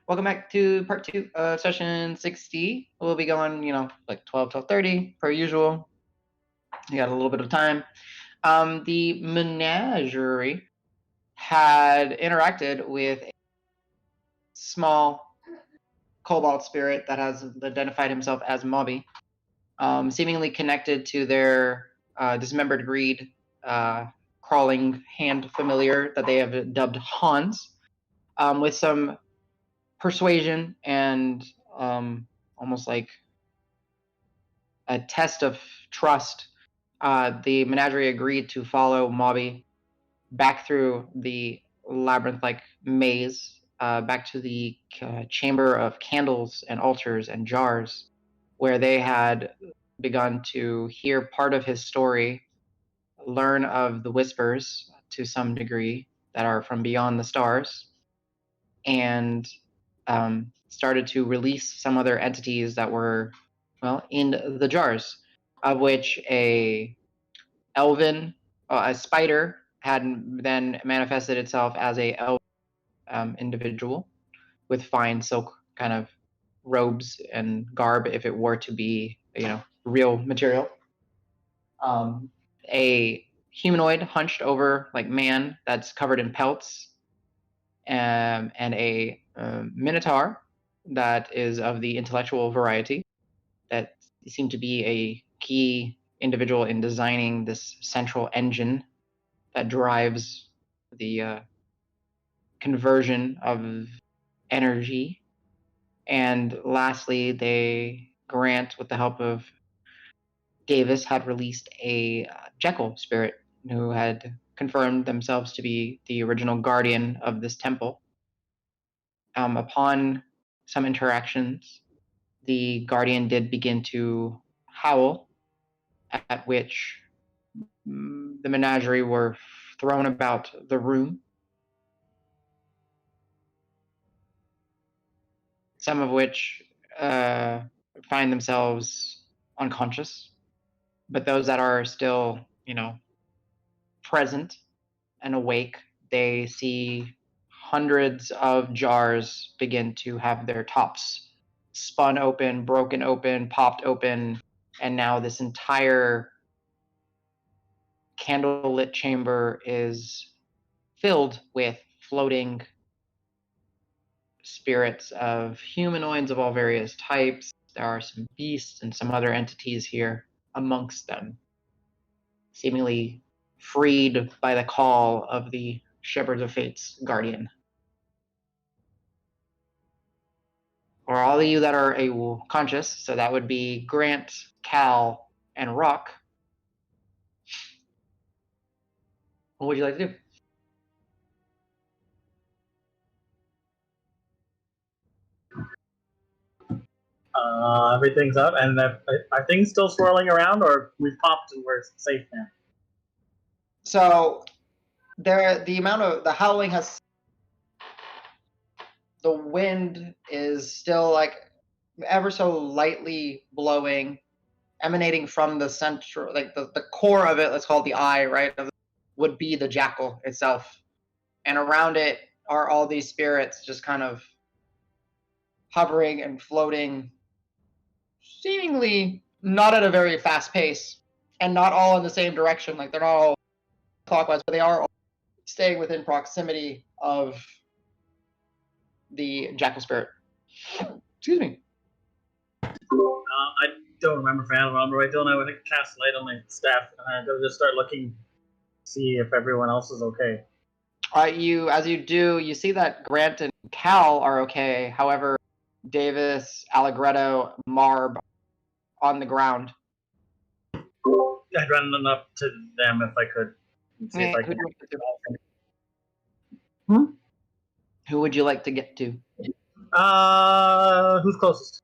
Welcome back to part 2 of session 60. We'll be going, like 12:30 per usual. You got a little bit of time. The menagerie had interacted with a small cobalt spirit that has identified himself as Mobby, seemingly connected to their dismembered greed crawling hand familiar that they have dubbed Hans, with some persuasion and almost like a test of trust. The menagerie agreed to follow Mobby back through the labyrinth-like maze, back to the chamber of candles and altars and jars, where they had begun to hear part of his story, learn of the whispers to some degree that are from beyond the stars, and started to release some other entities that were, in the jars, of which a spider had then manifested itself as a elven individual with fine silk kind of robes and garb, if it were to be, real material. A humanoid hunched over like man that's covered in pelts, and a minotaur that is of the intellectual variety, that seemed to be a key individual in designing this central engine that drives the conversion of energy. And lastly, Grant, with the help of Davis, had released a Jekyll spirit who had confirmed themselves to be the original guardian of this temple. Upon some interactions, the guardian did begin to howl, at which the menagerie were thrown about the room, some of which find themselves unconscious, but those that are still, present and awake, they see hundreds of jars begin to have their tops spun open, broken open, popped open, and now this entire candlelit chamber is filled with floating spirits of humanoids of all various types. There are some beasts and some other entities here amongst them, seemingly freed by the call of the Shepherds of Fate's guardian. For all of you that are conscious, so that would be Grant, Cal, and Rock, what would you like to do? Everything's up, and are things still swirling around, or we've popped and we're safe now? So the howling has, the wind is still like ever so lightly blowing, emanating from the center, like the core of it, let's call it the eye, right, would be the jackal itself. And around it are all these spirits just kind of hovering and floating, seemingly not at a very fast pace, and not all in the same direction. Like, they're not all clockwise, but they are all staying within proximity of the jackal spirit. Excuse me. I don't remember if I had one, but I don't know. I think cast light on my staff, and I'll just start looking, see if everyone else is okay. As you do, you see that Grant and Cal are okay. However, Davis, Allegretto, Marb on the ground. I'd run up to them if I could. See if I could. Who would you like to get to? Who's closest?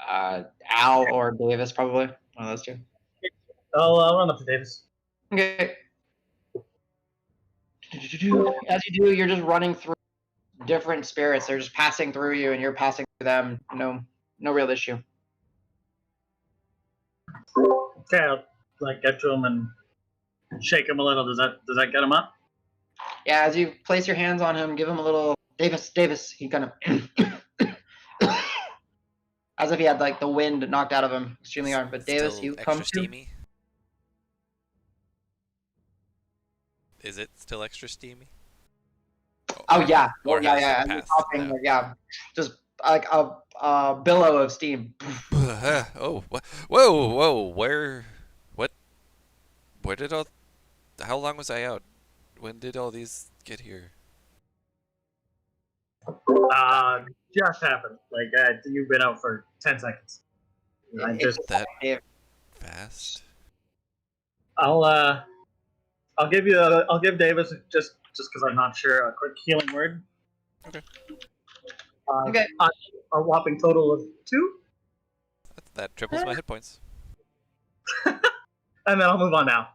Al or Davis, probably. One of those two. I'll run up to Davis. Okay. As you do, you're just running through different spirits. They're just passing through you, and you're passing through them. No real issue. Okay, I'll get to him and shake him a little. Does that get him up? Yeah, as you place your hands on him, give him a little Davis. He kind of as if he had like the wind knocked out of him extremely hard. But Davis, Still you come extra to. steamy? Is it still extra steamy? Oh yeah, Or yeah, has yeah. it And you're passed coughing, now? like, yeah, just like a billow of steam. Oh, whoa! What? Where did all? How long was I out? When did all these get here? Just happened. Like you've been out for 10 seconds. I It's just just That Dave. fast? I'll give Davis just because I'm not sure a quick healing word. Okay. Okay. A whopping total of 2, That triples my hit points. and then I'll move on now.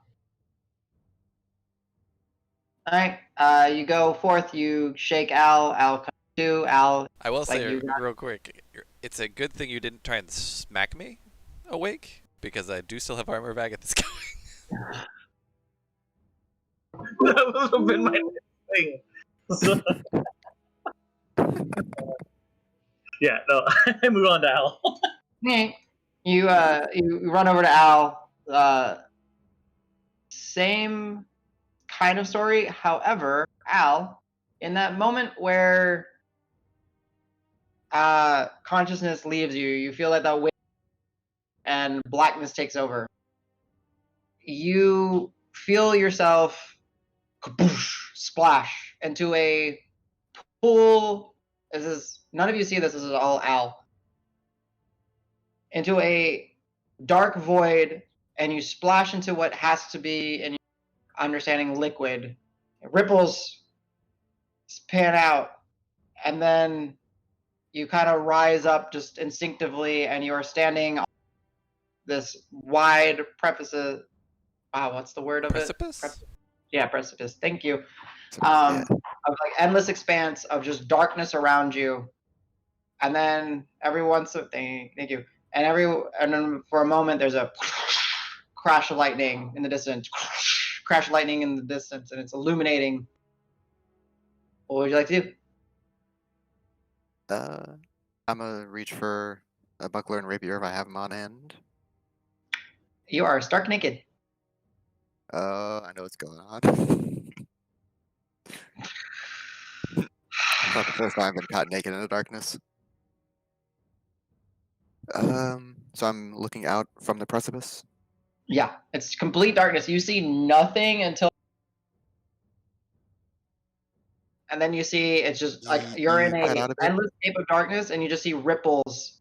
All right. You go forth. You shake Al. Al comes to. Al. I will like say you got. real quick, it's a good thing you didn't try and smack me awake because I do still have armor bag at this going. That would have been my thing. So, yeah, no, I move on to Al. You run over to Al. Same kind of story. However, Al, in that moment where consciousness leaves you, you feel like that wind and blackness takes over. You feel yourself splash into a pool. This is none of you see this. This is all Al. Into a dark void, and you splash into what has to be, in your understanding, liquid. Ripples pan out, and then you kind of rise up just instinctively, and you are standing on this wide precipice. Wow, what's the word of Precipice? Yeah, precipice. Thank you. Yeah. Of like endless expanse of just darkness around you, and then every once thank you, and then for a moment there's a crash of lightning in the distance, crash of lightning in the distance, and it's illuminating. What would you like to do? I'm gonna reach for a buckler and rapier if I have them on hand. You are stark naked. I know what's going on. It's not the first time I've been caught naked in the darkness. So I'm looking out from the precipice. Yeah, it's complete darkness. You see nothing until, and then you see it's just like you're in You cut a out a bit. endless cape of darkness, and you just see ripples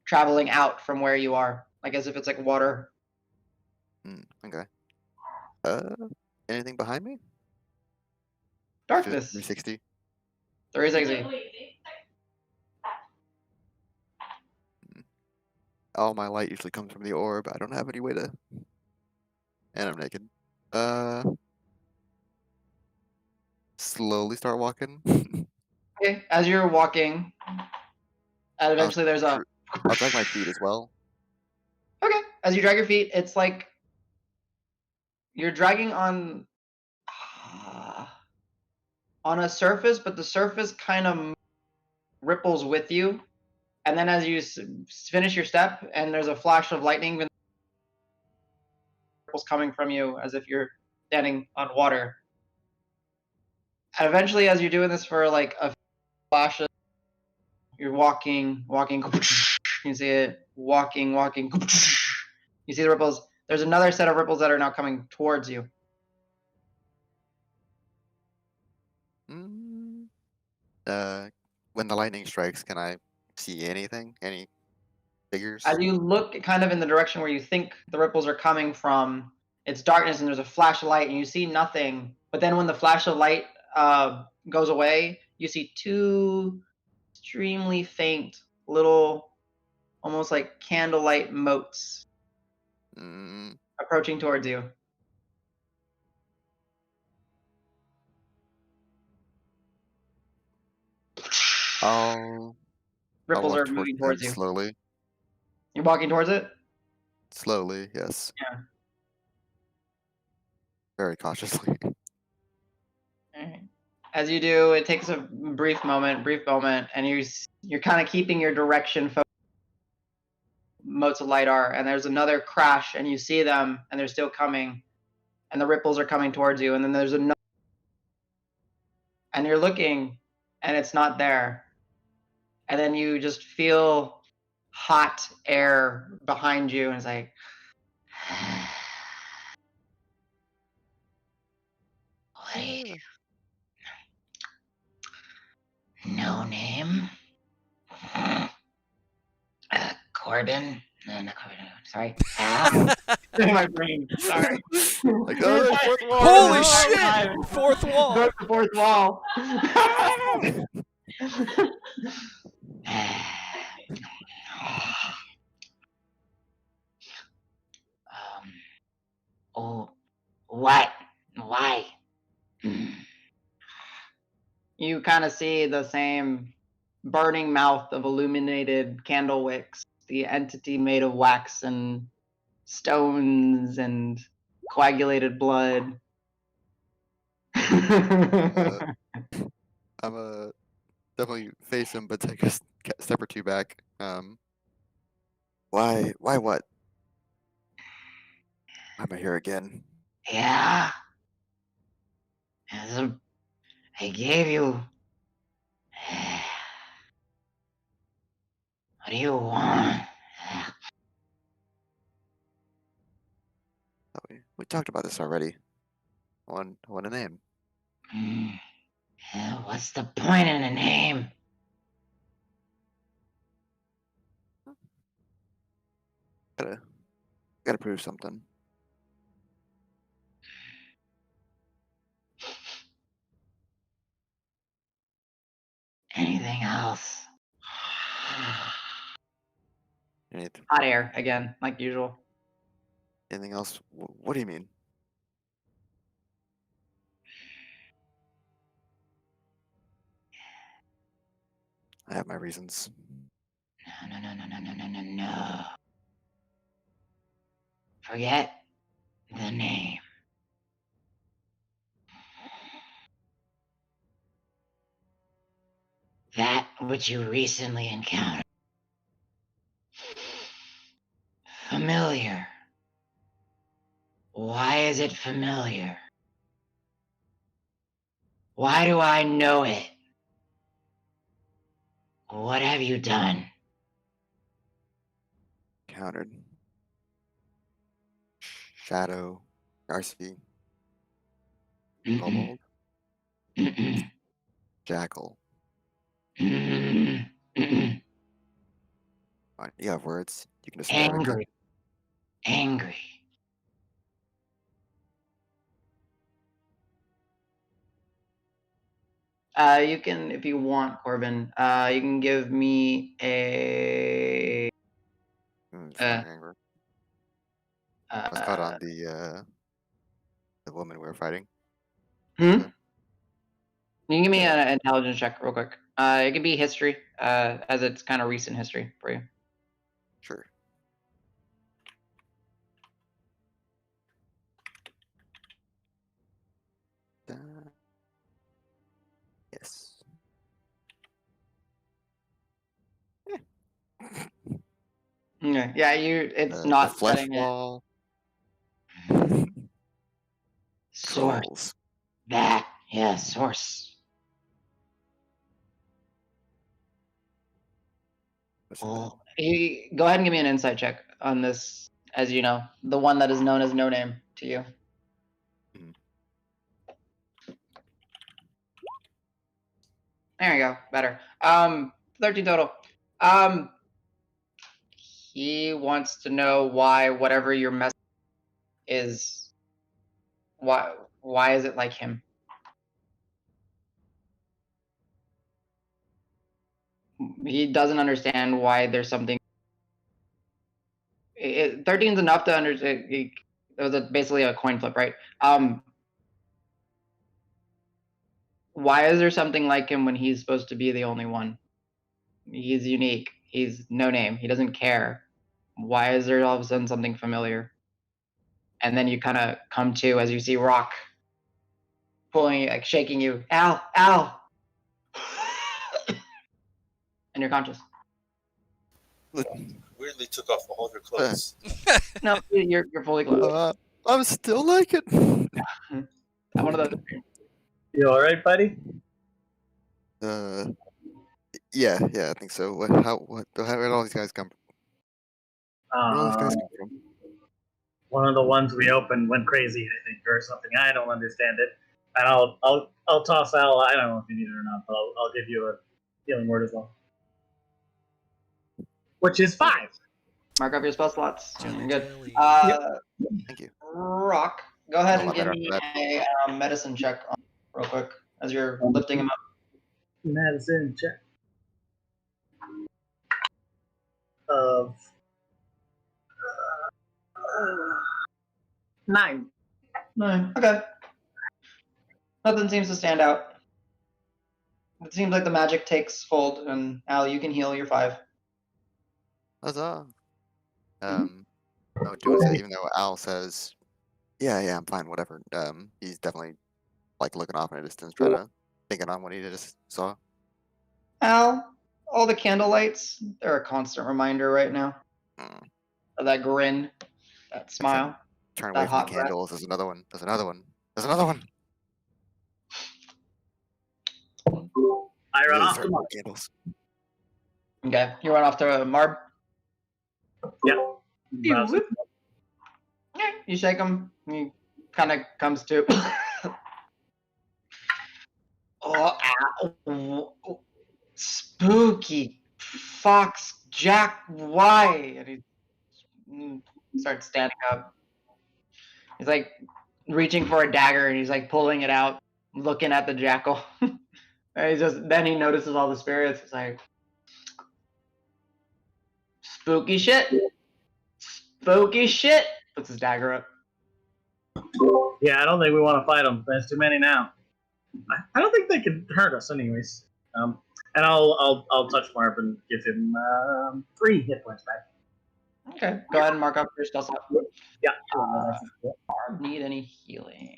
traveling out from where you are, like as if it's like water. Okay. Anything behind me? Darkness. 360. 360. All my light usually comes from the orb. I don't have any way to. And I'm naked. Slowly start walking. Okay, as you're walking, and eventually there's a. I'll drag my feet as well. Okay, as you drag your feet, it's like you're dragging on a surface, but the surface kind of ripples with you. And then as you finish your step, and there's a flash of lightning, ripples coming from you as if you're standing on water. And eventually, as you're doing this for like a flash, you're walking, you see it, walking, you see the ripples. There's another set of ripples that are now coming towards you. When the lightning strikes, can I see anything? Any figures? As you look kind of in the direction where you think the ripples are coming from, it's darkness and there's a flash of light and you see nothing. But then when the flash of light goes away, you see two extremely faint little, almost like candlelight motes approaching towards you. Ripples are moving towards you. Slowly. You're walking towards it? Slowly, yes. Yeah. Very cautiously. All right. As you do, it takes a brief moment, and you're kind of keeping your direction focused. Motes of light are, and there's another crash, and you see them, and they're still coming, and the ripples are coming towards you, and then there's another, and you're looking, and it's not there, and then you just feel hot air behind you, and it's like, what are you? No name. Corbin. No, not Corbin. Sorry. My brain. Sorry. Like, oh, there's fourth wall. Holy Sorry. shit! Fourth wall. Broke the fourth wall. Oh, what? Why? You kind of see the same burning mouth of illuminated candle wicks, the entity made of wax and stones and coagulated blood. I'm definitely face him, but take a step or two back. Why what? Why am I here again? Yeah. I gave you. What do you want? Oh, we talked about this already. I want a name. What's the point in a name? Gotta prove something. Anything else? Anything, Hot air again, like usual. anything else? What do you mean? I have my reasons. No. Forget the name. That which you recently encountered. Familiar. Why is it familiar? Why do I know it? What have you done? Encountered. Shadow. Darcy. Kobold. Jackal. Fine, you have words. You can describe it. Angry. You can, if you want, Corbin. You can give me a. Fine, anger. I was caught on the woman we were fighting. You So, can give me Yeah. an intelligence check real quick. It could be history, as it's kind of recent history for you. sure. Yes. Okay. Yeah, it's The not flesh setting it. wall. Source. Trolls. That, yeah, source. What's in that? Well, go ahead and give me an insight check on this, as you know, the one that is known as no name to you. Mhm. There you go, better. 13 total. He wants to know why whatever your message is, why is it like him? He doesn't understand why there's something. 13 is enough to understand. It was basically a coin flip, right? Why is there something like him when he's supposed to be the only one? He's unique. He's no name. He doesn't care. Why is there all of a sudden something familiar? And then you kind of come to as you see Rock pulling you, like shaking you. Al, Al. And you're conscious. Weirdly took off all of your clothes. No, you're fully clothed. I'm still naked. One of those. You all right, buddy? Yeah, I think so. Where did all these guys come? Where did all these guys come from? One of the ones we opened went crazy, I think, or something. I don't understand it. And I'll toss Al. I don't know if you need it or not, but I'll give you a healing word as well, which is 5. Mark up your spell slots. Jelly, You're good. jelly. Thank you. Rock, go ahead Oh, and my give bad, me my a medicine check real quick as you're lifting him up. Medicine check of 9. No, okay. Nothing seems to stand out. It seems like the magic takes hold, and Al, you can heal your 5. Huzzah. Oh, do it. Even though Al says, yeah, I'm fine, whatever. He's definitely like looking off in a distance, trying to thinking on what he just saw. Al, all the candle lights, they're a constant reminder right now Mm. of that grin, that smile. Turn That away from the hot breath. candles. There's another one. There's another one. There's another one. I run Really off start to more Mark. candles. Okay, you run off to Marb. Yeah. You whoop. Yeah, you shake him. He kind of comes to. Oh, ow. Spooky fox Jack Y. And he starts standing up. He's like reaching for a dagger and he's like pulling it out, looking at the jackal. And then he notices all the spirits. He's like, spooky shit. Spooky shit. Puts his dagger up. Yeah, I don't think we want to fight them. There's too many now. I don't think they can hurt us, anyways. And I'll touch Marv and give him 3 hit points back. Okay, go ahead and mark up your spell slot. Yeah. Marv need any healing?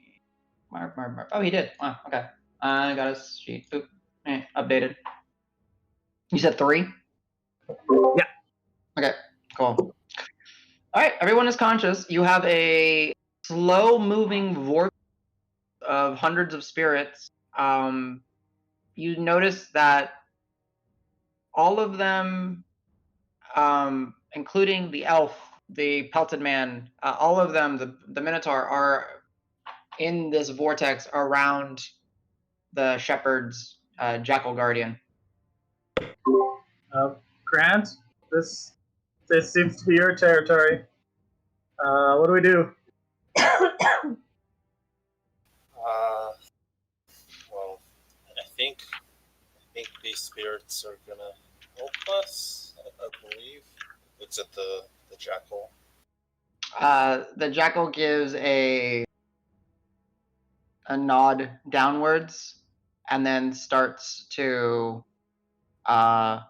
Marv. Oh, he did. Wow, okay. I got his sheet. Oop. Updated. You said 3? Yeah. Okay, cool. All right, everyone is conscious. You have a slow-moving vortex of hundreds of spirits. You notice that all of them, including the elf, the pelted man, all of them, the Minotaur, are in this vortex around the shepherd's jackal guardian. Grant, this seems to be your territory. What do we do? Well, I think these spirits are gonna help us. I believe it's at the jackal. The jackal gives a nod downwards and then starts to kind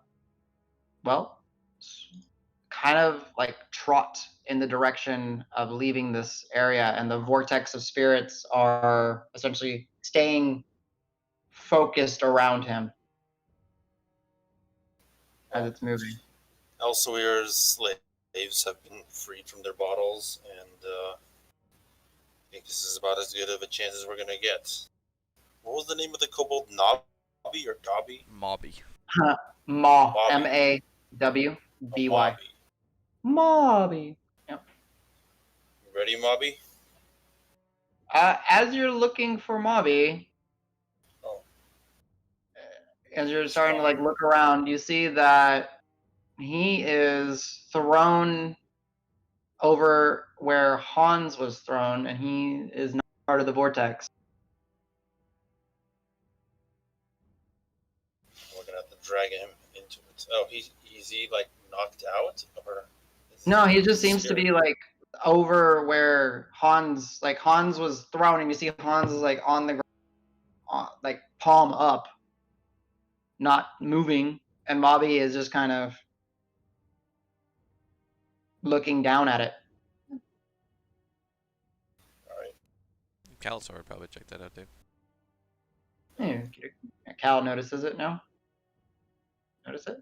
of like trot in the direction of leaving this area, and the vortex of spirits are essentially staying focused around him as it's moving. Elsewhere's slaves have been freed from their bottles, and I think this is about as good of a chance as we're gonna get. What was the name of the kobold? Nobby or Dobby? Mobby. Maw, Mobby. Mawby. Mobby. Yep. You ready, Mobby? As you're looking for Mobby, Oh. as you're starting to like look around, you see that he is thrown over where Hans was thrown, and he is not part of the vortex. We're gonna have to drag him into it. Oh, is he like knocked out, or? No, he just seems to be like over where Hans was thrown, and you see Hans is like on the ground, like palm up, not moving, and Bobby is just kind of looking down at it. All right. Calisor would probably check that out too. Hey, Cal notices it now. Notice it?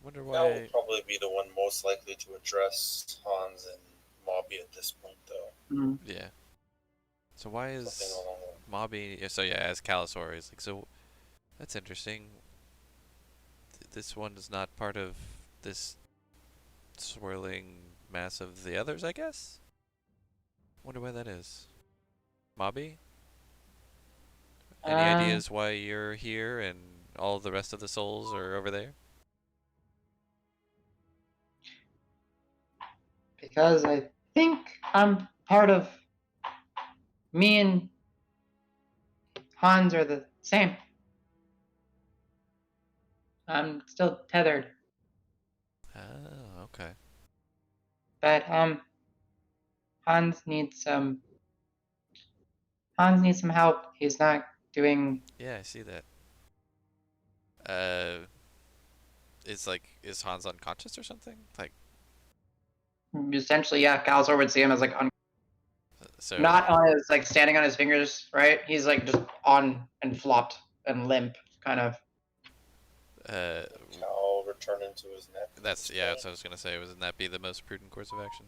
Wonder That will why. probably be the one most likely to address Hans and Mobby at this point, though. Mm. Yeah. So why Something is along Mobby? Yeah, so yeah, as Calisaur, he's like, so that's interesting. This one is not part of this swirling mass of the others, I guess. Wonder why that is. Mobby? Any Uh, ideas why you're here and all the rest of the souls are over there? because I think I'm part of. Me and Hans are the same. I'm still tethered, Oh, okay. but Hans needs some. Hans needs some help. He's not doing. Yeah, I see that. Is Hans unconscious or something? Like, Essentially, yeah. Calzor would see him as like so. not on his like standing on his fingers, right? He's like just on and flopped and limp, kind of. Uh, Cal return into his neck. that's yeah. That's what I was gonna say. Wouldn't that be the most prudent course of action?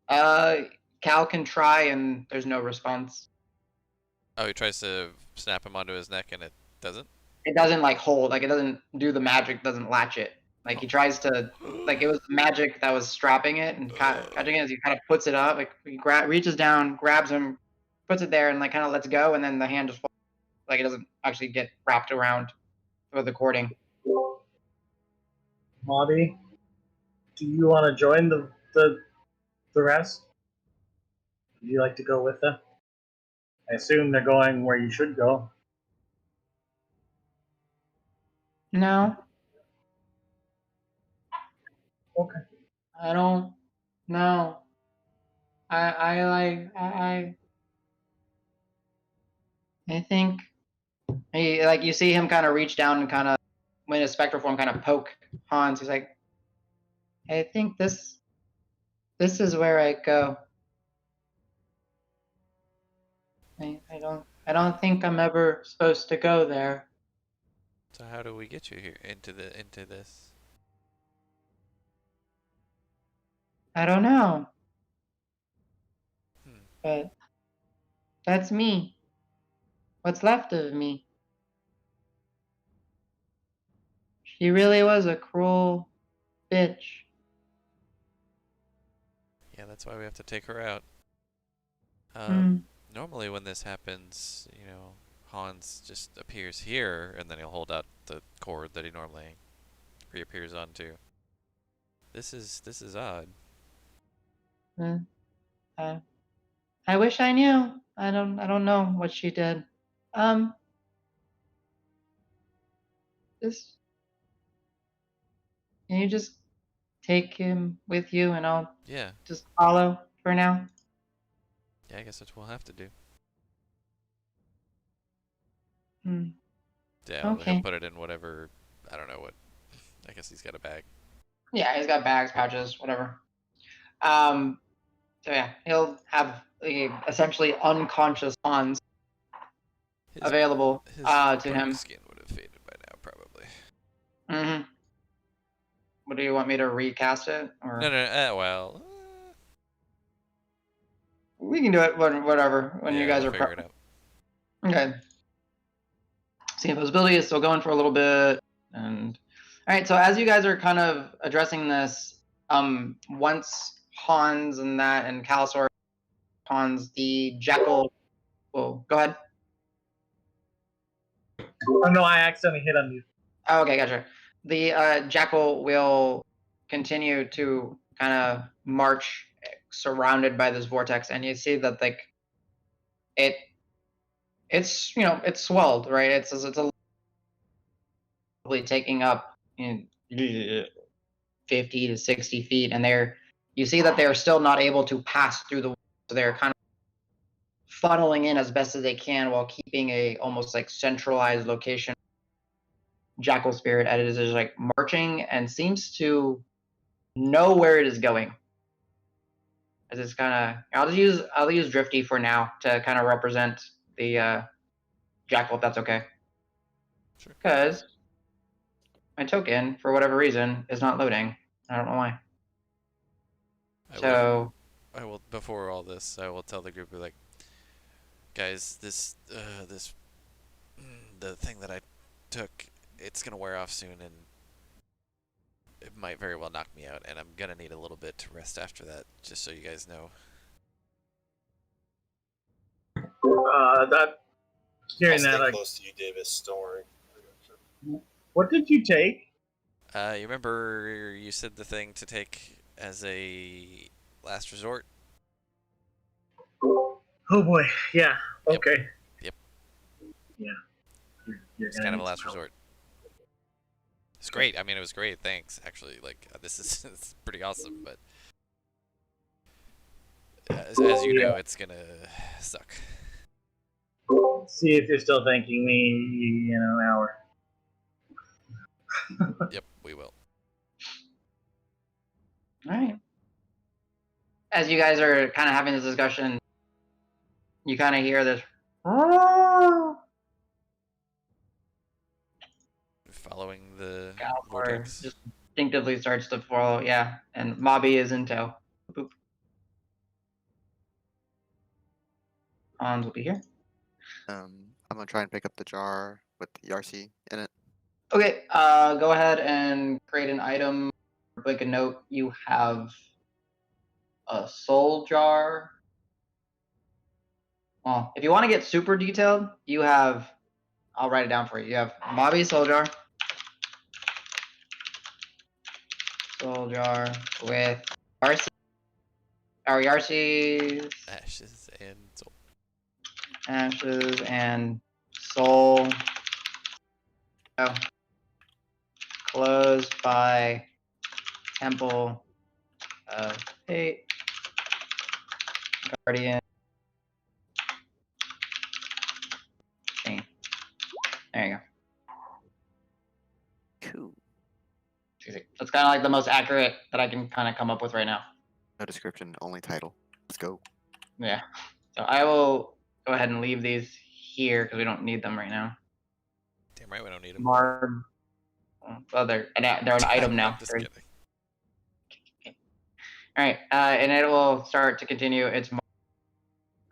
Uh, Cal can try, and there's no response. Oh, he tries to snap him onto his neck and it doesn't. It doesn't like hold, like it doesn't do the magic, doesn't latch it. Like he tries to, like it was magic that was strapping it and catching it as he kind of puts it up. Like he reaches down, grabs him, puts it there, and like kind of lets go, and then the hand just falls. Like it doesn't actually get wrapped around for the cording. Mobby, do you want to join the rest? Would you like to go with them? I assume they're going where you should go. No, Okay. I don't. No, I like I think he like you see him kind of reach down and kind of when his spectral form kind of poke Hans. He's like, I think this is where I go. I don't think I'm ever supposed to go there. So how do we get you here into this? I don't know, Hmm. but that's me. What's left of me. She really was a cruel bitch. Yeah, that's why we have to take her out. Hmm. Normally when this happens, Hans just appears here and then he'll hold out the cord that he normally reappears onto. This is odd. Uh, I wish I knew. I don't know what she did. Um. This. Can you just take him with you, and I'll Yeah. just follow for now. Yeah, I guess that's what we'll have to do. Hmm. Yeah, he'll Okay. put it in whatever. I don't know what. I guess he's got a bag. Yeah, he's got bags, pouches, whatever. Um. So yeah, he'll have a essentially unconscious Hans His available his to dark him. skin would have faded by now, probably. Mm-hmm. What do you want me to recast it, or No. Well. we can do it whatever when you Yeah, guys we'll are figure it out. okay. See, invisibility is still going for a little bit, and all right. So as you guys are kind of addressing this, once Hans and that and Calisaur Hans, the jackal will go ahead. Oh no, I accidentally hit on you. Oh, okay, gotcha. The jackal will continue to kind of march surrounded by this vortex, and you see that like it it's it's swelled, right? It's a taking up 50 to 60 feet, and you see that they're still not able to pass through the wall, so they're kind of funneling in as best as they can while keeping a almost like centralized location. Jackal spirit as it is just like marching and seems to know where it is going. As it's kind of, I'll use Drifty for now to kind of represent the Jackal, if that's okay. Sure. Because my token, for whatever reason, is not loading. I don't know why. I will before all this, I will tell the group like, guys, the thing that I took, it's gonna wear off soon, and it might very well knock me out, and I'm gonna need a little bit to rest after that, just so you guys know. That I'll hearing stay that, close to you, Davis. Don't worry. what did you take? You remember you said the thing to take as a last resort? Oh boy, yeah. Yep. Okay. Yep. Yeah. You're It's gonna kind of a need last some help. resort. It's great. I mean, it was great. Thanks. Actually, like this is it's pretty awesome, but as you know, it's gonna suck. See if you're still thanking me in an hour. Yep, we will. All right. As you guys are kind of having this discussion, you kind of hear this. Following the Or vortex. just instinctively starts to follow. Yeah, and Mobby is in tow. Boop. Hans will be here. I'm gonna try and pick up the jar with the Yarcy in it. Okay, go ahead and create an item. Make a note. You have a soul jar. Well, if you want to get super detailed, you have. I'll write it down for you. You have Mobby soul jar with RC. Or RC's Ashes and soul. ashes and soul. Oh. Closed by Temple of Fate. Guardian. Thing. There you go. Cool. Easy. That's kind of like the most accurate that I can kind of come up with right now. No description, only title. Let's go. Yeah. So I will go ahead and leave these here because we don't need them right now. Damn right, we don't need them. Marb. Well, they're an item now. I'm just kidding. All right, and it will start to continue. It's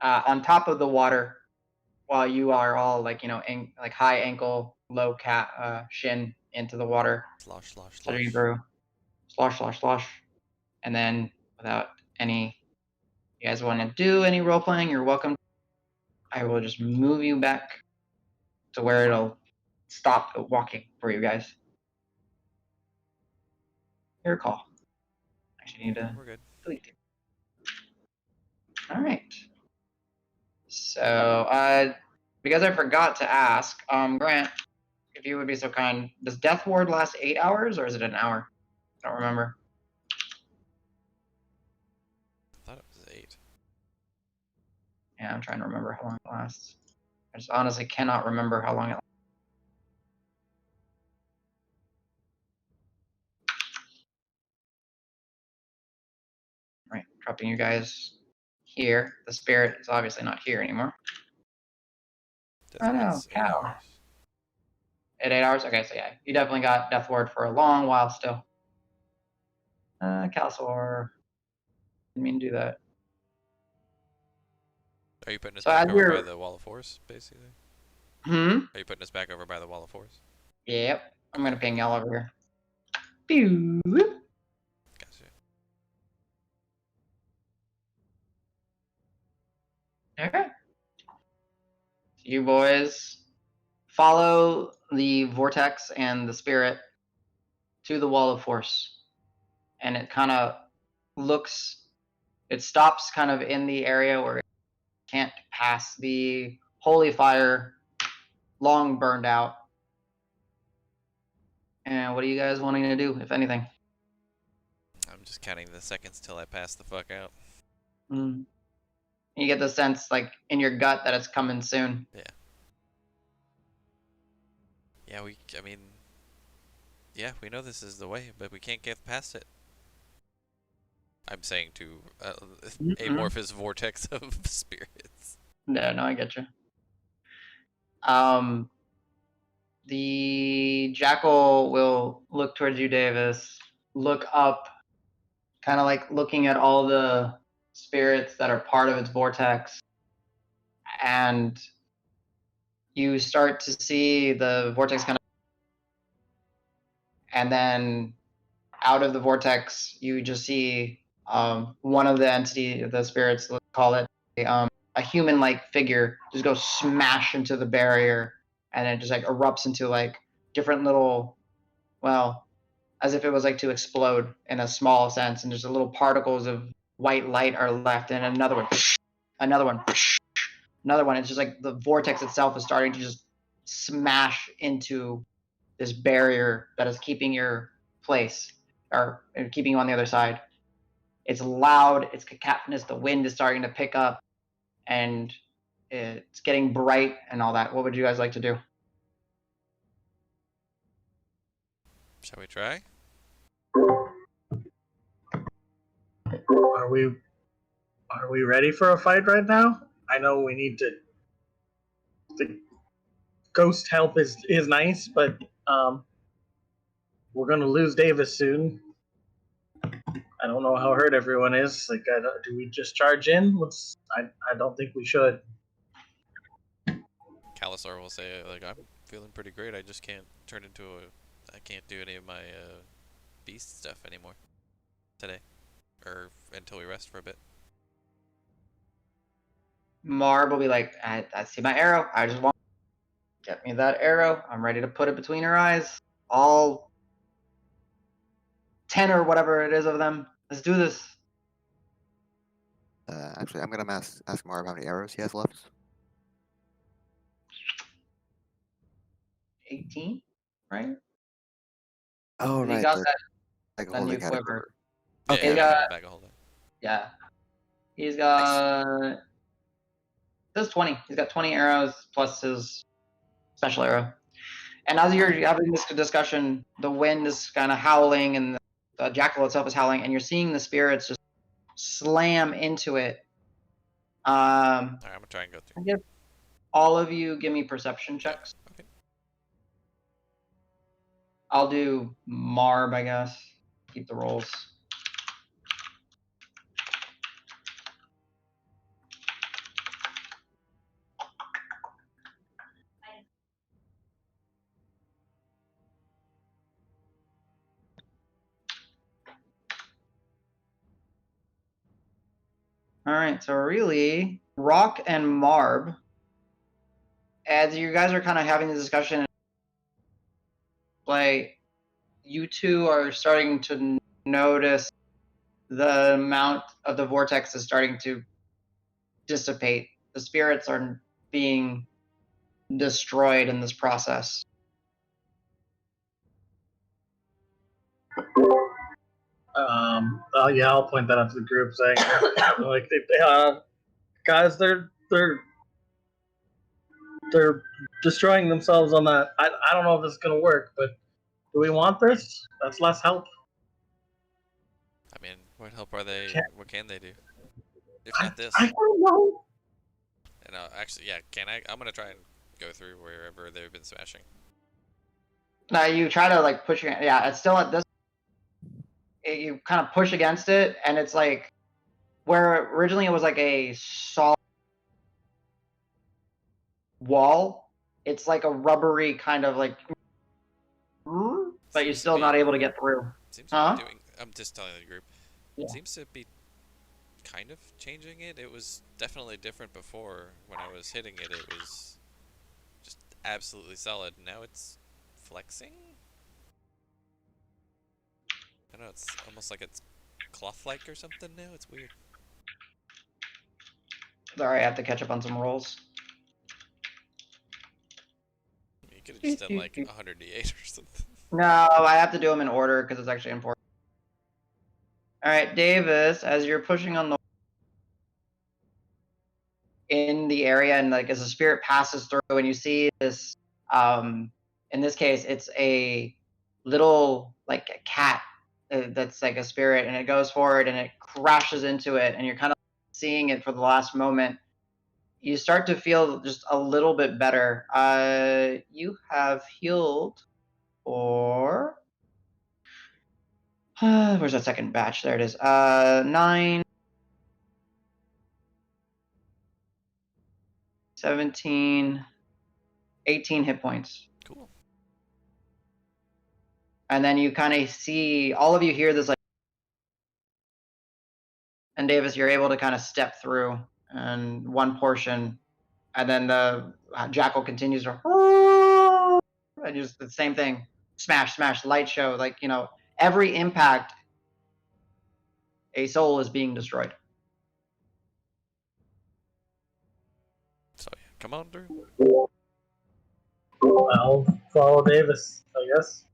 on top of the water, while you are all like like high ankle, low shin into the water. Slosh, slosh, Sliding slosh. through, slosh, slosh, slosh, and then without any, you guys want to do any role playing, you're welcome. I will just move you back to where it'll stop walking for you guys. Your call. Actually, need to We're good. delete it. All right. So, because I forgot to ask, Grant, if you would be so kind, does Death Ward last 8 hours or is it an hour? I don't remember. I thought it was 8. Yeah, I'm trying to remember how long it lasts. I just honestly cannot remember how long it lasts. Right, dropping you guys here. The spirit is obviously not here anymore. Death Ward's 8 cow. hours. At 8 hours? Okay, so yeah, you definitely got Death Ward for a long while still. Calsaur. Didn't mean to do that. Are you putting us So back as over by you're- the wall of force, basically? Hmm? Are you putting us back over by the wall of force? Yep. I'm gonna ping y'all over here. Pew. Gotcha. Okay. You boys follow the vortex and the spirit to the wall of force. And it kind of it stops kind of in the area where it can't pass the holy fire, long burned out. And what are you guys wanting to do, if anything? I'm just counting the seconds till I pass the fuck out. Mm. You get the sense, like, in your gut that it's coming soon. Yeah, I mean, yeah, we know this is the way, but we can't get past it. I'm saying to Mhm. amorphous vortex of spirits. No, I get you. The jackal will look towards you, Davis. Look up, kind of like looking at all the spirits that are part of its vortex, and you start to see the vortex kind of, and then out of the vortex, you just see one of the entity, the spirits, let's call it a human-like figure, just go smash into the barrier, and it just like erupts into like different little, well, as if it was like to explode in a small sense, and just little particles of white light are left, and another one, another one, another one. It's just like the vortex itself is starting to just smash into this barrier that is keeping your place or keeping you on the other side. It's loud, it's cacophonous, the wind is starting to pick up, and it's getting bright and all that. What would you guys like to do? Shall we try? Are we ready for a fight right now? I know we need to. The ghost help is nice, but we're gonna lose Davis soon. I don't know how hurt everyone is. Like, do we just charge in? I don't think we should. Calisar will say, like, I'm feeling pretty great. I just can't turn into a. I can't do any of my beast stuff anymore today, or until we rest for a bit. Marb will be like, I see my arrow. I just want get me that arrow. I'm ready to put it between her eyes. All 10 or whatever it is of them. Let's do this. Actually, I'm gonna ask Marv how many arrows he has left. 18, right? Oh, He right. got Like that new holding had a quiver. quiver. Yeah, Okay. yeah, I have a bag of holding. Yeah. He's Nice. got. There's 20. He's got 20 arrows plus his special arrow. And as you're having this discussion, the wind is kind of howling, and the jackal itself is howling, and you're seeing the spirits just slam into it. Alright, I'm gonna try and go through. All of you give me perception checks. Okay. I'll do Marb, I guess. Keep the rolls. All right, so really, Rock and Marb, as you guys are kind of having the discussion, like, you two are starting to notice the amount of the vortex is starting to dissipate. The spirits are being destroyed in this process. Yeah, I'll point that out to the group, saying, like, guys, they're destroying themselves on that. I don't know if this is gonna work, but do we want this? That's less help. I mean, what help are they? Can't- What can they do? If not this. I don't know. And actually, yeah, can I? I'm gonna try and go through wherever they've been smashing. Now you try to like push your, yeah, it's still at this. You kind of push against it, and it's like where originally it was like a solid wall. It's like a rubbery kind of like, but you're still not able to get through. Seems to be doing. I'm just telling the group. Yeah. It seems to be kind of changing it. It was definitely different before. When I was hitting it, it was just absolutely solid. Now it's flexing. I don't know. It's almost like it's cloth-like or something now. It's weird. Sorry, I have to catch up on some rolls. You could have just done like 108 or something. No, I have to do them in order because it's actually important. All right, Davis, as you're pushing on the in the area, and like as the spirit passes through, and you see this, in this case, it's a little like a cat that's like a spirit, and it goes forward and it crashes into it, and you're kind of seeing it for the last moment. You start to feel just a little bit better. You have healed for where's that second batch? There it is. 9, 17, 18 hit points. Cool. And then you kind of see, all of you hear this, like, and Davis, you're able to kind of step through and one portion, and then the jackal continues to, and just the same thing, smash, smash, light show, like, every impact, a soul is being destroyed. So yeah, come on, Drew. I'll follow Davis, I guess.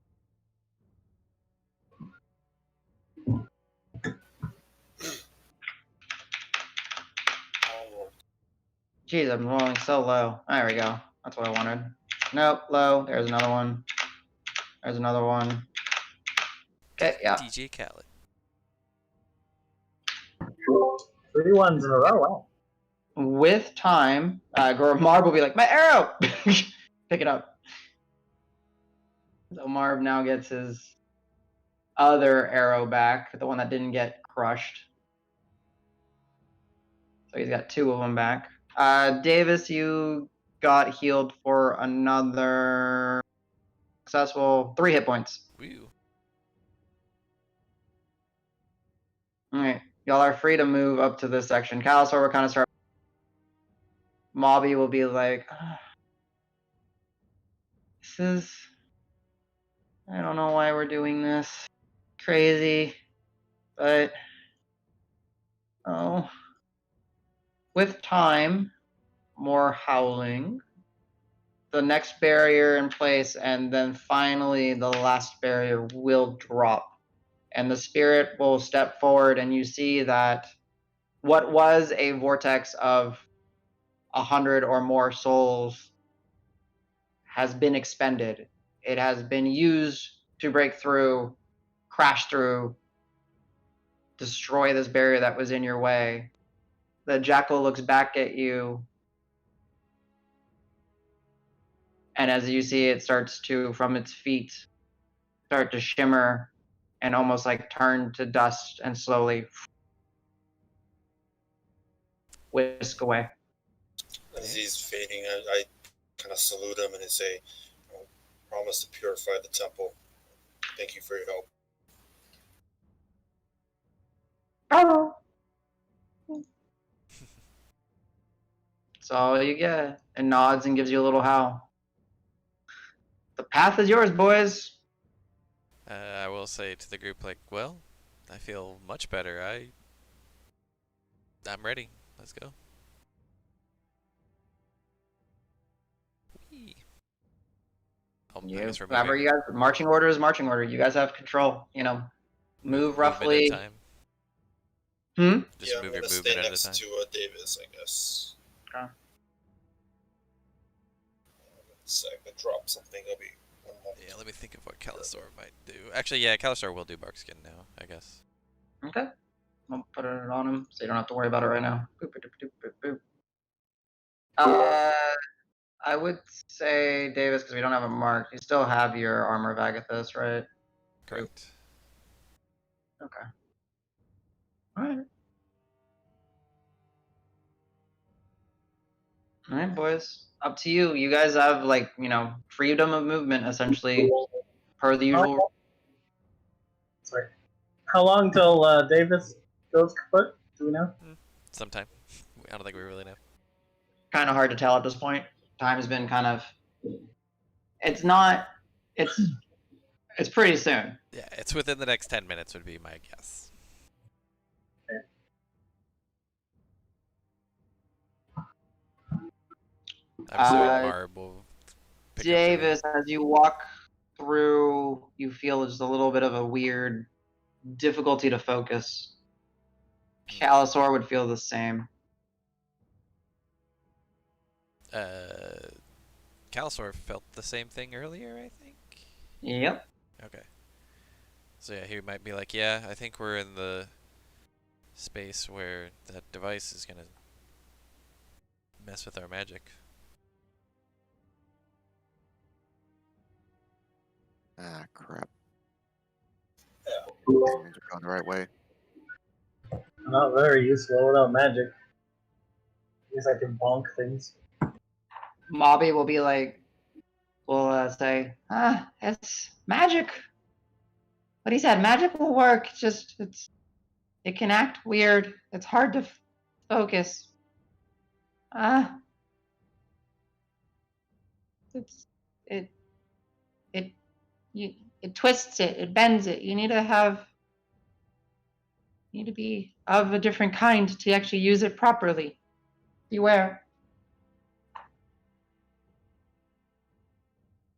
Jeez, I'm rolling so low. There we go. That's what I wanted. Nope, low. There's another one. There's another one. Okay, yeah. DJ Khaled. 3 ones in a row. Wow. With time, Marv will be like, my arrow! Pick it up. So Marv now gets his other arrow back, the one that didn't get crushed. So he's got 2 of them back. Davis, you got healed for another successful 3 hit points. Woo. All right, y'all are free to move up to this section. Calysaur will kind of start. Mobby will be like, I don't know why we're doing this. Crazy, but with time, more howling, the next barrier in place, and then finally the last barrier will drop. And the spirit will step forward, and you see that what was a vortex of 100 or more souls has been expended. It has been used to break through, crash through, destroy this barrier that was in your way. The jackal looks back at you, and as you see, it starts to, from its feet, start to shimmer and almost like turn to dust and slowly whisk away. As he's fading, I kind of salute him and I say, promise to purify the temple. Thank you for your help. Oh. That's all you get. And nods and gives you a little howl. The path is yours, boys. I will say to the group, like, well, I feel much better. I'm ready. Let's go. Whee. Oh, I guess we're Whatever moving. you guys, marching order is marching order. You guys have control. Move Movement roughly. at a time. Just Yeah, I'm move your gonna movement stay at a next time. to Davis, I guess. Okay. So I could drop something. I'll be 1 moment. Yeah, let me think of what Calysaur might do. Actually, yeah, Calysaur will do Barkskin now, I guess. Okay. I'll put it on him so you don't have to worry about it right now. Boop, boop, boop, boop, boop. I would say, Davis, because we don't have a mark, you still have your Armor of Agathis, right? Correct. Okay. Alright. Alright, boys. Up to you. You guys have, like, freedom of movement, essentially, per the usual. Sorry. How long till Davis goes kaput? Do we know? Sometime. I don't think we really know. Kind of hard to tell at this point. Time has been kind of. It's pretty soon. Yeah, it's within the next 10 minutes would be my guess. I'm assuming Marb will pick up Davis, as you walk through, you feel just a little bit of a weird difficulty to focus. Calysaur would feel the same. Calysaur felt the same thing earlier, I think. Yep. Okay. So yeah, he might be like, yeah, I think we're in the space where that device is gonna mess with our magic. Ah, crap. Yeah. Doesn't mean you're going the right way. Not very useful without magic. Guess I can bonk things. Mobby will be like, will say, it's magic. What he said, magic will work. It can act weird. It's hard to focus. Ah, it's it it you it twists it. It bends it. You need to be of a different kind to actually use it properly. Beware.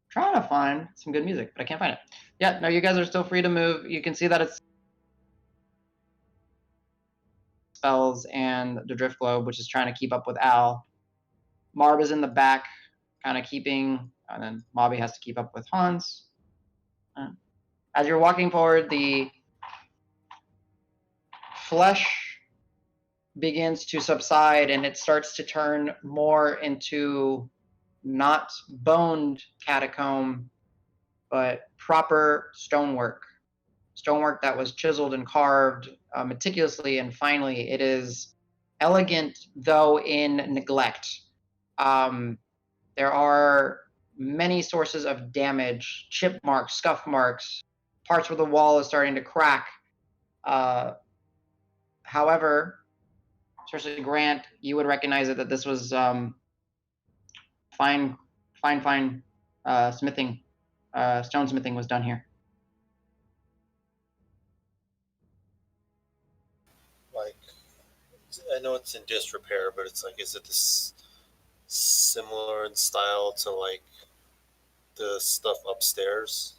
Trying to find some good music, but I can't find it. Yeah, no, you guys are still free to move. You can see that it's spells and the drift globe, which is trying to keep up with Al. Marb is in the back, kind of keeping, and then Mobby has to keep up with Hans. As you're walking forward, the flesh begins to subside and it starts to turn more into not boned catacomb, but proper stonework. Stonework that was chiseled and carved meticulously and finely. It is elegant, though in neglect. There are many sources of damage, chip marks, scuff marks, parts where the wall is starting to crack. However, especially Grant, you would recognize it that this was fine smithing, stonesmithing was done here. Like, I know it's in disrepair, but it's like, is it this similar in style to like the stuff upstairs?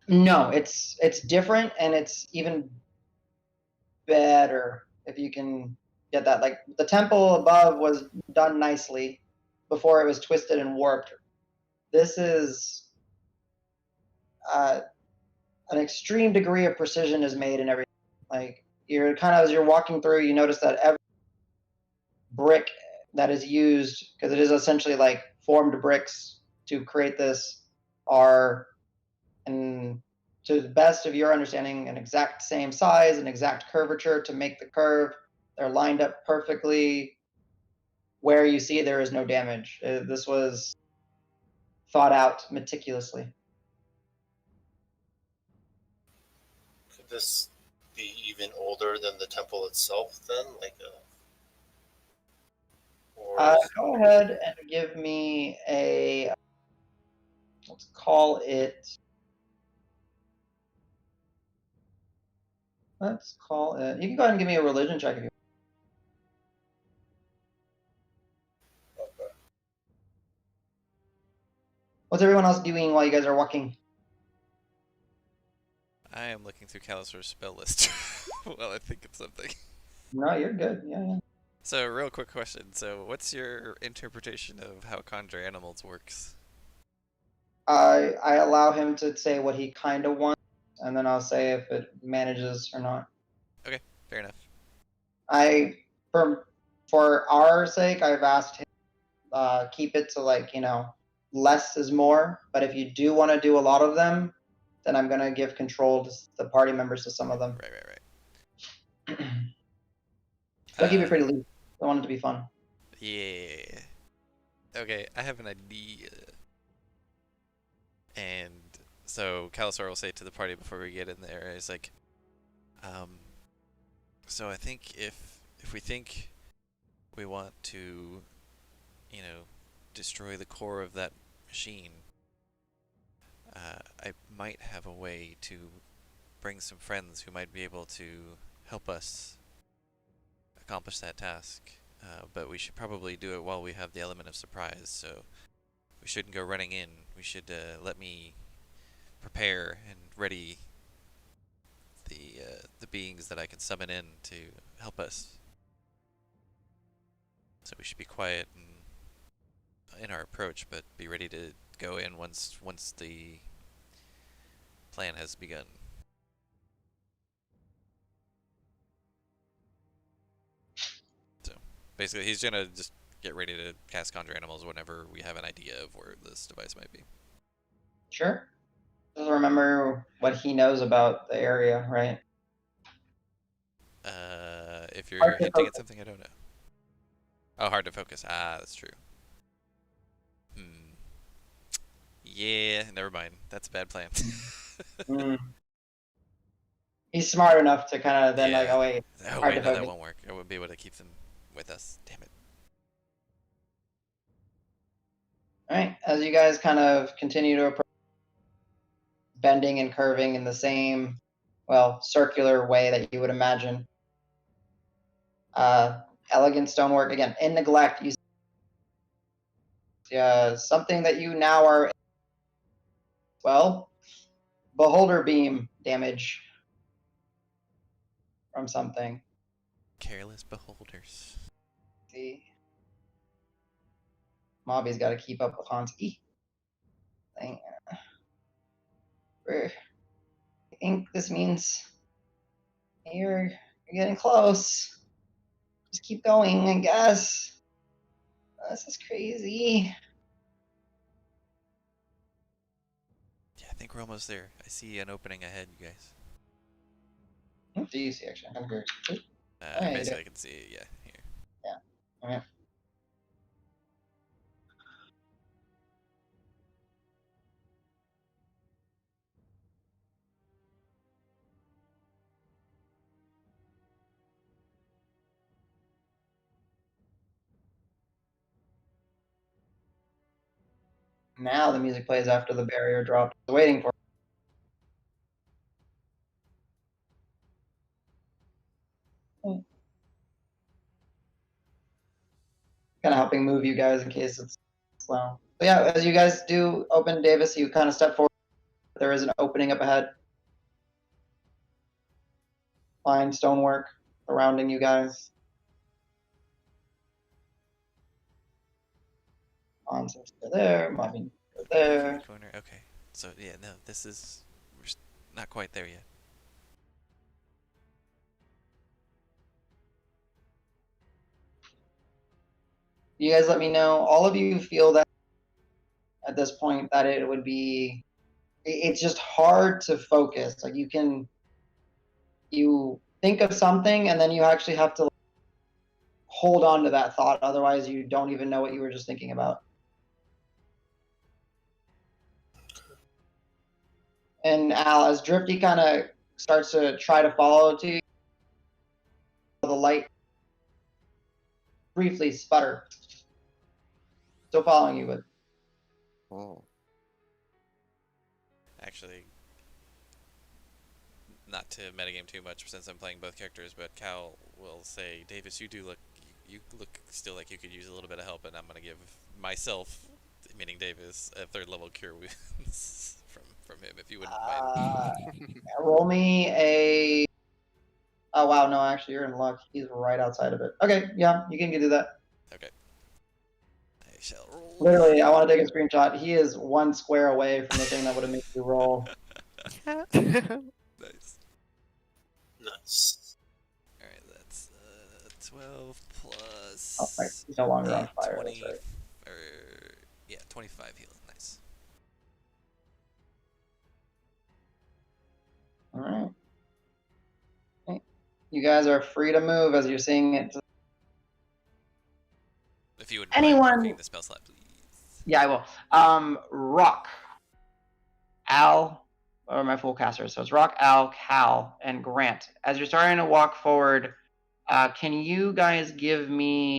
No, it's different and it's even better if you can get that. Like the temple above was done nicely before it was twisted and warped. This is an extreme degree of precision is made in everything. Like you're kind of as you're walking through, you notice that every brick that is used, because it is essentially like formed bricks to create this, are in to the best of your understanding an exact same size, an exact curvature to make the curve. They're lined up perfectly. Where you see there is no damage. This was thought out meticulously. Could this be even older than the temple itself? Then, like or Go ahead and give me a, let's call it, you can go ahead and give me a religion check if you want. okay. What's everyone else doing while you guys are walking? I am looking through Calisor's spell list while I think of something. No, you're good. Yeah. So, real quick question. So, what's your interpretation of how conjure animals works? I allow him to say what he kind of wants, and then I'll say if it manages or not. Okay, fair enough. For our sake, I've asked him keep it to like less is more. But if you do want to do a lot of them, then I'm gonna give control to the party members to some of them. Right. I'll keep it pretty loose. I want it to be fun. Yeah. Okay, I have an idea. And so Calusor will say to the party before we get in there, is like, so I think if we think we want to, destroy the core of that machine, I might have a way to bring some friends who might be able to help us accomplish that task. But we should probably do it while we have the element of surprise, so we shouldn't go running in. We should let me prepare and ready the beings that I can summon in to help us. So we should be quiet and in our approach, but be ready to go in once the plan has begun. So basically, he's gonna just get ready to cast Conjure Animals whenever we have an idea of where this device might be. Sure. Just remember what he knows about the area, right? If Hard you're to hinting at focus. something I don't know. Oh, hard to focus. Ah, that's true. Hmm. Yeah, never mind. That's a bad plan. Mm. He's smart enough to kind of then like, Yeah. oh wait, Oh hard wait, to no, that focus. won't work. I won't be able to keep them with us. Damn it. All right, as you guys kind of continue to approach, bending and curving in the same, well, circular way that you would imagine. Elegant stonework again. In neglect, you something that you now are, well, beholder beam damage from something. Careless beholders. See, Mobby's got to keep up with Hans. Thing. I think this means you're getting close. Just keep going, I guess. This is crazy. Yeah, I think we're almost there. I see an opening ahead, you guys. What do you see, actually? I'm here. Yeah, you Basically, do. I can see, yeah, here. All right. Now the music plays after the barrier dropped. I was waiting for it. Kind of helping move you guys in case it's slow. But yeah, as you guys do open Davis, you kind of step forward. There is an opening up ahead. Fine stonework surrounding you guys. Monsters are there, mobbing are there. Corner. Okay. So yeah, no, this is not quite there yet. You guys let me know. All of you feel that at this point that it would be, it's just hard to focus. Like you think of something and then you actually have to hold on to that thought. Otherwise, you don't even know what you were just thinking about. And Al, as Drifty kind of starts to try to follow to you, the light briefly sputter. Still following you, but Oh. Actually, not to metagame too much since I'm playing both characters, but Cal will say, Davis, you look still like you could use a little bit of help, and I'm gonna give myself, meaning Davis, a 3rd level cure wounds from him, if you wouldn't mind. roll me a. Oh wow, no, actually you're in luck. He's right outside of it. Okay, yeah, you can do that. Okay. I shall roll. Literally, I want to take a screenshot. He is 1 square away from the thing that would have made you roll. Nice. Nice. Alright, that's 12 plus. Oh, right. He's no longer on fire. 20, That's right. or, yeah, 25 healing. Nice. All right. Okay. You guys are free to move as you're seeing it. If you wouldn't mind marking the spell slot, please. Yeah, I will. Rock, Al, or my full casters. So it's Rock, Al, Cal, and Grant. As you're starting to walk forward, can you guys give me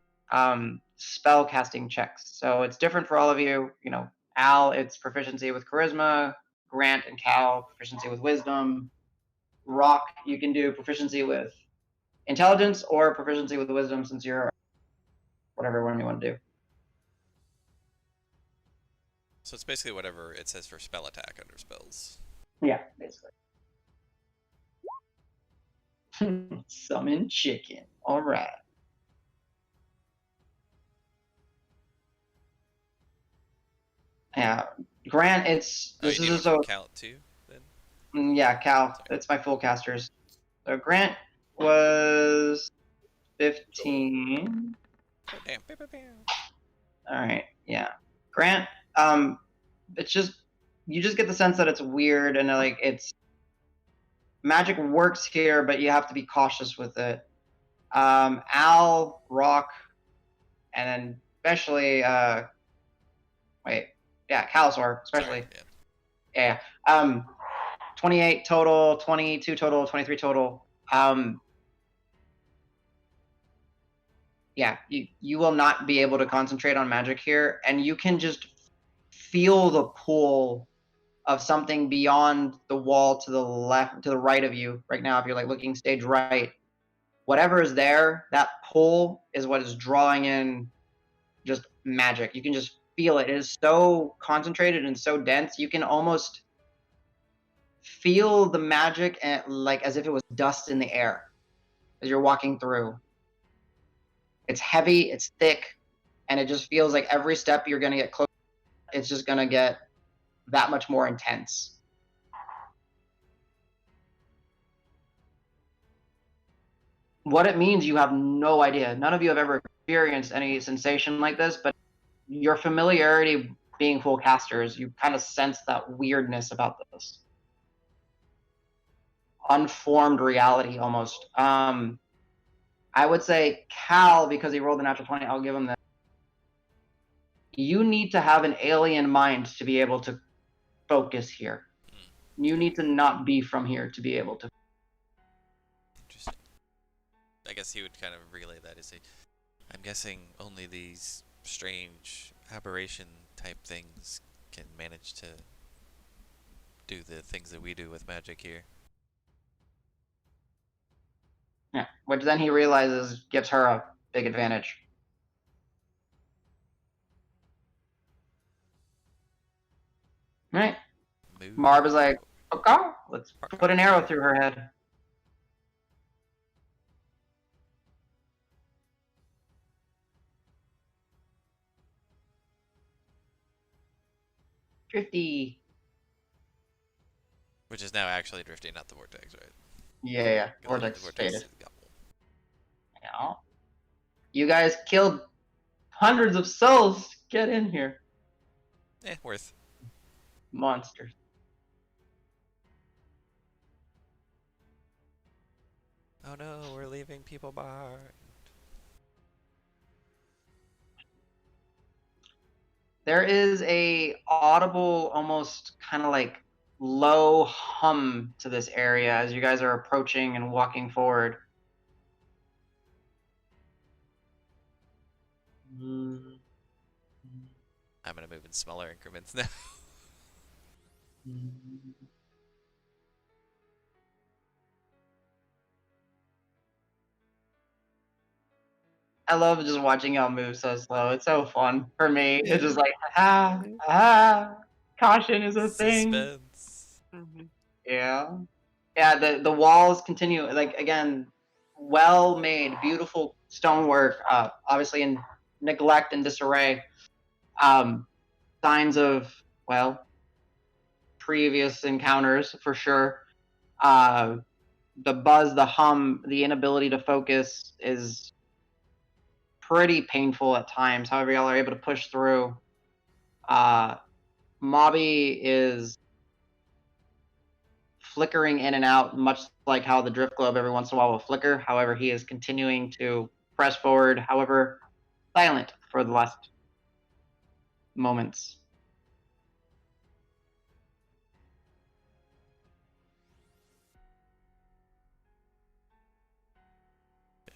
spell casting checks? So it's different for all of you. You know, Al, it's proficiency with charisma. Grant and Cal, proficiency with wisdom. Rock, you can do proficiency with intelligence or proficiency with wisdom, since you're whatever one you want to do. So it's basically whatever it says for spell attack under spells. Yeah, basically. Summon chicken. All right. Yeah, Grant, Oh, this you need one is a from Cal too, then? yeah, Cal. Sorry. It's my full casters. So Grant was 15. Oh, damn. Pew, pew, pew. All right, yeah. Grant, it's just you just get the sense that it's weird and like it's magic works here, but you have to be cautious with it. Al, Rock, and then especially wait, yeah, Calusor, especially. Sorry. Yeah. Yeah. 28 total, 22 total, 23 total. Yeah, you will not be able to concentrate on magic here, and you can just feel the pull of something beyond the wall to the left, to the right of you right now. If you're like looking stage right, whatever is there, that pull is what is drawing in just magic. You can just feel it. It is so concentrated and so dense. You can almost feel the magic and like as if it was dust in the air as you're walking through. It's heavy, it's thick, and it just feels like every step you're going to get closer, it's just going to get that much more intense. What it means, you have no idea. None of you have ever experienced any sensation like this, but your familiarity being full casters, you kind of sense that weirdness about this. Unformed reality almost. I would say Cal, because he rolled a natural 20, I'll give him that. You need to have an alien mind to be able to focus here. You need to not be from here to be able to. Interesting. I guess he would kind of relay that as I'm guessing only these strange aberration type things can manage to do the things that we do with magic here. Yeah, which then he realizes gives her a big advantage. Right. Move. Marb is like, okay, let's put an arrow through her head. Drifty. Which is now actually drifting, not the vortex, right? Yeah. Because Vortex the vortex faded. got- Yeah. You guys killed hundreds of souls. Get in here. worth. Monsters. Oh no, we're leaving people behind. There is a audible, almost kind of like low hum to this area as you guys are approaching and walking forward. I'm gonna move in smaller increments now. I love just watching y'all move so slow. It's so fun for me. It's just like, caution is a thing. Suspense. Yeah. Yeah, the walls continue, like, again, well made, beautiful stonework, obviously in neglect and disarray. Signs of, well, previous encounters for sure. The buzz, the hum, the inability to focus is pretty painful at times. However, y'all are able to push through. Mobby is flickering in and out, much like how the drift globe every once in a while will flicker. However, he is continuing to press forward, however, silent for the last moments.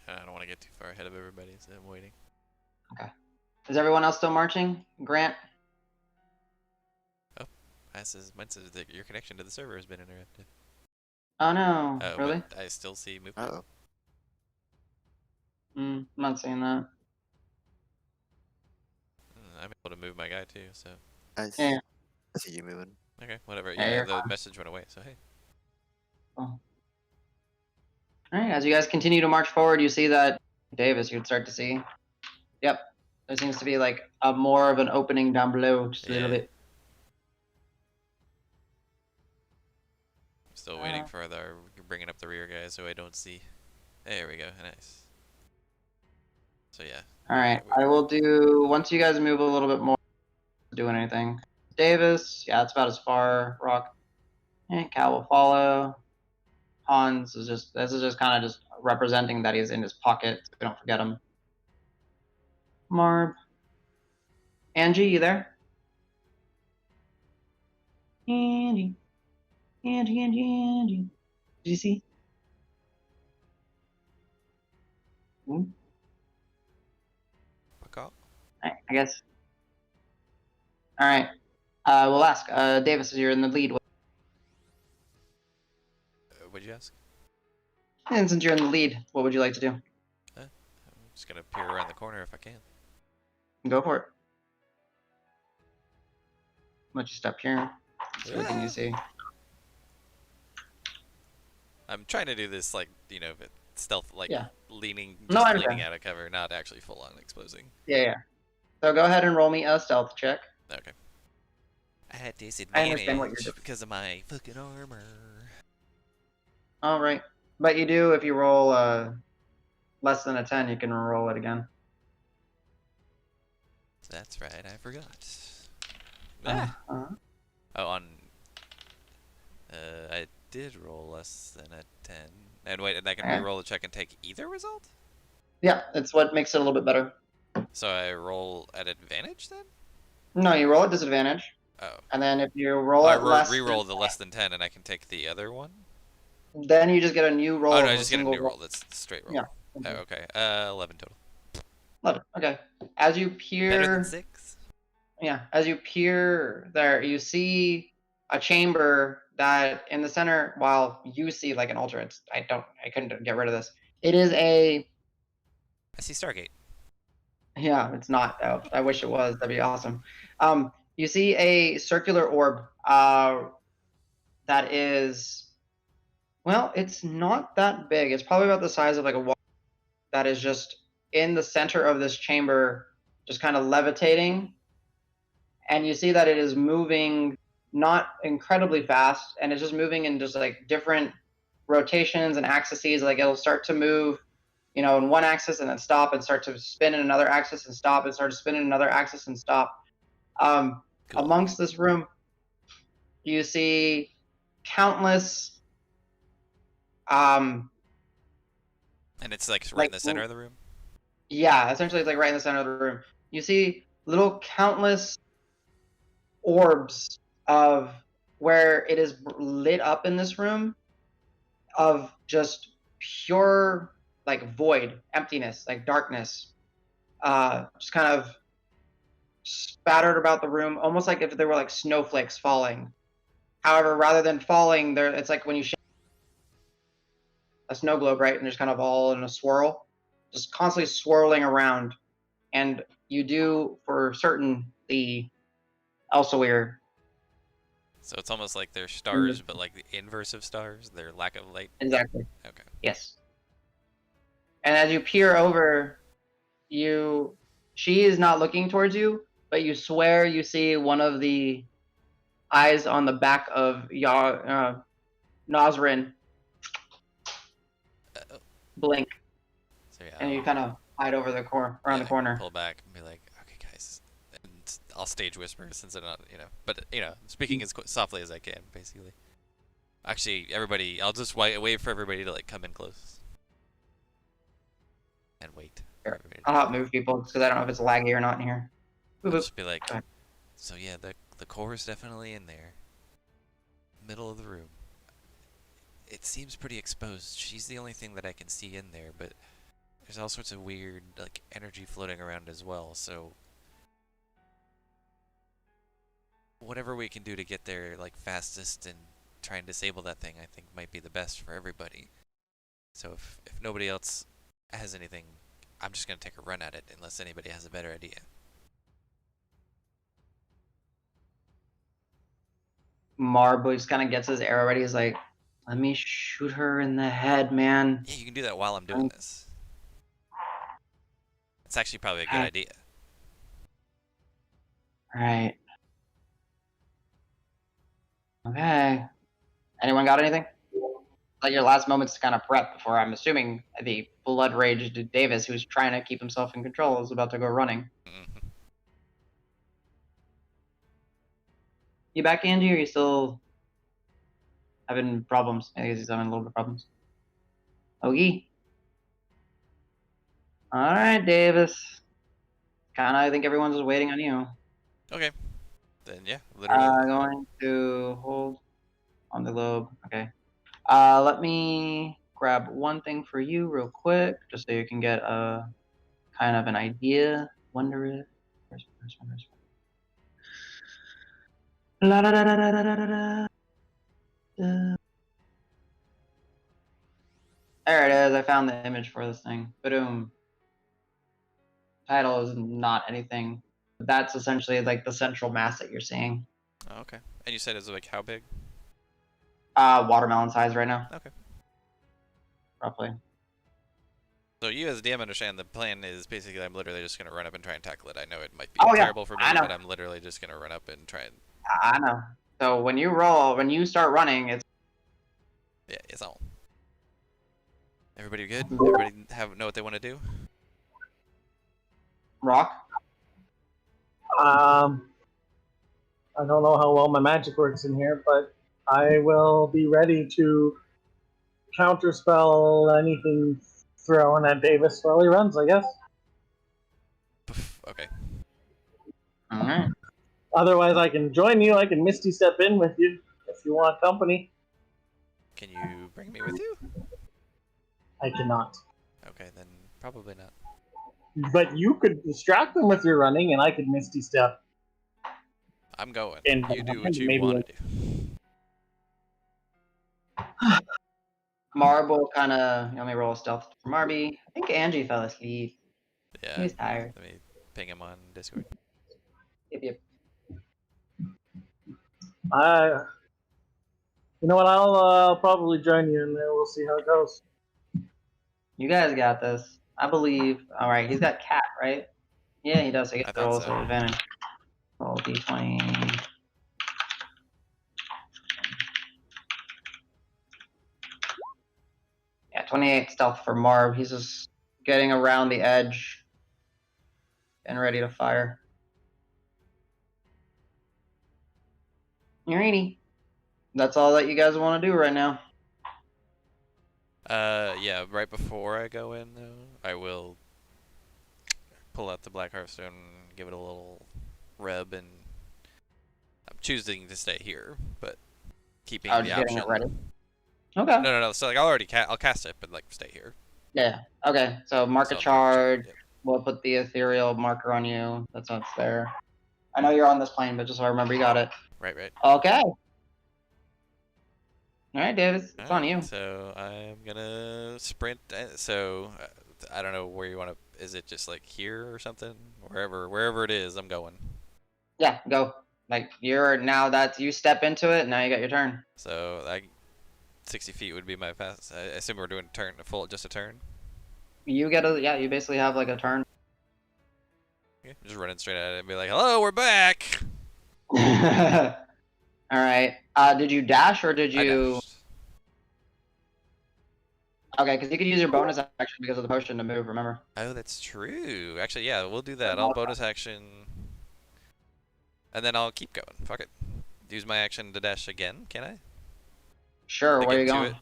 I don't want to get too far ahead of everybody, so I'm waiting. Okay. Is everyone else still marching? Grant? Mine says that your connection to the server has been interrupted. Oh no, Oh, really? but I still see movement. Uh-oh. I'm not seeing that. I'm able to move my guy too, so. I Yeah. see you moving. Okay, whatever. Yeah, Yeah, you're the fine. message went away, so hey. All right, as you guys continue to march forward, you see that Davis, you'd start to see. Yep, there seems to be like a more of an opening down below, just a little Yeah. bit. Still waiting for the bringing up the rear guy so I don't see. There we go. Nice. So yeah. All right, I will do once you guys move a little bit more. Doing anything? Davis, yeah, that's about as far. Rock, and Cal will follow. Hans is just this is just kind of just representing that he's in his pocket. So we don't forget him. Marb, Angie, you there? Angie, Angie. Did you see? Fuck off. I guess. All right. We'll ask. Davis, you're in the lead. What'd you ask? And since you're in the lead, what would you like to do? I'm just gonna peer around the corner if I can. Go for it. Let you step here. So what can you see? I'm trying to do this like but stealth, like Yeah. leaning, No, I just understand. leaning out of cover, not actually full on exposing. Yeah. So go ahead and roll me a stealth check. Okay. I had I understand what you're disadvantage doing. because of my fucking armor. All right. But you do, if you roll less than a 10, you can roll it again. That's right, I forgot. Uh-huh. Oh, I did roll less than a 10. And wait, and I can Okay. re-roll the check and take either result? Yeah, it's what makes it a little bit better. So I roll at advantage then? No, you roll at disadvantage. Oh. And then if you roll I at less re-roll than the less than 10 and I can take the other one? then you just get a new roll. Oh, no, of I a just get a single new roll. That's straight roll. Yeah. Oh, okay. 11 total. 11. Okay. As you Better than peer 6? Yeah, as you peer there, you see a chamber that in the center, while you see like an altar, I couldn't get rid of this. It is a I see Stargate. Yeah, it's not though. I wish it was. That'd be awesome. You see a circular orb that is, well, it's not that big. It's probably about the size of like a wall that is just in the center of this chamber, just kind of levitating. And you see that it is moving not incredibly fast, and it's just moving in just like different rotations and axes. Like it'll start to move, in one axis and then stop and start to spin in another axis and stop and start to spin in another axis and stop. Cool. Amongst this room, you see countless. And it's like right in the center of the room? Yeah, essentially it's like right in the center of the room. You see little countless orbs of where it is lit up in this room of just pure like void, emptiness, like darkness, just kind of spattered about the room, almost like if there were like snowflakes falling. However, rather than falling, it's like when you shake a snow globe, right? And there's kind of all in a swirl, just constantly swirling around. And you do for certain the Elsevier. So it's almost like they're stars, but like the inverse of stars, their lack of light. Exactly. Okay. Yes. And as you peer over, she is not looking towards you, but you swear you see one of the eyes on the back of Nazrin blink, So yeah, and you kind of hide over around the corner. pull back and be like, okay, guys, and I'll stage whisper since I'm not, but speaking as softly as I can, basically. Actually, everybody, I'll just wait for everybody to like come in close and wait. Sure. I'll not move people because I don't know if it's laggy or not in here. I'll just be like, so yeah, the core is definitely in there, middle of the room. It seems pretty exposed. She's the only thing that I can see in there, but there's all sorts of weird like energy floating around as well. So whatever we can do to get there like fastest and try and disable that thing, I think might be the best for everybody. So if nobody else has anything, I'm just gonna take a run at it unless anybody has a better idea. Marb just kind of gets his arrow ready. He's like, let me shoot her in the head, man. Yeah, you can do that while I'm doing this. It's actually probably a good idea. Right. Okay. Anyone got anything? like your last moments to kind of prep before I'm assuming the blood raged Davis, who's trying to keep himself in control, is about to go running. Mhm. You back, Angie, or are you still having problems? I guess he's having a little bit of problems. Ogie. All right, Davis. Kind of, I think everyone's just waiting on you. Okay. Then yeah, literally. Going to hold on the globe. Okay. Let me grab one thing for you real quick, just so you can get a kind of an idea. Wonder if. Where's La da da da da da da da da. There it is. I found the image for this thing. Boom. Title is not anything. That's essentially like the central mass that you're seeing. Oh, okay. And you said it's like how big? Watermelon size right now. Okay. Roughly. So you as DM understand the plan is basically I'm literally just gonna run up and try and tackle it. I know it might be Oh, yeah. terrible for me, I know. but I'm literally just gonna run up and try and I know. So when you start running, it's yeah, it's on. Everybody good? Everybody know what they want to do? rock. I don't know how well my magic works in here, but I will be ready to counterspell anything thrown at Davis while he runs, I guess. Okay. All right. Otherwise, I can join you. I can Misty Step in with you if you want company. Can you bring me with you? I cannot. Okay, then probably not. But you could distract them with your running, and I could Misty Step. I'm going. And You do what you maybe want to do. Marble kind of. Let me roll a stealth for Marby. I think Angie fell asleep. Yeah. He's tired. Let me ping him on Discord. Yep. You know what? I'll probably join you, and then we'll see how it goes. You guys got this. I believe. All right. He's got cat, right? Yeah, he does. So he I gets to thought roll so. some advantage. Roll d20. Yeah, 28 stealth for Marb. He's just getting around the edge and ready to fire. Alrighty. That's all that you guys want to do right now. Yeah, right before I go in, though, I will pull out the Black Hearthstone, give it a little rub, and I'm choosing to stay here, but keeping the Just getting option. it ready. Okay. No. So like I'll already I'll cast it, but like stay here. Yeah. Okay. So mark So a I'll charge. yeah. We'll put the ethereal marker on you. That's what's there. I know you're on this plane, but just so I remember you got it. Right. Okay. All right, Davis. It's All on right, you. So I'm gonna sprint. So I don't know where you want to. Is it just like here or something? Wherever it is, I'm going. Yeah, go. Like you're now that you step into it, now you got your turn. So 60 feet would be my fast. I assume we're doing just a turn. You you basically have like a turn. Okay, just running straight at it and be like, "Hello, we're back." All right. Did you dash or did I you? dashed. Okay, because you could use your bonus action because of the potion to move. Remember? Oh, that's true. Actually, yeah, we'll do that. I'll bonus action, and then I'll keep going. Fuck it. Use my action to dash again. Can I? Sure. To Where are get you to going? it.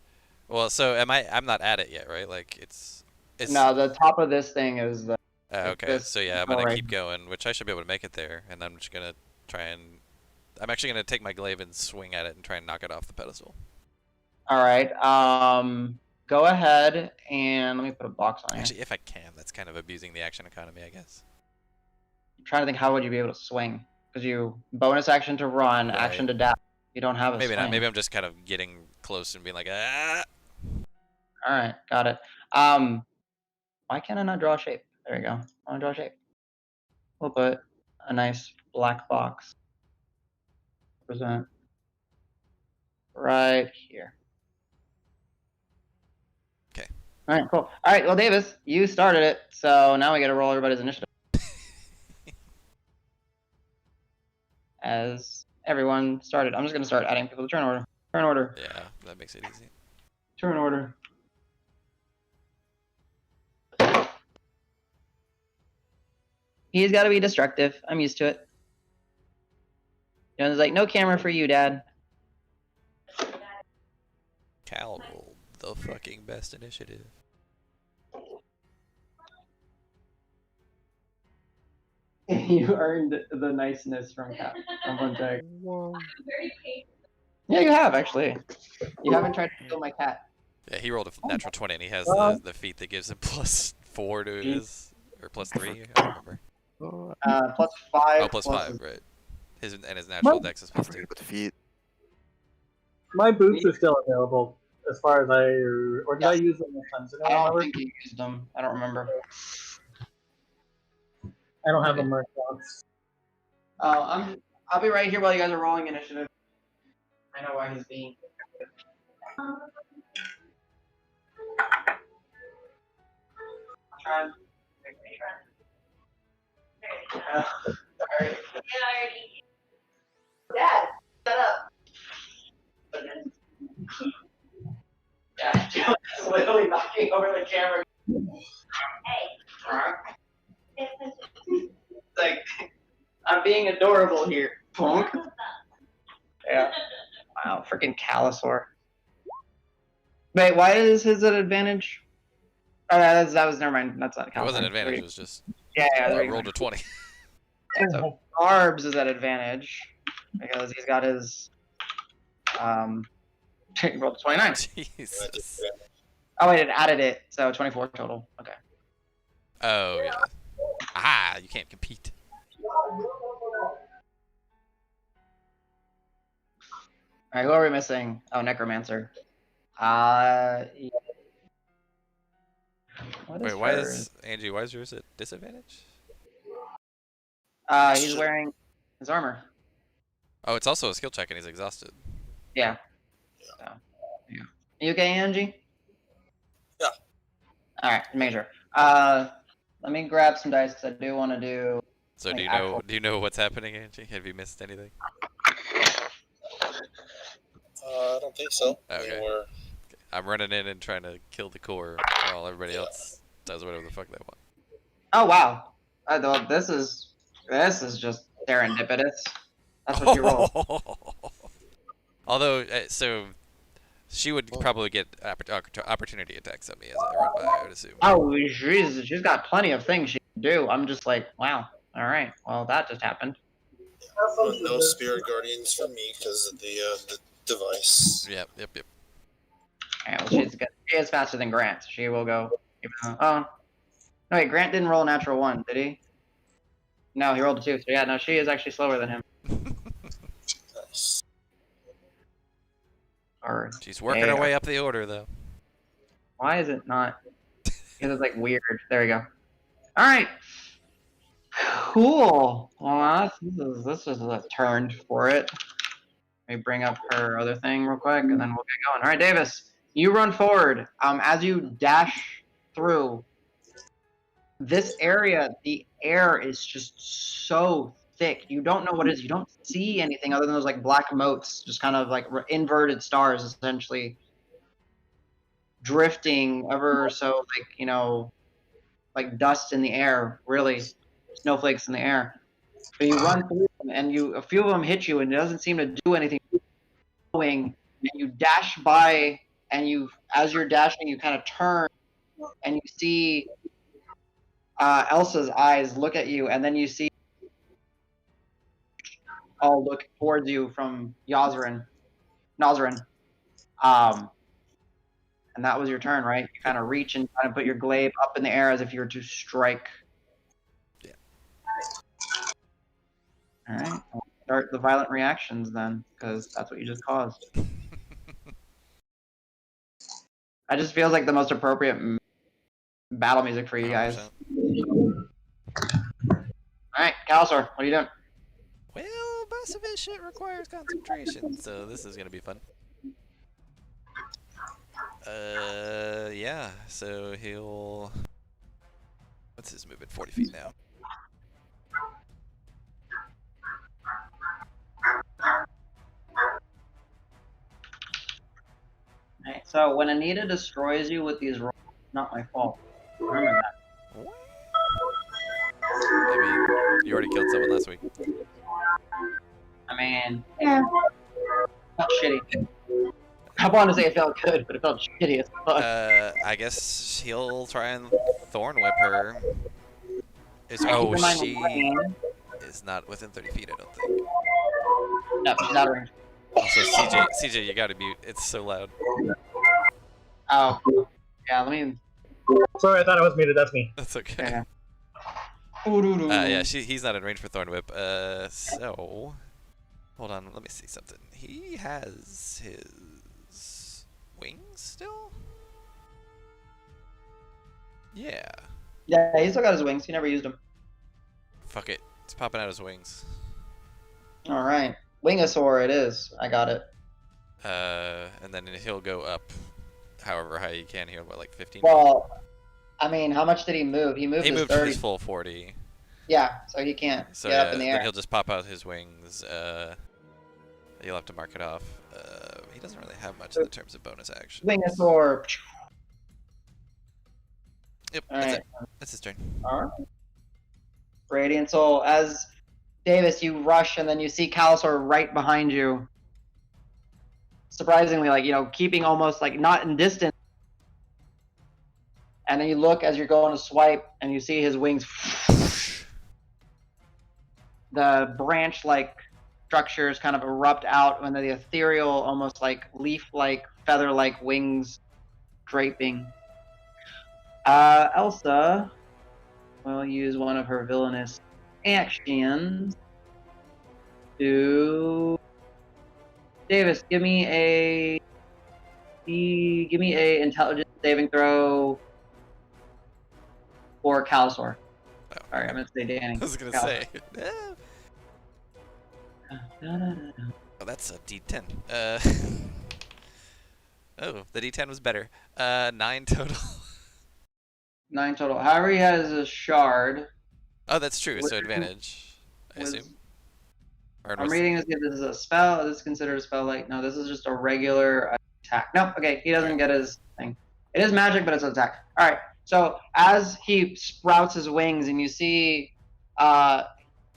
Well, so am I? I'm not at it yet, right? Like it's. No, the top of this thing is the. Okay, this so yeah, I'm all gonna right. keep going, which I should be able to make it there, and I'm just gonna try and. I'm actually gonna take my glaive and swing at it and try and knock it off the pedestal. All right. Go ahead and let me put a box on you. Actually, if I can, that's kind of abusing the action economy, I guess. I'm trying to think how would you be able to swing? Because you bonus action to run, Right. action to dash. You don't have a Maybe swing. not. Maybe I'm just kind of getting close and being like, ah. All right, got it. Why can't I not draw a shape? There we go. I want to draw a shape. We'll put a nice black box. Present right here. Okay. All right, cool. All right, well, Davis, you started it, so now we got to roll everybody's initiative. As everyone started, I'm just going to start adding people to turn order. Turn order. Yeah, that makes it easy. Turn order. He's got to be destructive. I'm used to it. Jones is like, no camera for you, Dad. Cal rolled the fucking best initiative. You earned the niceness from Montag. Yeah, you have actually. You haven't tried to kill my cat. Yeah, he rolled a natural 20, and he has the feat that gives him +4 to his, or +3. I don't remember. Plus 5. Oh, +5, right? His natural dex is I +2. forget about the feet. My boots are still available, as far as or did I Yes. use them this time? I don't think you used them. I don't remember. I don't have them marked down. I'll be right here while you guys are rolling initiative. I know why he's being. Sorry. Dad, shut up. Dad, Joe's literally knocking over the camera. Hey. Like, I'm being adorable here. Plonk. Yeah. Wow, freaking Calisaur. Wait, why is his an advantage? Oh, that was never mind. That's not Calisaur. It wasn't an advantage, it was just Yeah, I rolled a 20. So Arbs is at advantage because he's got his he rolled a 29. Jesus. Oh wait, it added it, so 24 total. Okay. Oh, yeah. Ah, you can't compete. Alright, who are we missing? Oh, Necromancer. What is Wait, why hers? is, Angie, why is yours at disadvantage? He's wearing his armor. Oh, it's also a skill check and he's exhausted. Yeah. So, yeah. You okay, Angie? Yeah. Alright, make sure. Let me grab some dice because I do want to do. So like, do you know what's happening, Angie? Have you missed anything? I don't think so. Okay. I mean, we're I'm running in and trying to kill the core while everybody else does whatever the fuck they want. Oh wow! This is just serendipitous. That's what you roll. Although, so she would probably get opportunity attacks on me as I run by, I would assume. Oh, she's got plenty of things she can do. I'm just like, wow. All right. Well, that just happened. no spirit guardians for me because of the device. Yep. All right. Well, she is faster than Grant. So she will go. Oh, no, wait. Grant didn't roll a natural 1, did he? No, he rolled a 2. So yeah, no, she is actually slower than him. Nice. Or She's working her way up the order, though. why is it not? Because it's like weird. There we go. All right. Cool. Well, this is a turn for it. Let me bring up her other thing real quick, and then we'll get going. All right, Davis, you run forward. As you dash through this area, the air is just so thick. You don't know what it is. You don't see anything other than those like black motes, just kind of like inverted stars, essentially drifting ever so like dust in the air, really, snowflakes in the air. But you run through them, and a few of them hit you, and it doesn't seem to do anything. And you dash by, and as you're dashing, you kind of turn, and you see Elsa's eyes look at you, and then you see all look towards you from Nazarin. And that was your turn, right? You kind of reach and kind of put your glaive up in the air as if you were to strike. Yeah. All right. We'll start the violent reactions then, because that's what you just caused. That just feels like the most appropriate battle music for you guys. 100%. All right, Calisaur, what are you doing? Well, most of his shit requires concentration, so this is gonna be fun. Yeah, so he'll... What's his movement? 40 feet now. Alright, So when Anita destroys you with these rolls, it's not my fault. Remember that. I mean, you already killed someone last week. I mean, yeah. Felt shitty. I wanted to say it felt good, but it felt shitty as fuck. I guess he'll try and thorn whip her. Keep in mind She rain. is not within 30 feet, I don't think. No, she's out of range. Also, CJ, you gotta mute. It's so loud. Oh, yeah. Let me. Sorry, I thought I was muted. That's me. That's okay. Yeah. Yeah, he's not in range for thorn whip. So hold on, let me see something. He has his wings still. Yeah. Yeah, he still got his wings. He never used them. Fuck it. It's popping out his wings. All right, Wingosaur. It is. I got it. And then he'll go up, however high he can. He'll what, like 15? Well, I mean, how much did he move? He moved. He his moved 30. his full 40. Yeah, so he can't So get yeah, up in the then air. he'll just pop out his wings. You'll have to mark it off. He doesn't really have much in the terms of bonus action. Wingosaur. Yep, All that's right. it. That's his turn. All right. Radiant Soul. As Davis, you rush and then you see Calisaur right behind you. Surprisingly, like, keeping almost like not in distance. And then you look as you're going to swipe and you see his wings. The branch-like structures kind of erupt out when the ethereal, almost like leaf-like, feather-like wings draping. Elsa will use one of her villainous actions to... Davis, give me a intelligence saving throw for Calisaur. Oh. Sorry, I meant to say Danny. I was gonna Calisaur. say. Oh, that's a D10. Oh, the D10 was better. 9 total. 9 total. However, he has a shard. Oh, that's true. So Which advantage, I was- assume. Or I'm was- reading this. If this is a spell, this is considered a spell. Like, no, this is just a regular attack. Nope. Okay, he doesn't get his thing. It is magic, but it's an attack. All right. So as he sprouts his wings, and you see,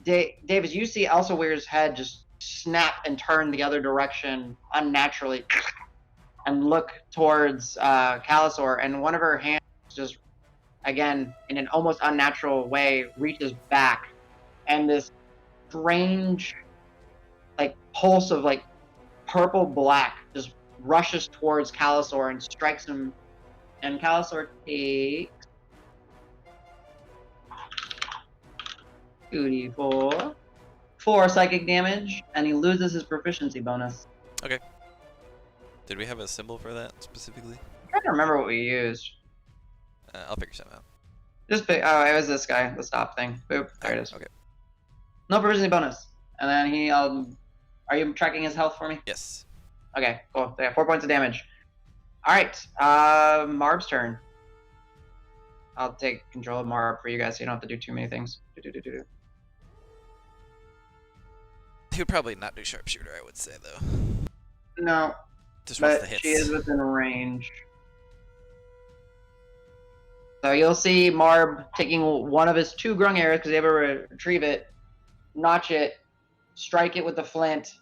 Davis, you see Elsa Weir's head just snap and turn the other direction unnaturally, and look towards Calisaur, and one of her hands just, again, in an almost unnatural way, reaches back, and this strange, like, pulse of like purple black just rushes towards Calisaur and strikes him, and Calisaur takes 2d4 4 psychic damage, and he loses his proficiency bonus. Okay. Did we have a symbol for that specifically? I'm trying to remember what we used. I'll figure something out. Just pick, oh, it was this guy, the stop thing. Boop, there it is. Okay. No proficiency bonus. And then he, are you tracking his health for me? Yes. Okay, cool. So yeah, 4 points of damage. All right, Marb's turn. I'll take control of Marb for you guys, so you don't have to do too many things. He would probably not do sharpshooter, I would say, though. No, Just wants the but hits. she is within range. So you'll see Marb taking one of his 2 grung arrows, because they ever retrieve it, notch it, strike it with the flint.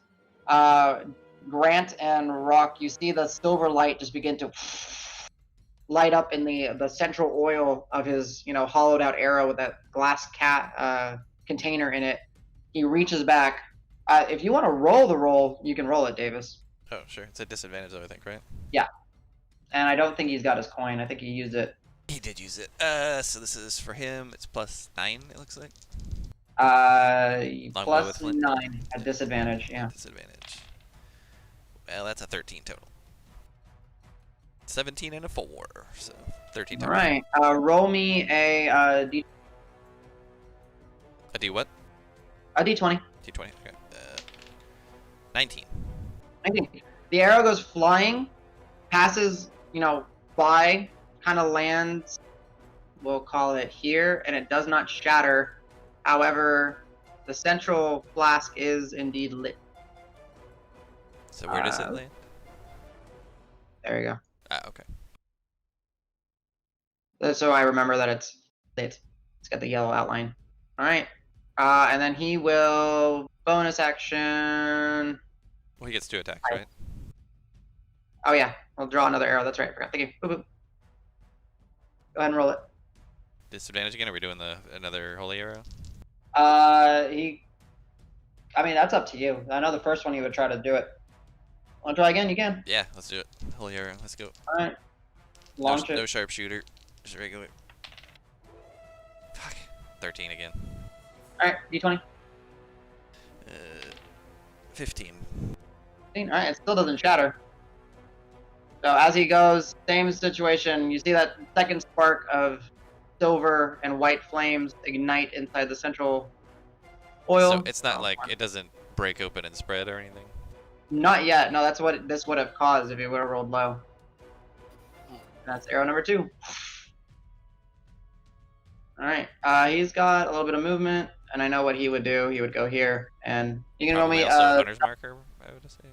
Grant and Rock, you see the silver light just begin to light up in the central oil of his, hollowed out arrow with that glass container in it. He reaches back. If you want to roll the roll, you can roll it, Davis. Oh, sure. It's a disadvantage, though, I think, right? Yeah. And I don't think he's got his coin. I think he used it. He did use it. So this is for him. It's +9, it looks like. Plus with flint. 9 at disadvantage, yeah. Disadvantage. Well, that's a 13 total. 17 and a 4, so 13 total. Alright, roll me a D... A D what? A D20. D20. Okay. 19. 19. The arrow goes flying, passes, by, kind of lands, we'll call it here, and it does not shatter. However, the central flask is indeed lit. So where does it land? There you go. Okay. So I remember that it's got the yellow outline. All right. And then he will bonus action. Well, he gets 2 attacks, right? Oh yeah, I'll draw another arrow. That's right. I forgot. Thank you. Boop, boop. Go ahead and roll it. Disadvantage again? Are we doing another holy arrow? I mean, that's up to you. I know the first one you would try to do it. Want to try again? You can. Yeah, let's do it. Holy arrow. Let's go. All right. Launch it. No sharpshooter. Just regular. Fuck. 13 again. All right. D20. 15. All right. It still doesn't shatter. So as he goes, same situation. You see that second spark of silver and white flames ignite inside the central oil. So it's not like it doesn't break open and spread or anything? Not yet. No, that's what this would have caused if you would have rolled low. That's arrow number 2. All right. He's got a little bit of movement, and I know what he would do. He would go here, and you can roll me. Also hunter's marker, I would say.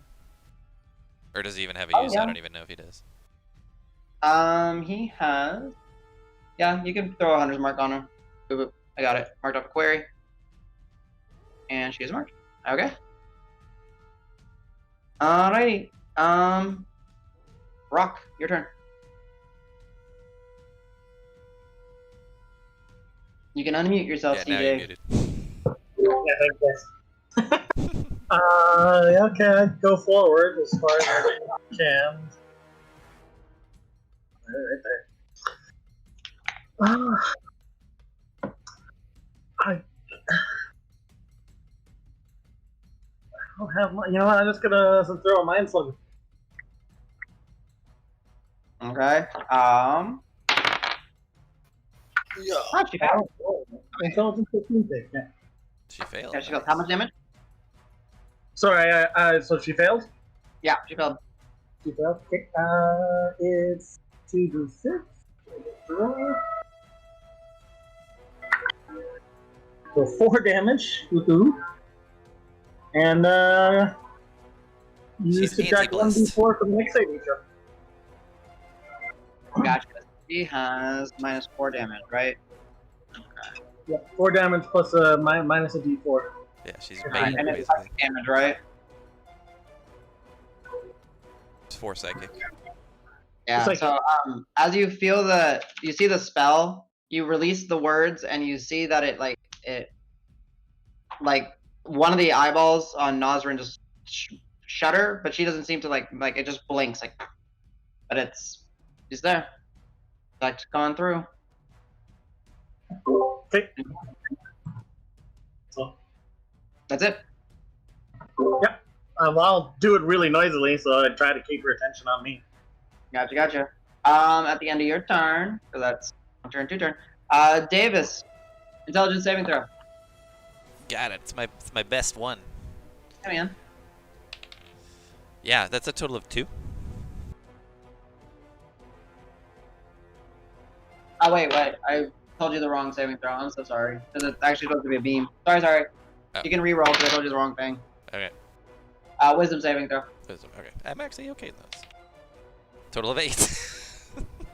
Or does he even have a use? Yeah. I don't even know if he does. He has. Yeah, you can throw a hunter's mark on him. Boop, boop. I got it. Marked up a query. And she is marked. Okay. Alrighty. Rock, your turn. You can unmute yourself, Yeah, now you're CJ. muted. Yeah, thank you. Yeah, okay, I go forward as far as I can. Right there. I don't have my. You know what? I'm just gonna throw a mind slug. Okay. Yeah. Oh, she failed. Intelligence 15 thing. Yeah. She failed. Yeah, she failed. How much damage? Sorry, so she failed? Yeah, she failed. She failed. Okay. It's 2d6. So 4 damage. Woohoo. And you She's subtract anti-blessed. 1d4 from the next saving throw. Gotcha. She has -4 damage, right? Yeah, 4 damage plus minus a d4. Yeah, she's Right. bait, And it's basically. psychic damage, right? It's 4 psychic. Yeah. It's like- So as you feel you see the spell, you release the words, and you see that it one of the eyeballs on Nazrin just shudder, but she doesn't seem to like it just blinks but she's there. That's gone through. Okay. So, That's it. I'll do it really noisily, so I try to keep her attention on me. Gotcha. At the end of your turn, so that's 1 turn, 2 turn. Davis, intelligence saving throw. Got it. It's my best one. Come in. Yeah, that's a total of 2. Oh wait, I told you the wrong saving throw. I'm so sorry. Because it's actually supposed to be a beam. Sorry. Oh. You can re-roll because I told you the wrong thing. Okay. Wisdom saving throw. Okay. I'm actually okay in those. Total of 8.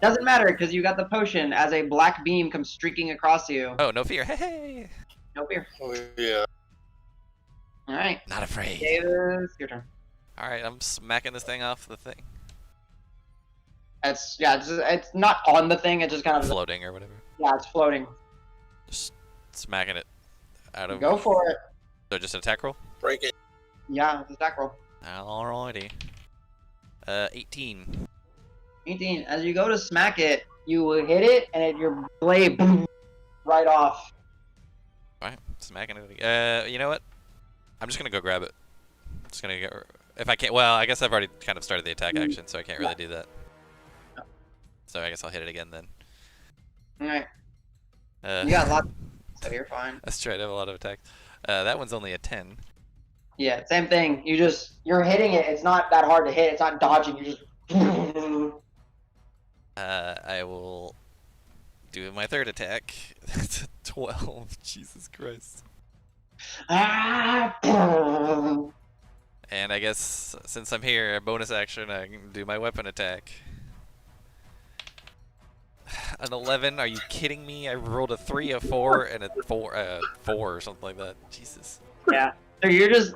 Doesn't matter because you got the potion as a black beam comes streaking across you. Oh, no fear. Hey. No fear. Oh, yeah. All right, Not afraid. Davis, your turn. All right, I'm smacking this thing off the thing. It's not on the thing. It's just kind of Floating or whatever. Yeah, it's floating. Just smacking it out of. Go for it. So just an attack roll? Break it. Yeah, it's a attack roll. Alrighty. 18. 18. As you go to smack it, you hit it, and your blade boom, right off. Alright, smacking it again. You know what? I'm just gonna go grab it. I'm just gonna go. If I can't. Well, I guess I've already kind of started the attack action, so I can't really do that. So I guess I'll hit it again then. All right. You got lots, so you're fine. Let's try to have a lot of attacks. That one's only a 10. Yeah, same thing. You're hitting it. It's not that hard to hit. It's not dodging. You just. I will do my third attack. That's a 12. Jesus Christ. Ah! And I guess since I'm here, a bonus action, I can do my weapon attack. An 11? Are you kidding me? I rolled a 3, a 4, and a 4 or something like that. Jesus. Yeah. So you're just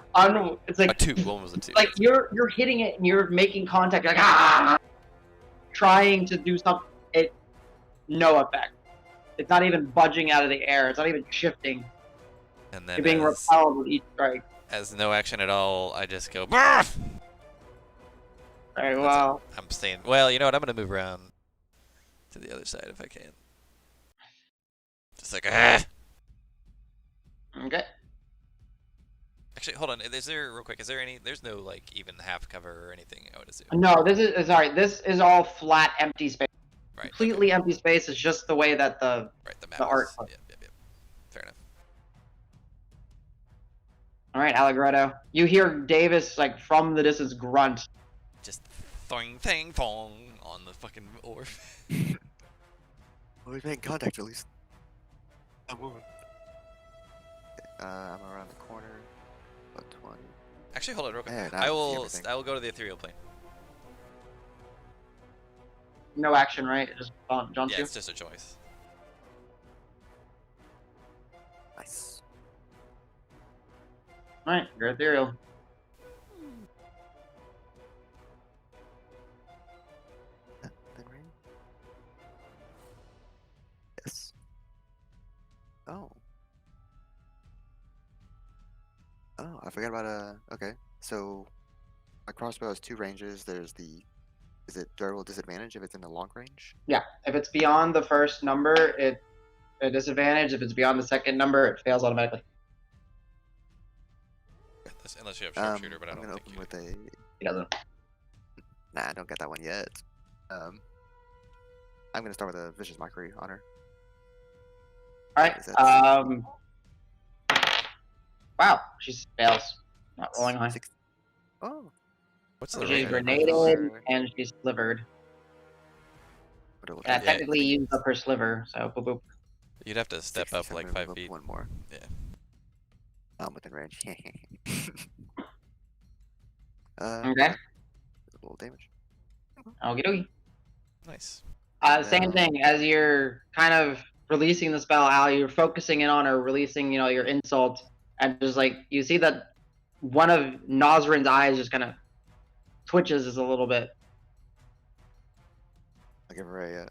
it's A like 2. One was a 2. like you're hitting it and you're making contact like trying to do something. It no effect. It's not even budging out of the air. It's not even shifting. And then You're being repelled with each strike. as no action at all, I just go. Barf! Very That's well. I'm staying. Well, you know what? I'm gonna move around to the other side if I can. Just like Okay. Actually, hold on. Is there real quick? Is there any? There's no like even half cover or anything. I would assume. No, this is sorry. This is all flat, empty space. Right. Completely empty space. It's just the way that the Right. The map. the art. Yep. Fair enough. All right, Allegretto. You hear Davis like from the distance grunt. Just thong thang thong on the fucking orb. Well, we've made contact at least. I'm moving. I'm around the corner. About 20. Actually, hold on real quick. Man, I will. everything. I will go to the ethereal plane. No action, right? It just jumps Yeah, you. it's just a choice. Nice. All right, you're ethereal. Then rain. Yes. Oh. Oh, I forgot about okay. So my crossbow has 2 ranges. There's the is it durable disadvantage if it's in the long range? Yeah, if it's beyond the first number, it's a disadvantage. If it's beyond the second number, it fails automatically. Unless you have sharpshooter, but I I'm don't gonna think open you. with a He doesn't. Nah, I don't get that one yet. I'm gonna start with a vicious mockery on her. All right. Is that Wow, she fails. Not rolling high. Oh, What's the She's range? Okay. grenaded and she's slivered. what it looks Yeah, like. technically used up her sliver, so boop boop. You'd have to step 60, up so I'm like gonna 5 move up feet. One more. Yeah. I'm within range. Okay. A little damage. Okie dokie. Nice. Same thing as you're kind of releasing the spell, Al. You're focusing in on her, releasing, your insult, and just like you see that one of Nosrin's eyes just kind of twitches a little bit. I'll give her a.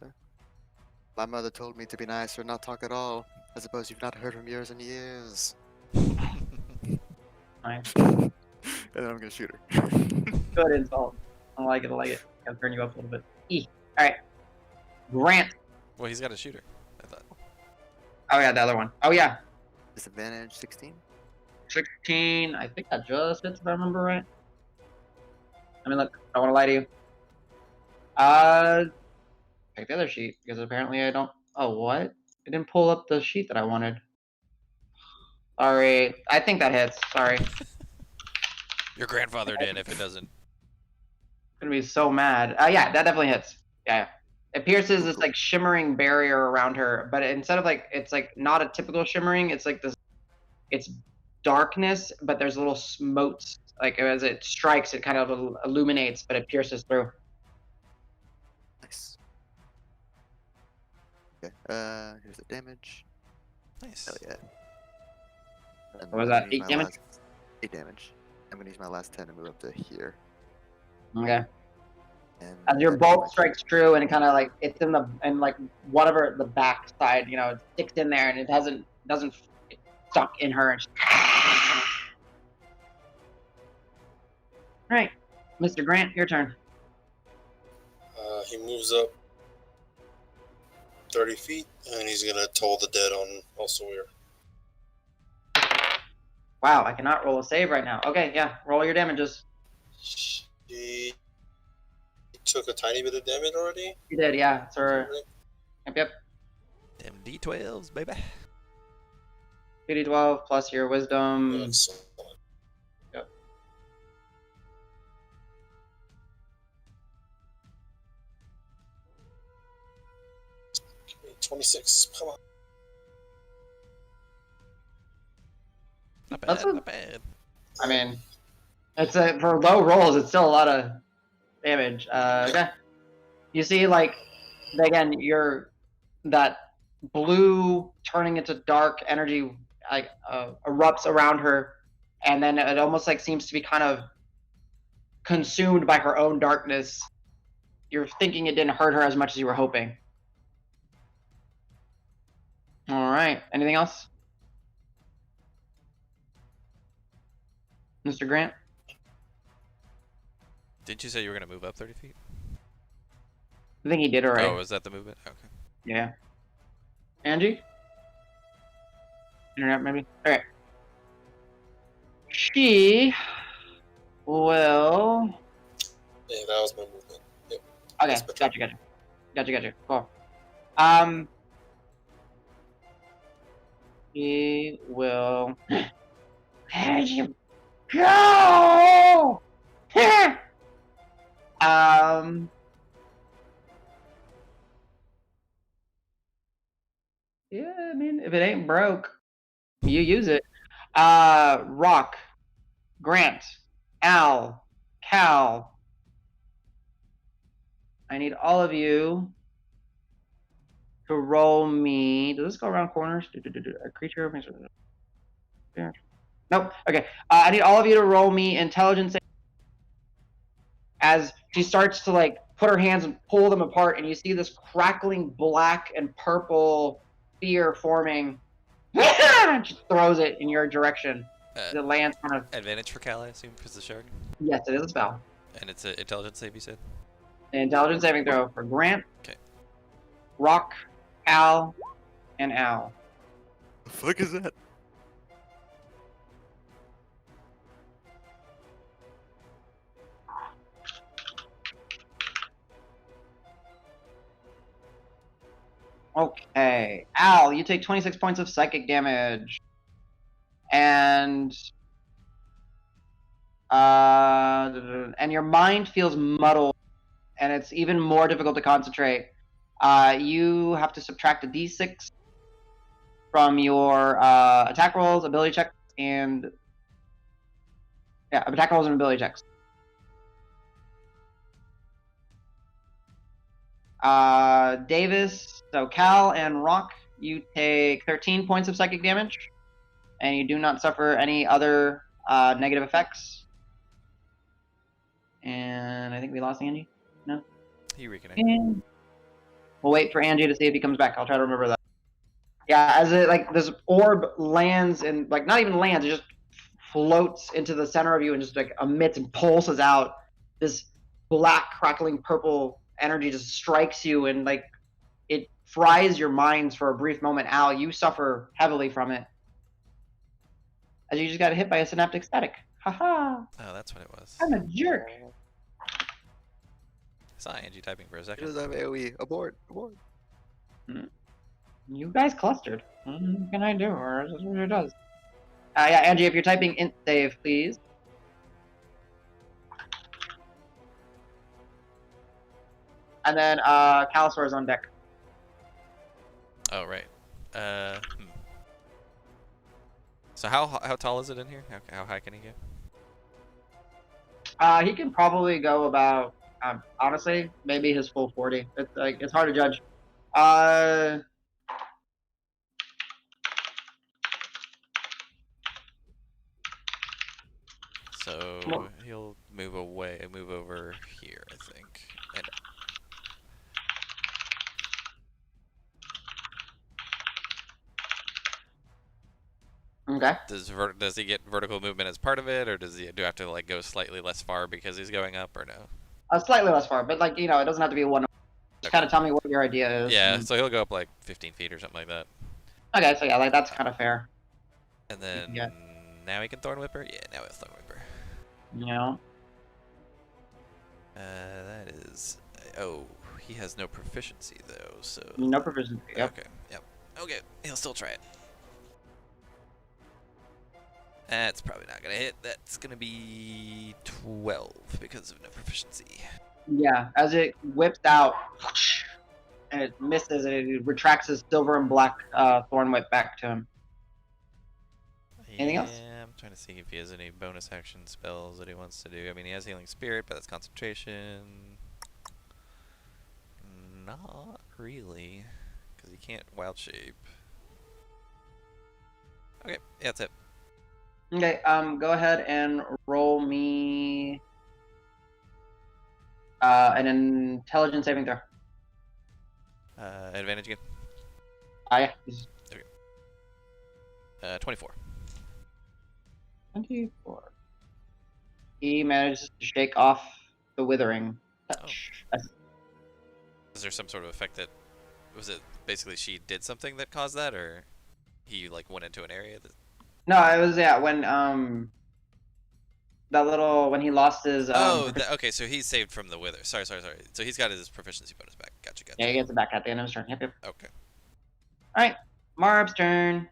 My mother told me to be nice or not talk at all. I suppose you've not heard from years and years. Nice. And then I'm gonna shoot her. Good insult. I like it. I like it. Gotta turn you up a little bit. All right. Grant. Well, he's got a shooter. I thought. Oh yeah, the other one. Oh yeah. Disadvantage 16. 16. I think that just hits if I remember right. I mean, look, I don't want to lie to you. Take the other sheet because apparently I don't. Oh, what? I didn't pull up the sheet that I wanted. Sorry. I think that hits. Sorry. Your grandfather did. If it doesn't. I'm gonna be so mad. Yeah, that definitely hits. Yeah. It pierces this like shimmering barrier around her, but instead of like it's like not a typical shimmering, it's like this. It's darkness, but there's little smotes. Like as it strikes, it kind of illuminates, but it pierces through. Nice. Okay. Here's the damage. Nice. Hell yeah. And What was I'm that, gonna use 8 my damage? last- 8 damage. I'm gonna use my last 10 to move up to here. Okay. And As your then bolt my- strikes true, and it kind of like it's in like whatever the back side, it sticks in there, and it doesn't it's stuck in her. And all right, Mr. Grant, your turn. He moves up 30 feet, and he's gonna toll the dead on Elsewhere. Wow, I cannot roll a save right now. Okay, yeah, roll your damages. He took a tiny bit of damage already. You did, yeah. So, Right? yep. Them D12s, baby. 2d12 plus your wisdom. Excellent. Yep. Okay, 26. Come on. Not That's bad. a- Not bad. I mean, it's for low rolls. It's still a lot of damage. Okay. You see, like, again, that blue turning into dark energy like erupts around her, and then it almost like seems to be kind of consumed by her own darkness. You're thinking it didn't hurt her as much as you were hoping. All right. Anything else, Mr. Grant? Didn't you say you were gonna move up 30 feet? I think he did already. Oh, is that the movement? Okay. Yeah. Angie? Internet, maybe? Alright. She will. Yeah, that was my movement. Yep. Okay, That's better. gotcha. Cool. She will. Where'd you go? Yeah, I mean, if it ain't broke, you use it. Rock, Grant, Al, Cal. I need all of you to roll me. Does this go around corners? A creature. Nope. Okay. I need all of you to roll me intelligence as she starts to like put her hands and pull them apart, and you see this crackling black and purple sphere forming. She throws it in your direction. It lands kind of. Advantage for Cal, I assume, because the shard. Yes, it is a spell. And it's an intelligence save, you said? An intelligence saving throw for Grant, Okay. Rock, Al, and Al. The fuck is that? Okay. Al, you take 26 points of psychic damage. And your mind feels muddled, and it's even more difficult to concentrate. You have to subtract a d6 from your attack rolls, ability checks, and attack rolls and ability checks. Davis, so Cal and Rock, you take 13 points of psychic damage, and you do not suffer any other negative effects. And I think we lost Angie. No? He reconnected. And we'll wait for Angie to see if he comes back. I'll try to remember that. Yeah, as it like this orb lands and like not even lands, it just floats into the center of you and just like emits and pulses out. This black crackling purple energy just strikes you and like it fries your minds for a brief moment. Al, you suffer heavily from it, as you just got hit by a synaptic static. Haha! Oh, that's what it was. I'm a jerk. I saw Angie typing for a It second. does have AoE. Abort. You guys clustered. What can I do? Or is this what it does? Yeah, Angie, if you're typing int save, please. And then Calisaur is on deck. Oh, right. So how tall is it in here? How high can he get? He can probably go about, honestly, maybe his full 40. It's like it's hard to judge. So he'll move over here, I think. And Okay. does he get vertical movement as part of it, or do I have to like go slightly less far because he's going up, or no? Slightly less far, but like it doesn't have to be one. Just kind of tell me what your idea is. Yeah, so he'll go up like 15 feet or something like that. Okay, so yeah, like that's kind of fair. And then now he can Thorn Whipper? Yeah, now he'll Thorn Whipper. That is... Oh, he has no proficiency though, so... No proficiency, yep. Okay, yep. Okay, he'll still try it. That's probably not gonna hit. That's gonna be 12 because of no proficiency. Yeah, as it whips out, and it misses, and it retracts his silver and black thorn whip back to him. Anything else? Yeah, I'm trying to see if he has any bonus action spells that he wants to do. I mean, he has Healing Spirit, but that's concentration. Not really, because Because he can't wild shape. Okay, yeah, that's it. Okay, go ahead and roll me an intelligence saving throw. Advantage again. Yeah. 24. 24. He manages to shake off the withering touch. Is there some sort of effect that... Was it basically she did something that caused that, or he, like, went into an area that... No, it was, yeah, when, when he lost his, okay, so he's saved from the wither. Sorry. So he's got his proficiency bonus back. Gotcha. yeah, he gets it back at the end of his turn. Yep. Okay. Alright, Marb's turn.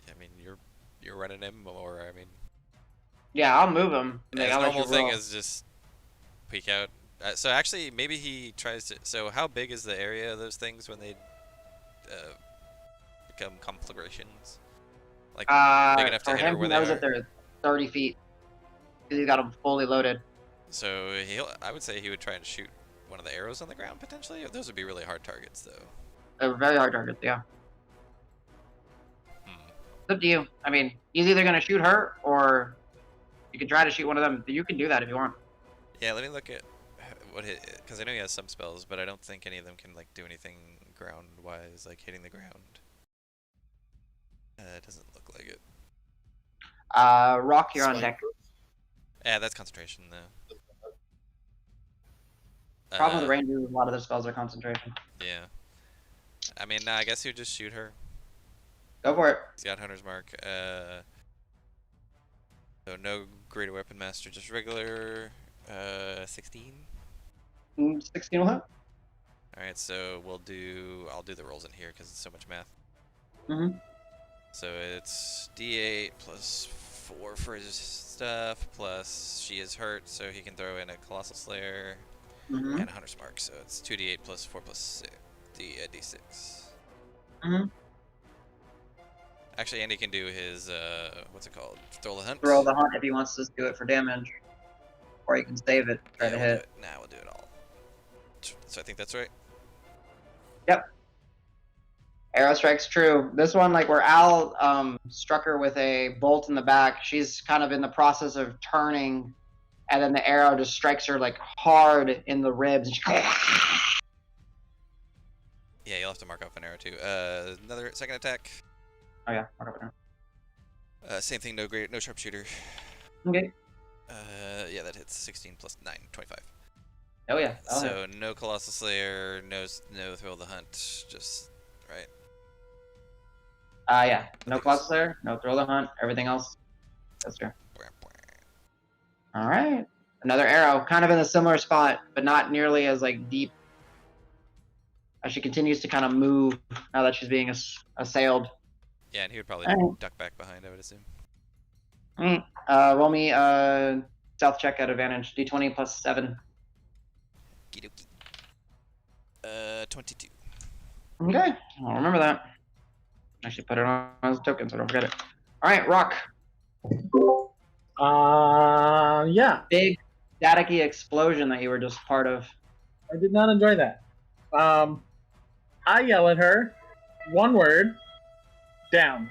I mean, you're running him, or, I mean... Yeah, I'll move him. Yeah, his normal thing is just peek out. So actually, maybe he tries to... So how big is the area of those things when they become conflagrations? Like, big enough to for hit her him, where he they knows are? that they're 30 feet. Because he's got them fully loaded. So I would say he would try and shoot one of the arrows on the ground, potentially. Those would be really hard targets, though. They're very hard targets, yeah. Hmm. It's up to you. I mean, he's either going to shoot her, or you can try to shoot one of them. You can do that if you want. Yeah, let me look at what hit... Because I know he has some spells, but I don't think any of them can, like, do anything ground-wise, like hitting the ground. It doesn't look like it. Rock, you're on Swipe. deck. Yeah, that's concentration, though. Problem with the Ranger, a lot of the spells are concentration. Yeah. I mean, I guess you would just shoot her. Go for it. He's got Hunter's Mark. So no Greater Weapon Master, just regular. 16. 16 will hit. All right, so I'll do the rolls in here because it's so much math. Mm-hmm. So it's D8 plus 4 for his stuff, plus she is hurt, so he can throw in a Colossal Slayer Mm-hmm. and a Hunter's Mark. So it's 2D8 plus 4 plus 6, D6. Mm-hmm. Actually, Andy can do his what's it called? Throw the hunt. Roll the hunt if he wants to do it for damage, or you can save it. Try to hit. We'll do it all. So I think that's right. Yep. Arrow strikes true. This one, like where Al struck her with a bolt in the back, she's kind of in the process of turning, and then the arrow just strikes her like hard in the ribs. And she... Yeah, you'll have to mark off an arrow too. Another second attack. Oh yeah, mark off an arrow. Same thing. No sharpshooter. Okay. Yeah, that hits 16 plus 9, 25. Oh yeah. So no Colossal Slayer, no Thrill of the Hunt, just right. Yeah. No Colossal Slayer, no Thrill of the Hunt. Everything else, that's true. All right. Another arrow, kind of in a similar spot, but not nearly as like deep. As she continues to kind of move now that she's being assailed. Yeah, and he would probably duck back behind, I would assume. Roll me stealth check at advantage. D20 plus 7. Kidoki. 22. Okay, I'll remember that. Actually, put it on as a token so I don't forget it. All right, Rock. Yeah. Big staticky explosion that you were just part of. I did not enjoy that. I yell at her, one word, down.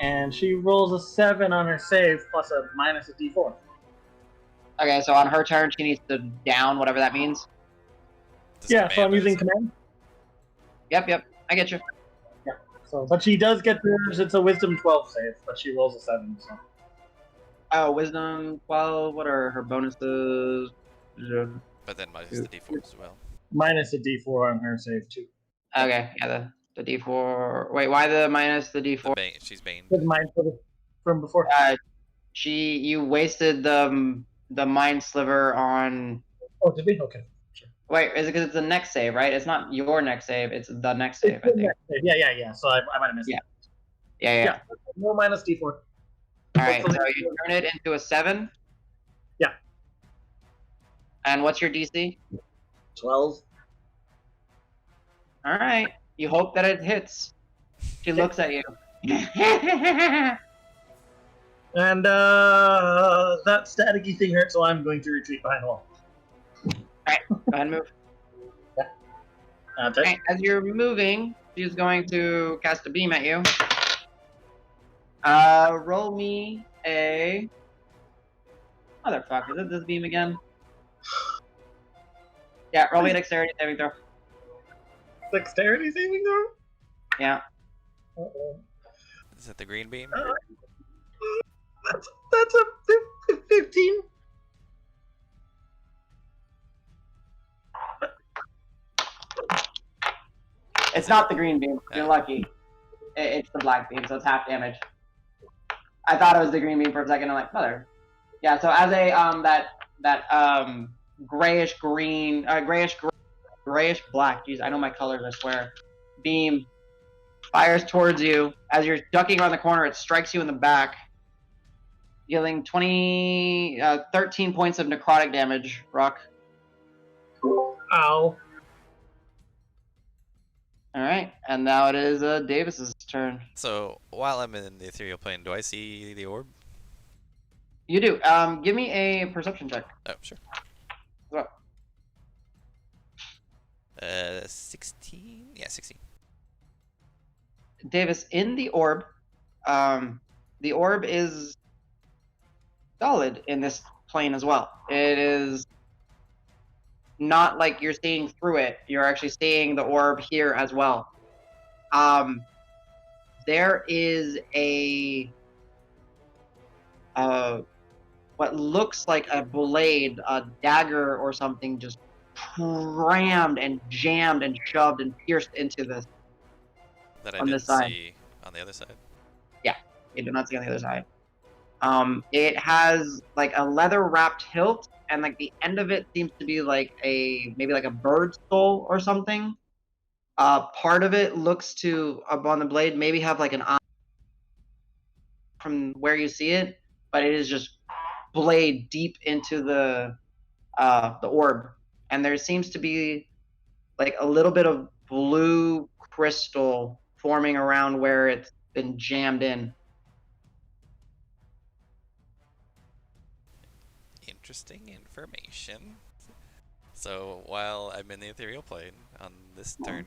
And she rolls a 7 on her save plus a minus a d4. Okay, so on her turn, she needs to down whatever that means. Yeah, so I'm using command. Yep, I get you. Yeah. So, but she does get hers. It's a Wisdom 12 save, but she rolls a 7. So. Oh, Wisdom 12. What are her bonuses? But then minus the d4 as well. Minus a d4 on her save too. Okay, yeah, the d4. Wait, why the minus the d4? She's Bane. Mine from before. You wasted the mind sliver on. Oh, did we? Okay. Sure. Wait, is it because it's the next save, right? It's not your next save; it's the next save. I think. Yeah. So I might have missed it. Yeah. No minus d4. All right, so you turn it into a 7. Yeah. And what's your DC? 12. All right. You hope that it hits. She looks at you. And that staticky thing hurt, so I'm going to retreat behind the wall. Alright, go ahead and move. Ted? Okay, as you're moving, she's going to cast a beam at you. Roll me a... Motherfucker, is it this beam again? Yeah, roll me a dexterity saving throw. Dexterity saving throw? Yeah. Uh-oh. Is that the green beam? That's a 15. It's not the green beam. You're lucky. It's the black beam, so it's half damage. I thought it was the green beam for a second. I'm like, mother. Yeah. So as a grayish green, grayish black. Jeez, I know my colors. I swear. Beam fires towards you. As you're ducking around the corner, it strikes you in the back, dealing 13 points of necrotic damage. Rock. Ow. All right, and now it is Davis's turn. So while I'm in the ethereal plane, do I see the orb? You do. Give me a perception check. Oh, sure. What? 16? Yeah, 16. Davis, in the orb is solid in this plane as well. It is not like you're seeing through it. You're actually seeing the orb here as well. There is a what looks like a blade, a dagger or something, just crammed and jammed and shoved and pierced into this. That I On didn't this side. see on the other side. You do not see on the other side. It has like a leather wrapped hilt, and like the end of it seems to be like maybe like a bird skull or something. Part of it looks to up on the blade maybe have like an eye from where you see it, but it is just blade deep into the orb, and there seems to be like a little bit of blue crystal forming around where it's been jammed in. Interesting information. So while I'm in the ethereal plane on this turn,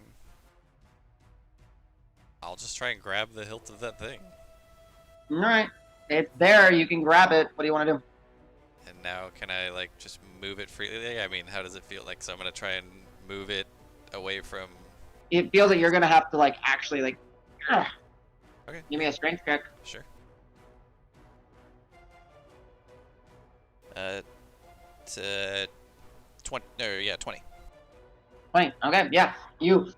I'll just try and grab the hilt of that thing. All right, it's there. You can grab it. What do you want to do? And now can I like just move it freely? I mean, how does it feel like? So I'm gonna try and move it away from. It feels like you're gonna have to like actually like. Okay. Give me a strength check. Sure. 20. No, yeah, 20. 20. Okay, yeah. You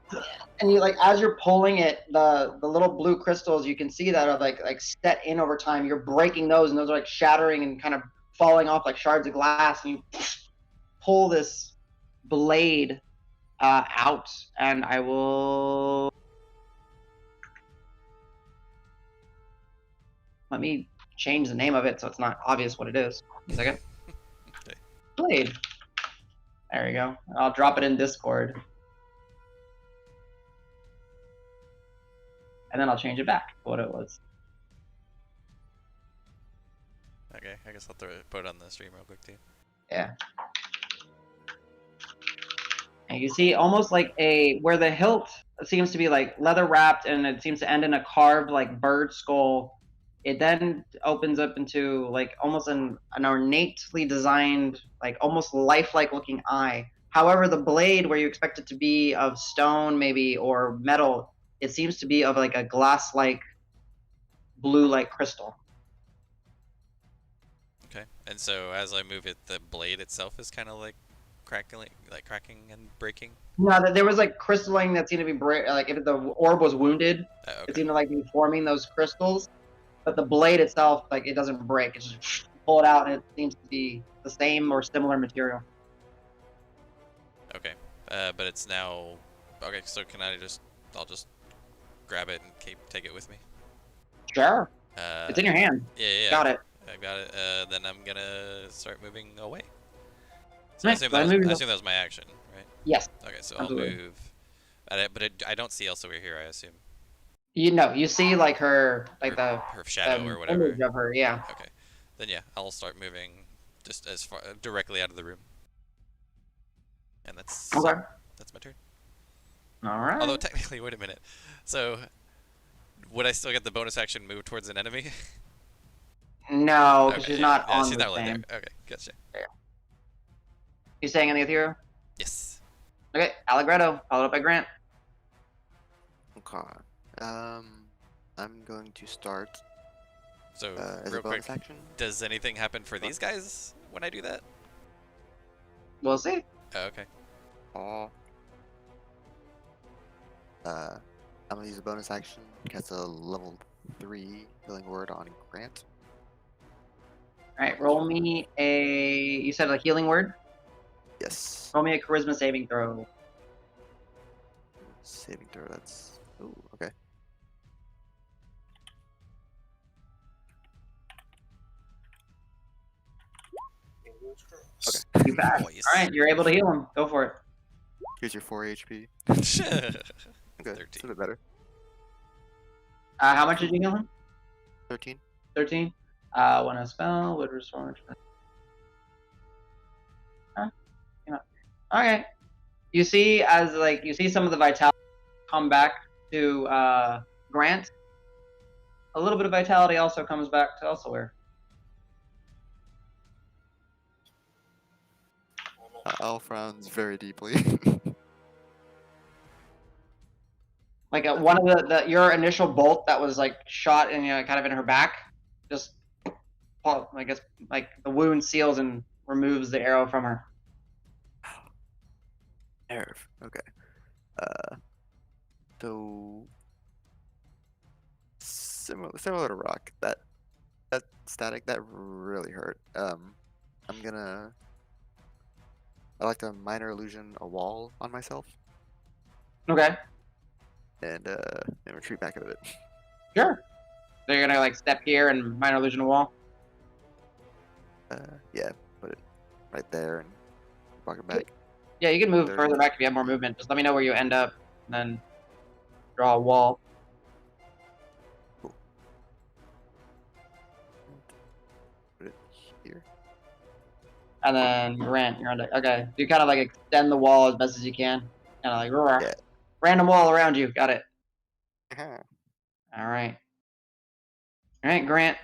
like as you're pulling it, the little blue crystals you can see that are like set in over time. You're breaking those, and those are like shattering and kind of falling off like shards of glass. And you pull this blade out, and I will. Let me change the name of it so it's not obvious what it is. A second. Okay. Blade. There we go. I'll drop it in Discord. And then I'll change it back to what it was. Okay, I guess I'll put it on the stream real quick too. Yeah. And you see almost like where the hilt seems to be like leather wrapped and it seems to end in a carved like bird skull. It then opens up into like almost an ornately designed, like almost lifelike looking eye. However, the blade where you expect it to be of stone maybe or metal, it seems to be of like a glass-like blue-like crystal. Okay, and so as I move it, the blade itself is kind of like cracking and breaking. No, there was like crystalline that seemed to be like if the orb was wounded, Okay. it seemed to like be forming those crystals. But the blade itself, like it doesn't break. It's just pull it out, and it seems to be the same or similar material. Okay, but it's now. Okay, so I'll just grab it and take it with me. Sure. Uh, It's in your hand. Yeah. Got it. I got it. Then I'm gonna start moving away. So Nice. I So assume that was my action, right? Yes. Okay, so Absolutely. I'll move. I don't see Elsa here, I assume. You see like her, like her shadow or whatever. image of her, yeah. Okay, then yeah, I'll start moving just as far directly out of the room. And that's Okay. that's my turn. All right. Although technically, wait a minute. So, would I still get the bonus action move towards an enemy? No, because Okay, she's yeah, not yeah, on she's the not really there. same. Okay, gotcha. You saying anything with hero? Yes. Okay, Allegretto, followed up by Grant. Okay. I'm going to start So, as real a bonus quick, action. does anything happen for these guys when I do that? We'll see. Oh, okay. Oh. I'm gonna use a bonus action. Cast a level 3 healing word on Grant. All right, roll me a. You said a healing word. Yes. Roll me a charisma saving throw. Saving throw. That's. Ooh. Okay. Okay. You passed. Nice. All right, you're able to heal him. Go for it. Here's your 4 HP. Okay. Okay. 13. It's a bit better. How much did you heal him? 13. 13. When a spell would restore. Huh? You know. Okay. You see, as like you see some of the vitality come back to Grant. A little bit of vitality also comes back to elsewhere. Al frowns very deeply. Like one of the your initial bolt that was like shot in kind of in her back, just I guess like the wound seals and removes the arrow from her. Nerve. Okay. So similar to rock. That static that really hurt. I like to minor illusion a wall on myself Okay, and retreat back a bit. sure. So you're gonna like step here and minor illusion a wall. Yeah, put it right there and walk it back. Yeah, you can move 30. further back if you have more movement. Just let me know where you end up, and then draw a wall. Put it here. And then Grant, you're on deck. Okay, you kind of like extend the wall as best as you can. Kind of like roar. Yeah. Random wall around you. Got it. Uh-huh. All right. All right, Grant.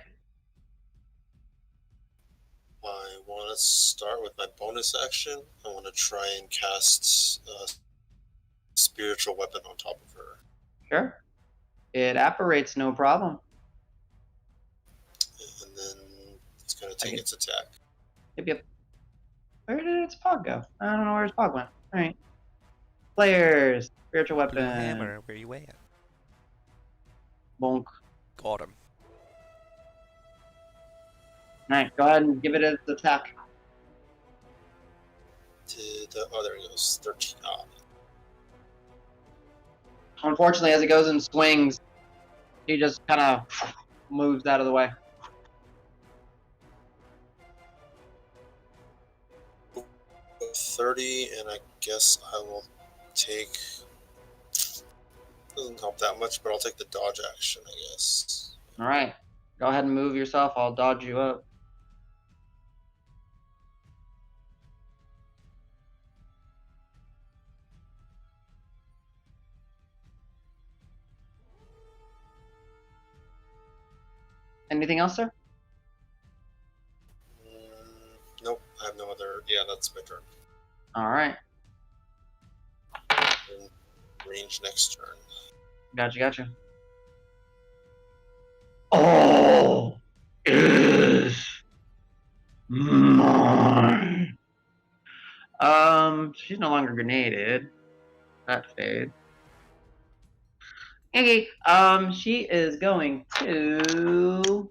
I want to start with my bonus action. I want to try and cast spiritual weapon on top of her. Sure. It apparates, no problem. And then it's going to take its attack. Yep. Where did its pog go? I don't know where its pog went. All right. Players, spiritual Blue weapon. hammer, where you at? Bonk. Got him. All right, go ahead and give it its attack. There it goes. 13. Unfortunately, as it goes and swings, he just kind of moves out of the way. Ah, 30, and I guess I will take. Doesn't help that much, but I'll take the dodge action, I guess. All right. Go ahead and move yourself. I'll dodge you up. Anything else, sir? Nope, I have no other. Yeah, that's my turn. All right. And range next turn. Gotcha. All is mine. She's no longer grenaded. That fade. Okay, she is going to.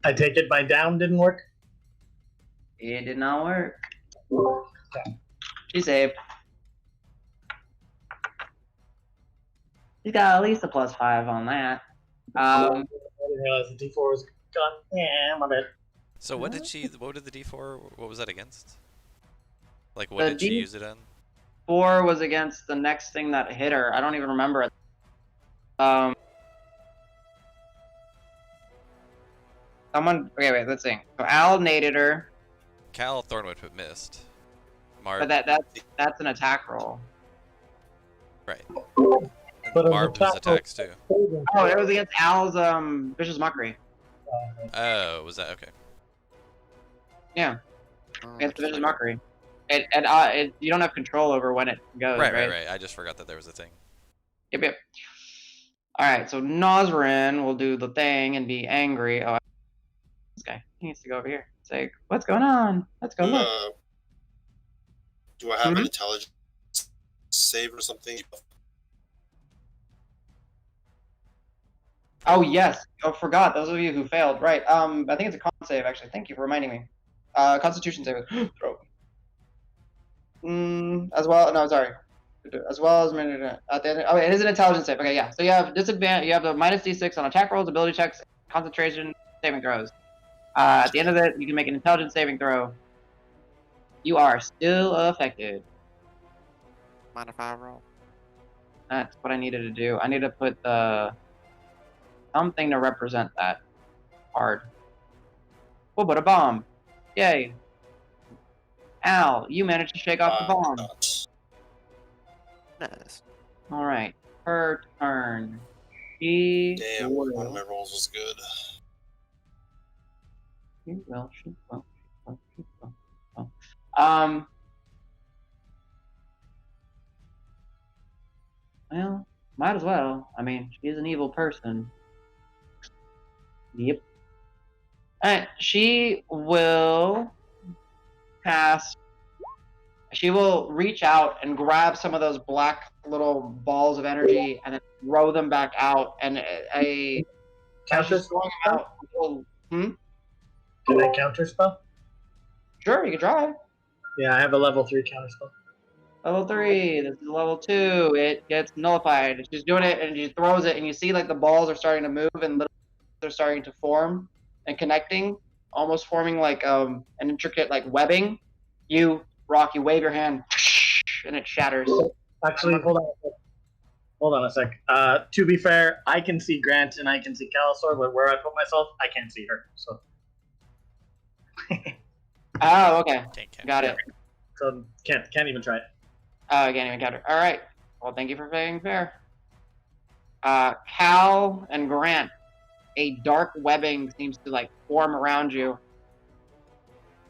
I take it my down didn't work? It did not work. She saved. She's got at least a +5 on that. I didn't realize the D4 was gone. Yeah, my bad. So what did the D4, what was that against? Like, what The did she use it on? 4 was against the next thing that hit her. I don't even remember it. Okay, wait, let's see. So Al naded her, Cal Thornwood missed. but that's an attack roll. Right. But And on the Marb's top attacks too. Oh, it was against Al's vicious mockery. Oh, was that okay? Yeah, Oh, against the just vicious like mockery. You don't have control over when it goes, Right, right? right. I just forgot that there was a thing. Yep. All right, so Nosrin will do the thing and be angry. Oh, this guy. He needs to go over here. Say, what's going on? Let's go look. Do I have Mhm. an intelligence save or something? Oh yes. Oh, forgot. Those of you who failed. Right. I think it's a con save actually. Thank you for reminding me. Constitution save. Throw. As well. No, sorry. As well as at the end. Oh, it is an intelligence save. Okay, yeah. So you have disadvantage. You have the minus d6 on attack rolls, ability checks, concentration, saving throws. At the end of it, you can make an intelligence saving throw. You are still affected. mind if I roll? That's what I needed to do. I need to put the something to represent that card. Oh, but a bomb. Yay. Al, you managed to shake off the bomb. Not. Nice. All right. Her turn. She Damn, one of will. my rolls was good. She will. She will. She will. She will. Well, might as well. I mean, she's an evil person. Yep. Alright, she will cast. She will reach out and grab some of those black little balls of energy and then throw them back out. And as Counter she's throwing them out, Can I counter spell? sure, you can try. Yeah, I have a level 3 counter spell. Level 3, this is level 2. It gets nullified. She's doing it and she throws it, and you see like the balls are starting to move and they're starting to form and connecting, almost forming like an intricate like webbing. Rock, you wave your hand and it shatters. Actually, hold on. Hold on a sec. To be fair, I can see Grant and I can see Calisor, but where I put myself, I can't see her. So. Oh, okay. Can't. Got it. So can't even try it. I can't even counter. All right. Well, thank you for being fair. Cal and Grant, a dark webbing seems to like form around you,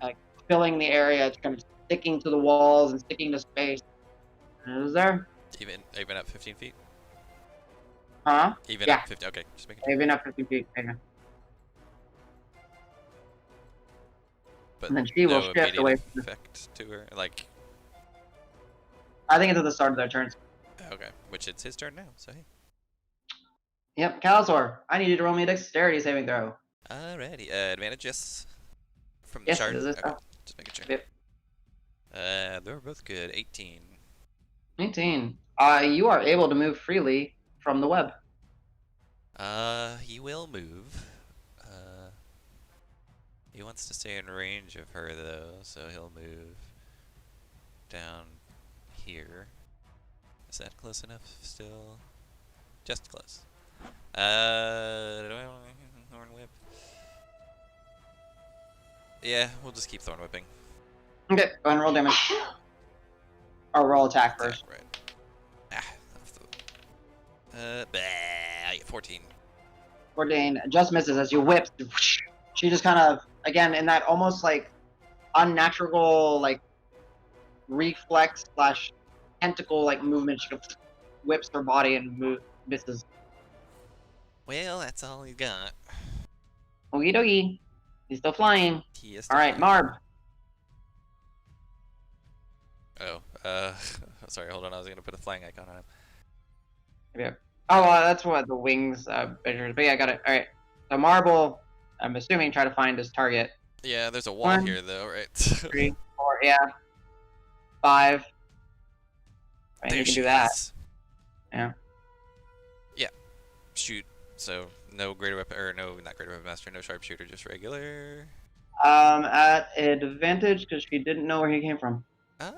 like filling the area. It's kind of sticking to the walls and sticking to space. Is there? Even up 15 feet. Huh? Even Yeah. up 50. Okay, just making sure. Maybe not 50 feet. Okay. But And then she will no shift away immediate from the- effect to her. Like, I think it's at the start of their turns. okay, which it's his turn now. So hey. Yep, Calisor, I need you to roll me a dexterity saving throw. Alrighty. Advantage, yes. From the Yes, chart. it is. Okay, just making sure. Yep. They're both good. 18. 19. You are able to move freely from the web. He will move. He wants to stay in range of her though, so he'll move down here. Is that close enough still? Just close. Do I want Thorn Whip? Yeah, we'll just keep Thorn Whipping. Okay, go ahead and roll damage. Or roll attack first. Right. I get 14. 14 just misses as you whip. She just kind of, again, in that almost like unnatural, like reflex slash tentacle like movement, she just whips her body and misses. Well, that's all he got. Okie dokie. He's still flying. He is All right, flying. Marb. Oh, sorry, hold on. I was gonna put a flying icon on him. Yeah. Oh, that's what the wings measures. But yeah, I got it. All right. So Marble, I'm assuming, try to find his target. Yeah, there's a wall 1, here though, right? 3, 4, yeah. 5. I mean, you can do that. Is. Yeah. Yeah. Shoot. So no greater weapon, or no, not greater weapon master, no sharpshooter, just regular. At advantage because she didn't know where he came from. Ah,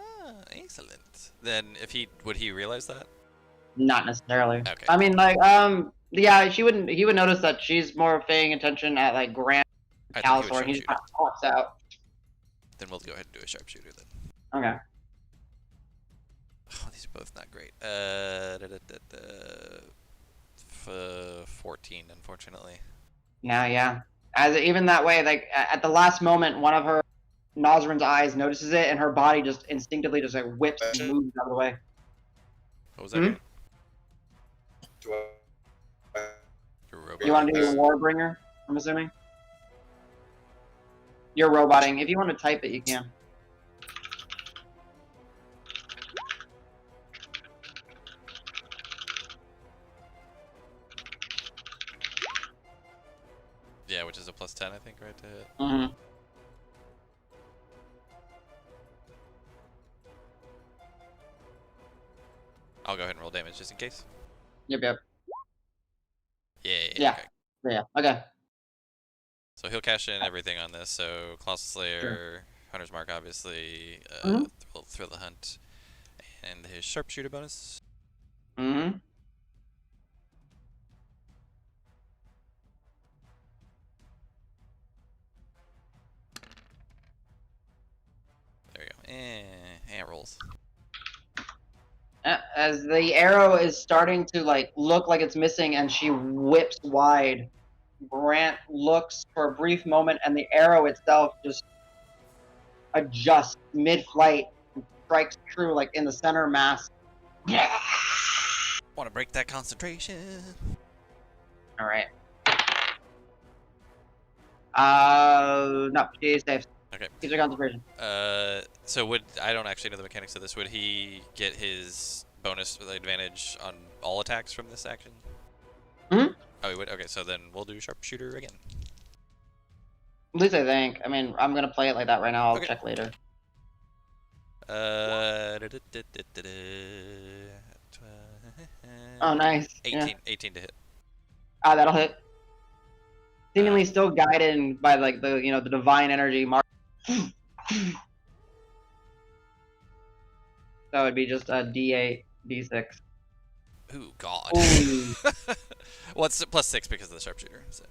excellent. Then if would he realize that? Not necessarily. Okay. I mean, like, yeah, he would notice that she's more paying attention at like Grant I thought he Calisor, would and he just sharpshoot. kind of pops out. Then we'll go ahead and do a sharpshooter then. Okay. Oh, these Both not great. 14, unfortunately. Yeah. As even that way, like at the last moment, one of her Nosrin's eyes notices it, and her body just instinctively just like whips and moves out of the way. What was that? Hmm? Again? Do I- Your You want to do your robotics. Warbringer? I'm assuming. You're roboting. If you want to type it, you can. Yeah, which is a +10, I think, right to hit. Mm-hmm. I'll go ahead and roll damage just in case. Yep. Yeah. Yeah. Okay. Yeah. Okay. So he'll cash in everything on this. So Colossal Slayer, Hunter's Mark, obviously, Mhm. Thrill the Hunt, and his Sharpshooter bonus. Mm-hmm. There we go. And rolls. As the arrow is starting to like look like it's missing, and she whips wide, Grant looks for a brief moment, and the arrow itself just adjusts mid-flight and strikes true, like in the center mass. Want to break that concentration? All right. No, she saves. Okay. Keeps her concentration. So I don't actually know the mechanics of this. Would he get his bonus advantage on all attacks from this action? Mhm. Oh, he would. Okay, so then we'll do Sharpshooter again. At least I think. I mean, I'm gonna play it like that right now. I'll Okay. check later. 18, Oh, nice. Yeah. 18 to hit. That'll hit. Seemingly still guided by like the the divine energy. So it'd be just a D8, D6. Ooh, God. Ooh. Well, it's +6 because of the Sharpshooter. So.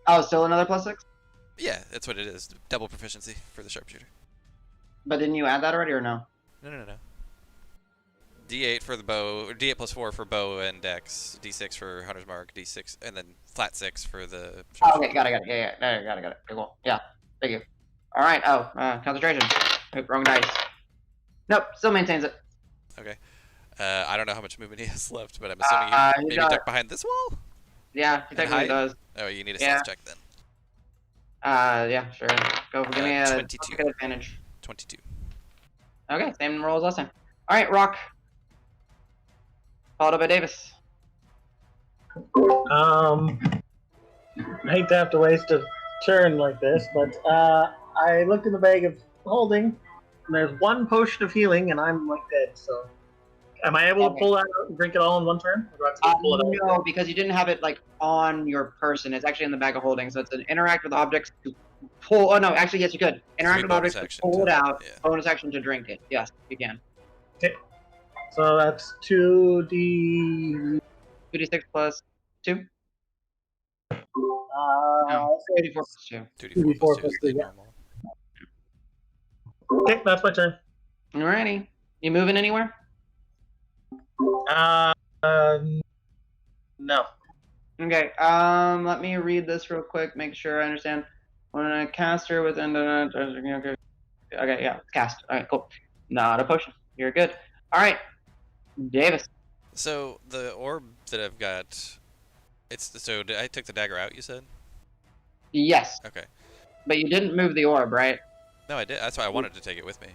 Oh, still another +6? Yeah, that's what it is. Double proficiency for the Sharpshooter. But didn't you add that already or no? No. D8 for the bow, or D8 +4 for bow and dex, D6 for Hunter's Mark, D6, and then flat 6 for the Oh, Sharpshooter. okay, got it. Yeah, got it. Okay, cool. Yeah, thank you. All right. Oh, concentration. Oop, wrong dice. Nope, still maintains it. Okay. I don't know how much movement he has left, but I'm assuming he maybe duck behind this wall? Yeah, he technically hide? does. Oh, you need a Yeah. stealth check then. Yeah, sure. Go. Give me a 22. good advantage. 22. Okay, same roll as last time. All right, Rock. Followed up by Davis. I hate to have to waste a turn like this, but I looked in the bag of holding, and there's one potion of healing, and I'm like dead. So, am I able to pull that out and drink it all in one turn? Or do I have to pull it out? No, because you didn't have it like on your person. It's actually in the bag of holding. So it's an interact with objects to pull. Oh no, actually yes, you could interact with bonus objects to action pull it to- out. yeah. Bonus action to drink it. Yes, you can. So that's 2d. 2d6 plus 2. No. 2d4 plus 2. 2d4 plus 2 is the yeah. normal. Okay, that's my turn. Alrighty. You moving anywhere? No. Okay. Let me read this real quick. Make sure I understand. When a caster within the okay, yeah, cast. All right, cool. Not a potion. You're good. All right, Davis. So the orb that I've got, I took the dagger out. You said? Yes, Okay. but you didn't move the orb, right? No, I did. That's why I wanted to take it with me.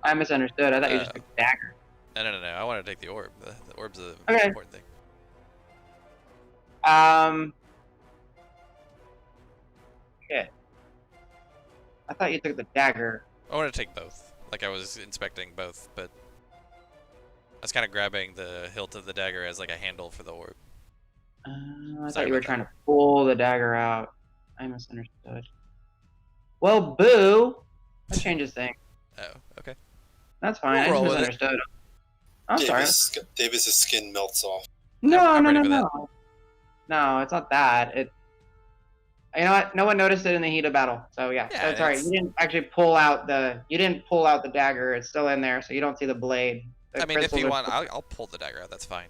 I misunderstood. I thought you just took the dagger. No. I wanted to take the orb. The orb's the most Okay. important thing. Shit. I thought you took the dagger. I wanted to take both. Like I was inspecting both, but I was kind of grabbing the hilt of the dagger as like a handle for the orb. I Sorry thought you were about trying to pull the dagger out. I misunderstood. Well, boo. That changes things. Oh, okay. That's fine. I We'll just roll with it. misunderstood. I'm sorry. Davis's skin melts off. No, I'm no, ready no, for that. no. No, it's not that. You know what? No one noticed it in the heat of battle. So yeah, Yeah, that's all right. it's- You didn't actually pull out the dagger. It's still in there, so you don't see the blade. The I mean, if crystals you are want, I'll pull the dagger out. That's fine.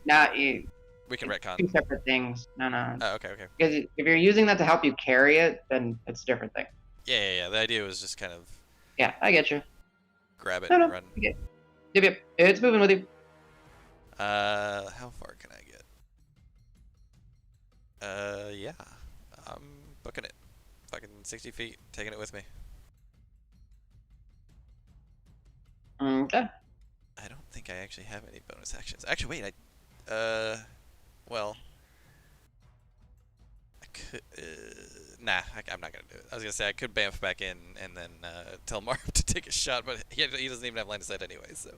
not We can two retcon. separate things. No. Oh, okay. Because if you're using that to help you carry it, then it's a different thing. Yeah. The idea was just kind of Yeah, I get you. grab it No, and no. run. Okay. Yep. It's moving with you. How far can I get? Yeah. I'm booking it. Fucking 60 feet, taking it with me. Okay. I don't think I actually have any bonus actions. Actually, wait, well, I could, nah, I'm not gonna do it. I was gonna say I could bamf back in and then, tell Marv to take a shot, but he doesn't even have line of sight anyway, so.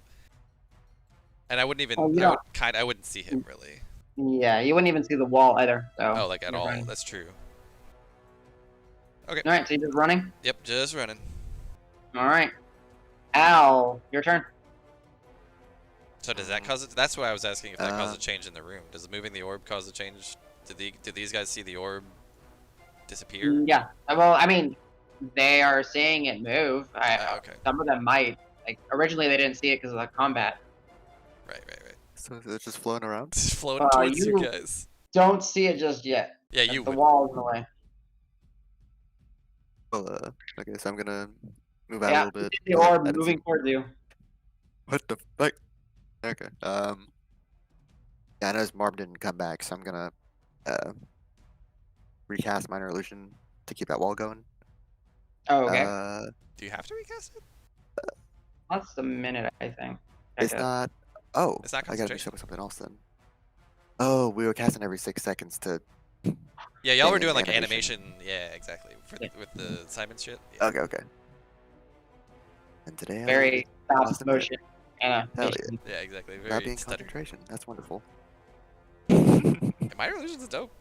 And I wouldn't even, Oh, you I wouldn't see him, really. Yeah, you wouldn't even see the wall either. So. Oh, like at you're all, fine. that's true. Okay. All right, so you're just running. Yep, just running. All right. Al, your turn. So does that cause it? That's why I was asking if that caused a change in the room. Does moving the orb cause a change? Did these guys see the orb disappear? Yeah. Well, I mean, they are seeing it move. Okay. Some of them might. Like originally, they didn't see it because of the combat. Right. So it's just floating around. Just floating towards you guys. Don't see it just yet. Yeah, you The would. wall is in the way. Well, okay, so I'm gonna move out a Yeah, little bit. the I orb didn't see- moving towards you. What the fuck? Okay. Yeah, I noticed Marb didn't come back, so I'm gonna recast Minor Illusion to keep that wall going. Oh, okay. Do you have to recast it? That's the minute, I think. It's Okay. not. Oh, It's not I gotta do concentration. something else then. Oh, we were casting every 6 seconds to. Yeah, y'all were Thing, doing like animation. animation. Yeah, exactly. With the Simon shit. Yeah. Okay. And today Very I fast lost a minute. motion. Hell yeah. Yeah, exactly. Not Very being stutter. concentration. That's wonderful. Minor Illusion's is dope.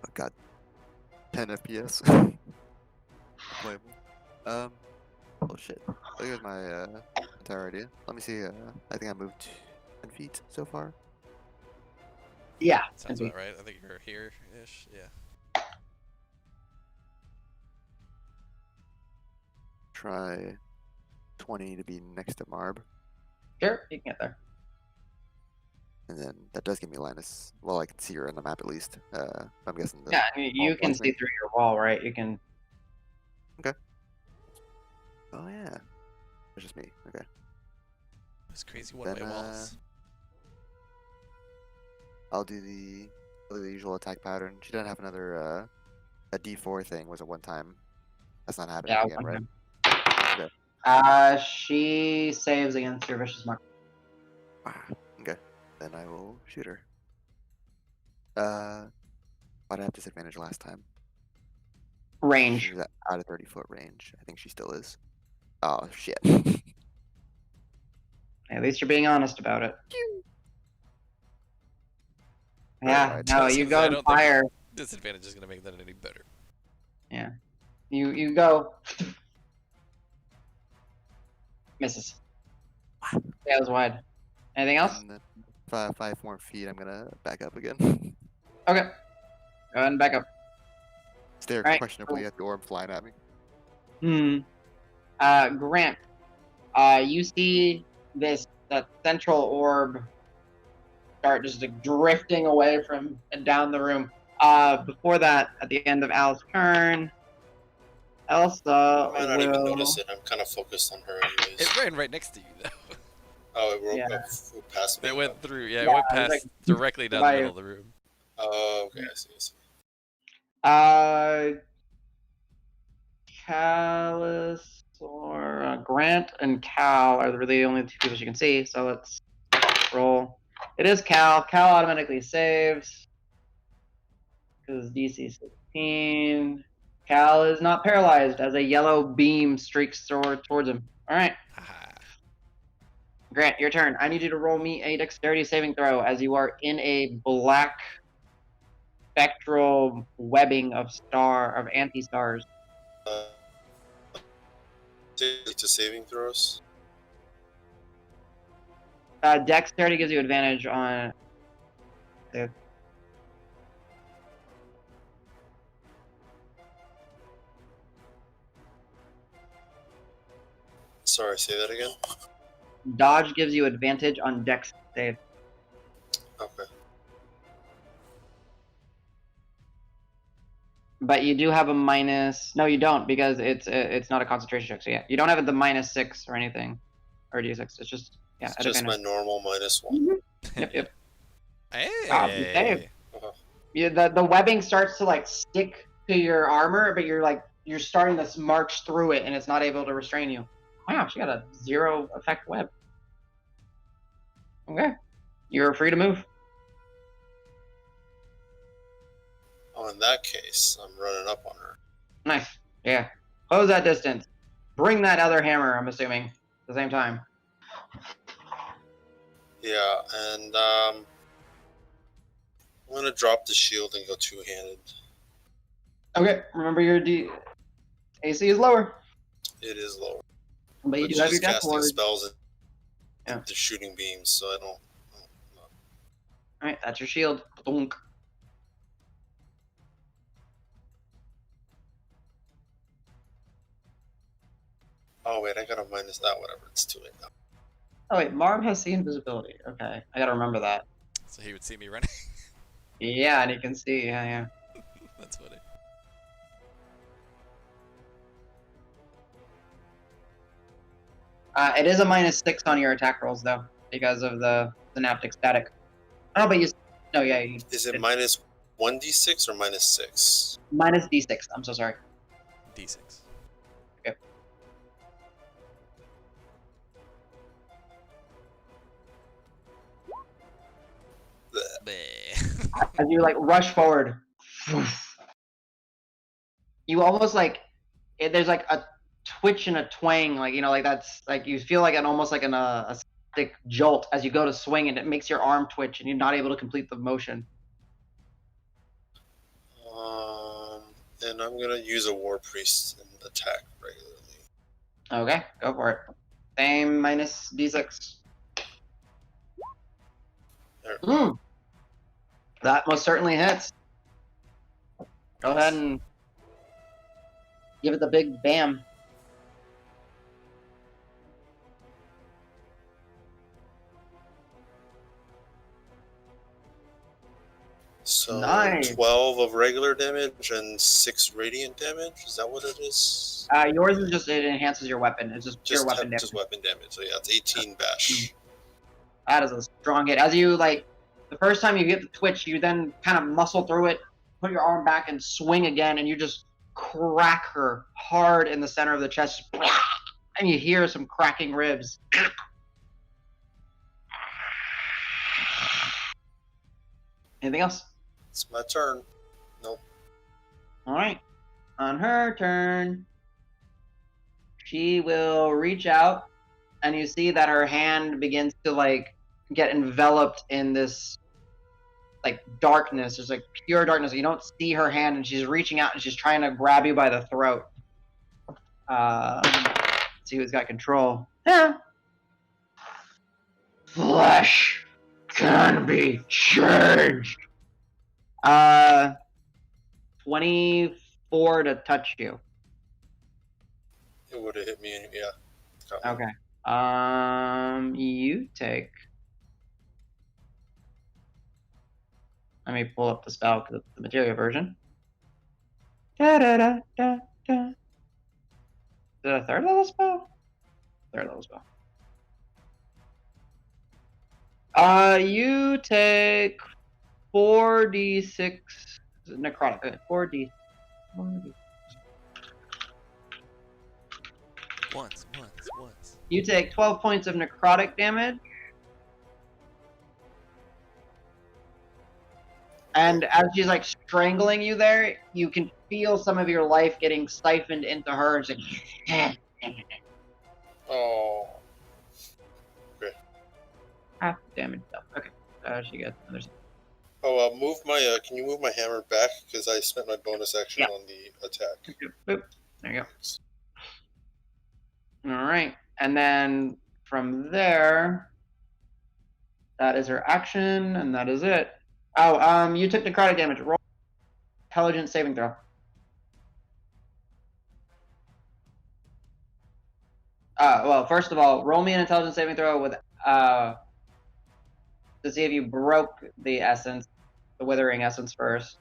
Oh god. 10 FPS. Playable. Oh shit. Here's my entire idea. Let me see. I think I moved 10 feet so far. Yeah. Sounds about right. I think you're here-ish. Yeah. Try 20 to be next to Marb. Sure, you can get there. And then that does give me Linus. Well, I can see her on the map at least. I'm guessing. Yeah, I mean, you wall can blocks see me. through your wall, right? You can. Oh yeah. It's just me. Okay. Those crazy one-way Then, walls. I'll do the usual attack pattern. She doesn't have another a D4 thing. Was it one time? That's not happening Yeah. again, right? She saves against your vicious mark. Okay. Then I will shoot her. Why'd I have disadvantage last time? Range. She was out of 30-foot range. I think she still is. Oh shit. At least you're being honest about it. Yeah. Alright. No, you I go and don't think- fire. Disadvantage is gonna make that any better. Yeah. You go. Misses. That was wide. Anything else? And then 5 more feet. I'm gonna back up again. Okay. Go ahead and back up. Stare Alright, questionably at the orb flying at me. Grant. You see that central orb start just like drifting away from and down the room. Before that, at the end of Al's turn, Elsa I might not even will. notice it. I'm kind of focused on her anyways. It ran right next to you, though. Oh, it Yeah. went past me. It went through. Yeah, it Yeah, went it was past like directly down the by middle you. of the room. Oh, okay. I see. Callus or Grant and Cal are really the only two people you can see. So let's roll. It is Cal. Cal automatically saves because DC 16. Cal is not paralyzed as a yellow beam streaks towards him. All right, Haha. Grant, your turn. I need you to roll me a dexterity saving throw as you are in a black spectral webbing of anti-stars. To saving throws. Dexterity gives you advantage on. Sorry, say that again. Dodge gives you advantage on Dex save. Okay. But you do have a minus. No, you don't, because it's not a concentration check. So yeah, you don't have the -6 or anything, or D6. It's just It's at just my advantage. normal -1. Yep. You save. Hey. Uh-huh. Yeah, the webbing starts to like stick to your armor, but you're starting to march through it, and it's not able to restrain you. Wow, she got a 0 effect web. Okay, you're free to move. Oh, in that case, I'm running up on her. Nice. Yeah. Close that distance. Bring that other hammer, I'm assuming, at the same time. Yeah, and I'm gonna drop the shield and go two-handed. Okay, remember your AC is lower, It is lower. but you But do have your she's death casting ward. spells and Yeah. the shooting beams, so I don't know. Alright, that's your shield. Bonk. Oh wait, I gotta minus that. Whatever, it's too late now. Oh wait, Marv has the invisibility. Okay, I gotta remember that. So he would see me running. Yeah, and you can see, yeah. That's funny. It is a -6 on your attack rolls, though, because of the synaptic static. Oh, but you... No, yeah. Is it minus 1d6 or -6? Minus D6, I'm so sorry. D6. Okay. Bleh. As you, like, rush forward, you almost, like... There's, like, a twitch and a twang, like, you know, like, that's... Like, you feel like almost like a static jolt as you go to swing, and it makes your arm twitch, and you're not able to complete the motion. And I'm gonna use a war priest and attack regularly. Okay, go for it. Same minus D6. There. That most certainly hits. Go ahead and give it the big bam. So Nice. 12 of regular damage and 6 radiant damage. Is that what it is? Yours is just, it enhances your weapon. It's just pure weapon damage. Just weapon damage. So yeah, it's 18 bash. That is a strong hit. As you, like, the first time you get the twitch, you then kind of muscle through it, put your arm back and swing again, and you just crack her hard in the center of the chest. And you hear some cracking ribs. Anything else? It's my turn. Nope. All right. On her turn, she will reach out, and you see that her hand begins to, like, get enveloped in this, like, darkness. There's, like, pure darkness. You don't see her hand, and she's reaching out, and she's trying to grab you by the throat. See who's got control. Yeah. Flesh can be changed. 24 to touch you. It would have hit me. Yeah. Okay. You take... Let me pull up the spell because it's the materia version. Da-da-da-da-da. Is it a 3rd level spell? 3rd level spell. You take 4d6 necrotic. Okay, 4d. Once. You take 12 points of necrotic damage. And as she's, like, strangling you there, you can feel some of your life getting siphoned into her. It's like, Oh. half damage. Okay. She gets another. Oh, move my. Can you move my hammer back? Because I spent my bonus action on the attack. Boop. There you go. All right. And then from there, that is her action, and that is it. Oh, you took necrotic damage. Roll intelligence saving throw. Well, first of all, roll me an intelligence saving throw with to see if you broke the essence, the withering essence first.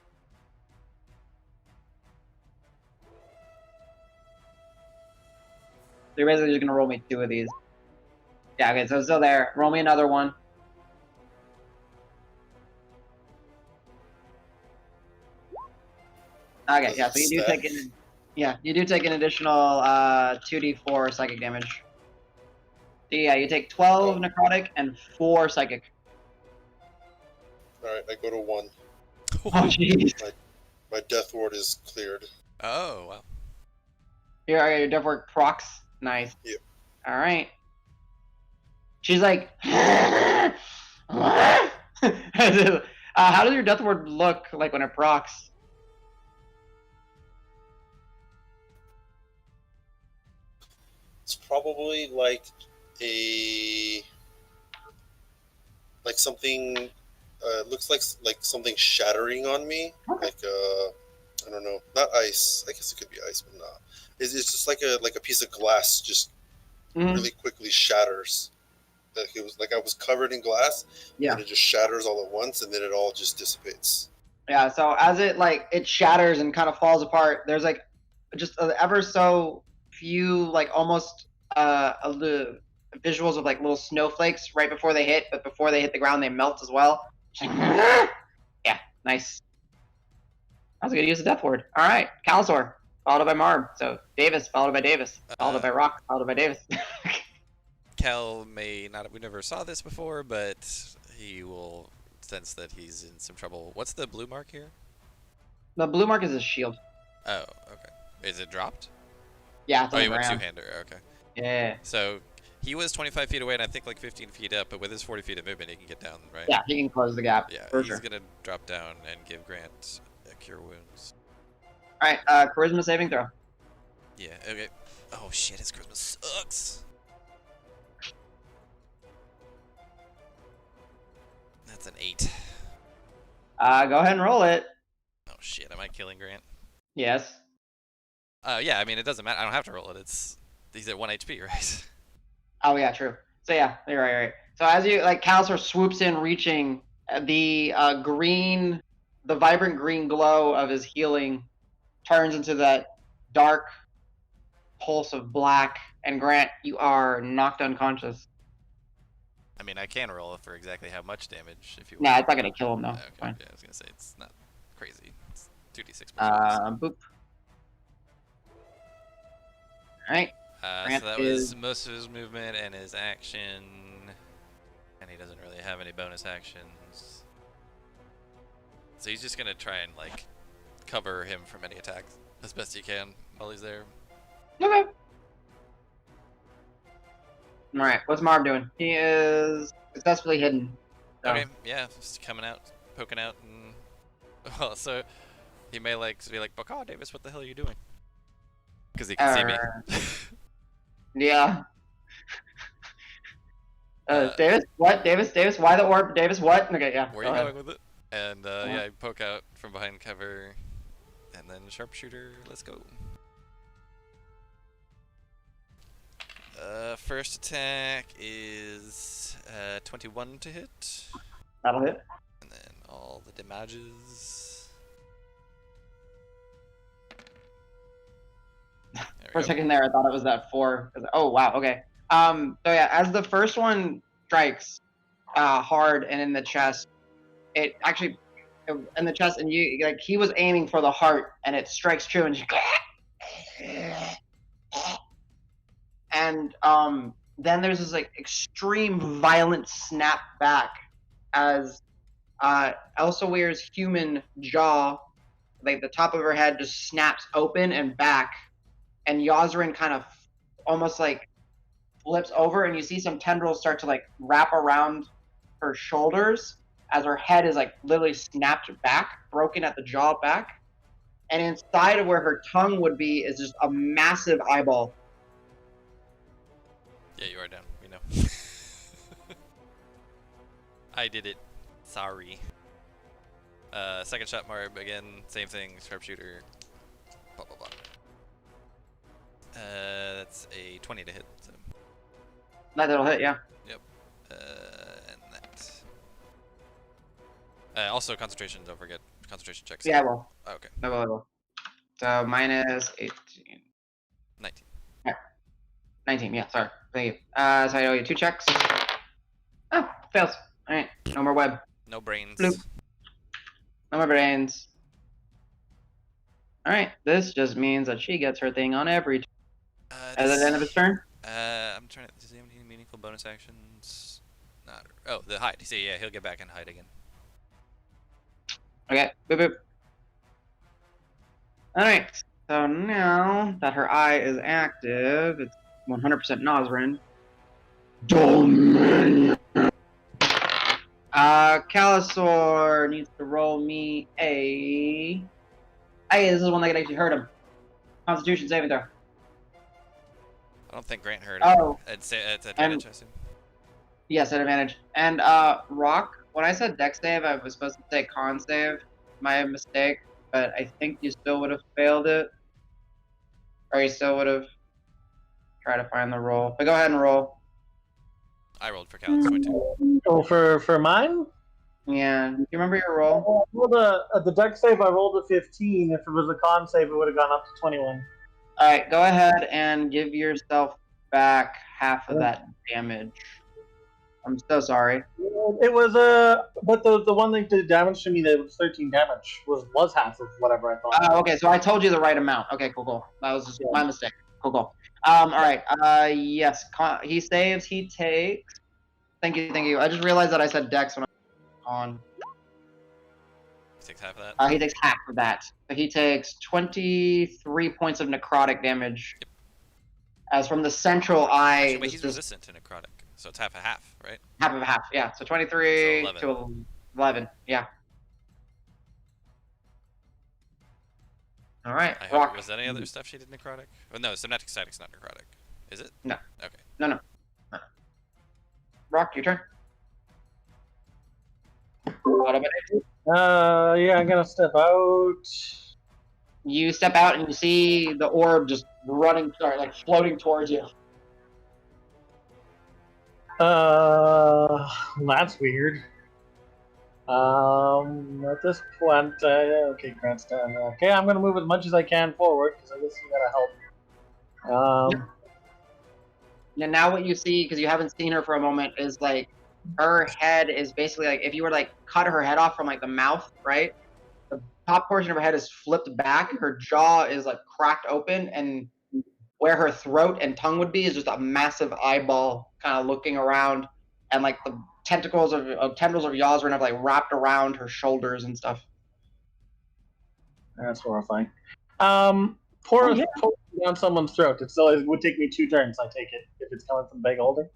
So you're basically just gonna roll me 2 of these. Yeah, okay, so it's still there. Roll me another one. Okay, yeah, so you do take an additional 2d4 psychic damage. So yeah, you take 12 necrotic and 4 psychic. Alright, I go to 1. Oh jeez. My death ward is cleared. Oh, wow. Your death ward procs. Nice. Yep. Alright. She's like how does your death ward look like when it procs? It's probably like something. Looks like something shattering on me. Okay. Like I don't know, not ice. I guess it could be ice, but not. It's just like a piece of glass just really quickly shatters. Like it was like I was covered in glass. Yeah. And it just shatters all at once, and then it all just dissipates. Yeah, so as it shatters and kind of falls apart, there's like just ever so few like almost visuals of like little snowflakes right before they hit, but before they hit the ground they melt as well. Yeah, nice. I was gonna use the death word. All right, Calisor, followed by Marb. So Davis, followed by Davis, followed by Rock, followed by Davis. Cal may not. We never saw this before, but he will sense that he's in some trouble. What's the blue mark here? The blue mark is his shield. Oh, okay. Is it dropped? Yeah, it's Oh, on you the went ground. two-hander. Okay. Yeah. So he was 25 feet away, and I think like 15 feet up. But with his 40 feet of movement, he can get down, right? Yeah, he can close the gap. Yeah. For He's sure. gonna drop down and give Grant a cure wounds. All right, charisma saving throw. Yeah. Okay. Oh shit! His charisma sucks. That's an 8. Go ahead and roll it. Oh shit! Am I killing Grant? Yes. Yeah. I mean, it doesn't matter. I don't have to roll it. He's at 1 HP, right? Oh yeah, true. So yeah, you're right. You're right. So as you like, Calisor swoops in, reaching the green, the vibrant green glow of his healing turns into that dark pulse of black, and Grant, you are knocked unconscious. I mean, I can roll for exactly how much damage if you want. Nah, it's not gonna kill him though. Okay. Fine. Yeah, I was gonna say it's not crazy. It's 2d6. Boop. All right. So that was most of his movement and his action, and he doesn't really have any bonus actions. So he's just gonna try and like cover him from any attacks as best he can while he's there. Okay. All right. What's Marv doing? He is successfully hidden. So. Okay, yeah, just coming out, poking out, and well, so he may like be like, "Baka, Davis, what the hell are you doing?" Because he can see me. Yeah. Davis, what? Davis, why the orb? Davis, what? Okay, yeah. Where are you going with it? And yeah, I poke out from behind cover, and then sharpshooter. Let's go. First attack is 21 to hit. That'll hit. And then all the damages. For a second there, I thought it was that 4. Oh wow, okay. So yeah, as the first one strikes hard and in the chest, it actually in the chest, and you like he was aiming for the heart, and it strikes true, and then there's this like extreme violent snap back as Elsewhere's human jaw, like the top of her head, just snaps open and back, and Yozrin kind of almost like flips over, and you see some tendrils start to like wrap around her shoulders as her head is like literally snapped back, broken at the jaw back, and inside of where her tongue would be is just a massive eyeball. Yeah, you are down. We know. I did it. Sorry. Second shot, Marb. Again, same thing. Sharpshooter. Blah, blah, blah. That's a 20 to hit. So. That'll hit, yeah. Yep. And that. Also, concentration. Don't forget concentration checks. Yeah, I will. Okay. I will. So minus 18. 19. Yeah. 19, yeah, sorry. Thank you. So I owe you 2 checks. Oh, fails. Alright, no more web. No brains. Bloop. No more brains. Alright, this just means that she gets her thing on every turn. At the end of his turn? I'm trying to. Does he have any meaningful bonus actions? Not. Oh, the hide. See, yeah, he'll get back and hide again. Okay, boop boop. Alright, so now that her eye is active, it's 100% Nosrin. Dominion! Calisor needs to roll me a... Hey, this is one that can actually hurt him. Constitution saving throw. I don't think Grant heard him. Oh. It's advantage, I assume. Yes, at advantage. And Rock, when I said dex save, I was supposed to say con save. My mistake, but I think you still would have failed it. Or you still would have tried to find the roll. But go ahead and roll. I rolled for Cal. It's 22. Oh, for mine? Yeah. Do you remember your roll? The dex save, I rolled a 15. If it was a con save, it would have gone up to 21. Alright, go ahead and give yourself back half of that damage. I'm so sorry. It was but the one thing that did damage to me that was 13 damage was half of whatever I thought. Okay, so I told you the right amount. Okay, cool. That was just my mistake. Cool. Alright, yes, he saves, he takes... Thank you. I just realized that I said dex when I was on. He takes half of that? He takes half of that. So he takes 23 points of necrotic damage. Yep. As from the central eye... Actually, wait, he's resistant to necrotic, so it's half a half, right? Half of a half, yeah. So 23 So 11. to 11, yeah. Alright, Rock. Was that any other stuff she did necrotic? Oh, no, Somatic Static's not necrotic. Is it? No. Okay. No. Rock, your turn. Yeah, I'm gonna step out. You step out and you see the orb just floating towards you. That's weird. At this point, okay, Grant's done. Okay, I'm gonna move as much as I can forward because I guess you gotta help. And now what you see, because you haven't seen her for a moment, is like her head is basically like if you were to like cut her head off from like the mouth, right? The top portion of her head is flipped back. Her jaw is like cracked open, and where her throat and tongue would be is just a massive eyeball kind of looking around, and like the tendrils of Yawzrin have like wrapped around her shoulders and stuff. That's horrifying. Pour down someone's throat. It would take me 2 turns, I take it, if it's coming from the bag of holding.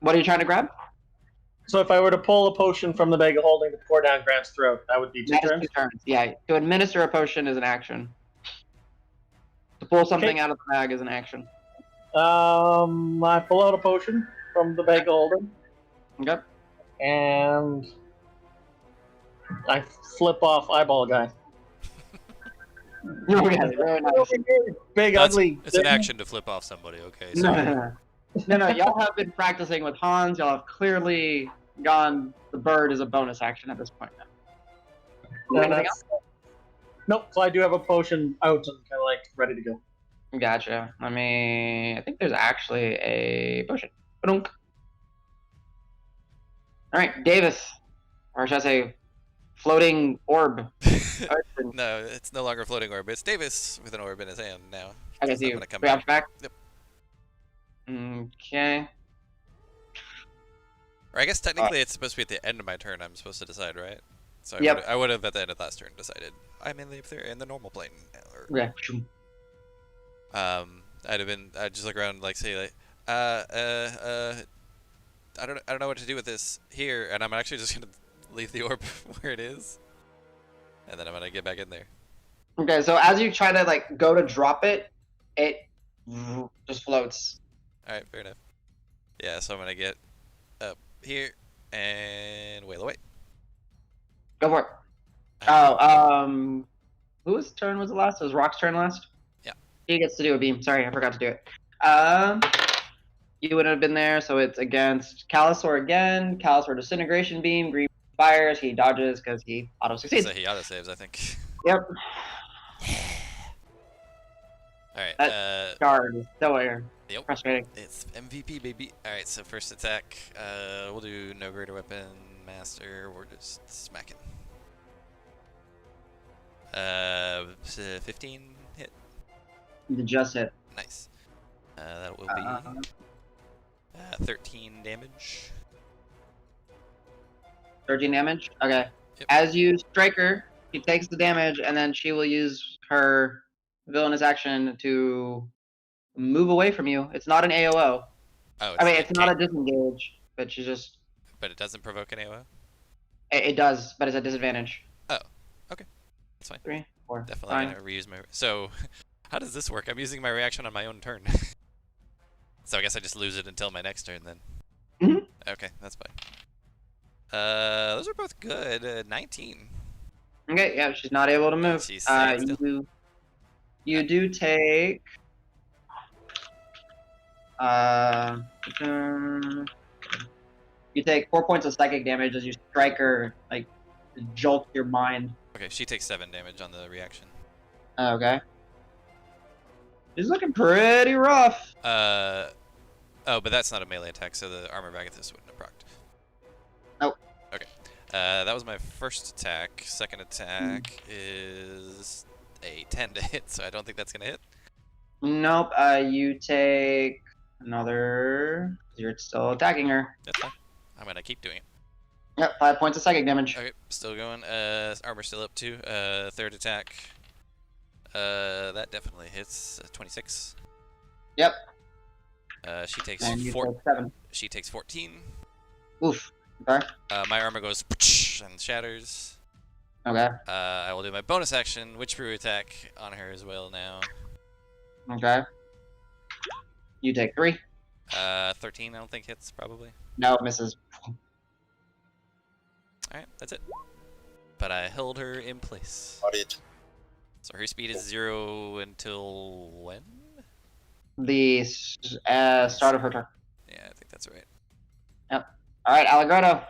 What are you trying to grab? So if I were to pull a potion from the bag of holding to pour down Grant's throat, that would be 2 turns? 2 turns, yeah. To administer a potion is an action. To pull something out of the bag is an action. I pull out a potion from the bag of holding. Okay. And I flip off eyeball guy. Okay, very nice. Big, ugly. It's an action to flip off somebody, okay? So. No, y'all have been practicing with Hans. Y'all have clearly gone the bird is a bonus action at this point now. Anything else? Nope, so I do have a potion out and kind of like ready to go. Gotcha. I think there's actually a potion. Ba-dunk. Alright, Davis. Or should I say, floating orb. No, it's no longer floating orb. It's Davis with an orb in his hand now. Okay, so you grab back? Yep. Okay. Or I guess technically it's supposed to be at the end of my turn. I'm supposed to decide, right? So I would have at the end of last turn decided I'm in the normal plane now. Yeah. I'd just look around and like say like I don't know what to do with this here, and I'm actually just gonna leave the orb where it is, and then I'm gonna get back in there. Okay, so as you try to like go to drop it, it just floats. All right, fair enough. Yeah, so I'm gonna get up here and whale away. Go for it. Whose turn was it last? It was Rock's turn last? Yeah. He gets to do a beam. Sorry, I forgot to do it. You wouldn't have been there, so it's against Calisaur again. Calisaur Disintegration Beam, green fires. He dodges because he auto succeeds. So he auto saves, I think. Yep. All right. That guard is so Yep. frustrating. It's MVP, baby. All right. So first attack, we'll do no greater weapon, master. We're just smacking. 15 hit. You just hit. Nice. That will be 13 damage. 13 damage? Okay. Yep. As you strike her, she takes the damage, and then she will use her villainous action to move away from you. It's not an AOO. Oh, I mean, it's not a disengage, but she just... But it doesn't provoke an AOO? It does, but it's at disadvantage. Oh, okay. That's fine. 3, 4, Definitely 5. gonna reuse my... So, how does this work? I'm using my reaction on my own turn. So I guess I just lose it until my next turn then. Mhm. Okay, that's fine. Those are both good. 19. Okay, yeah, she's not able to move. She's staying still. You do take... you take 4 points of psychic damage as you strike her, like, jolt your mind. Okay, she takes 7 damage on the reaction. Okay. She's looking pretty rough. Oh, but that's not a melee attack, so the armor Bagathus wouldn't have procced. Nope. Okay. That was my first attack. Second attack is a 10 to hit, so I don't think that's gonna hit. Nope. You take another... You're still attacking her. That's fine. I'm gonna keep doing it. Yep, 5 points of psychic damage. Okay, still going. Armor still up too. Third attack. That definitely hits. 26. Yep. She takes And you 4. take 7. She takes 14. Oof. Okay. My armor goes and shatters. Okay. I will do my bonus action, Witch Brew attack on her as well now. Okay. You take 3. 13 I don't think hits, probably. No, misses. Alright, that's it. But I held her in place. Got it. So her speed is 0 until when? The start of her turn. Yeah, I think that's right. All right, Allegretto.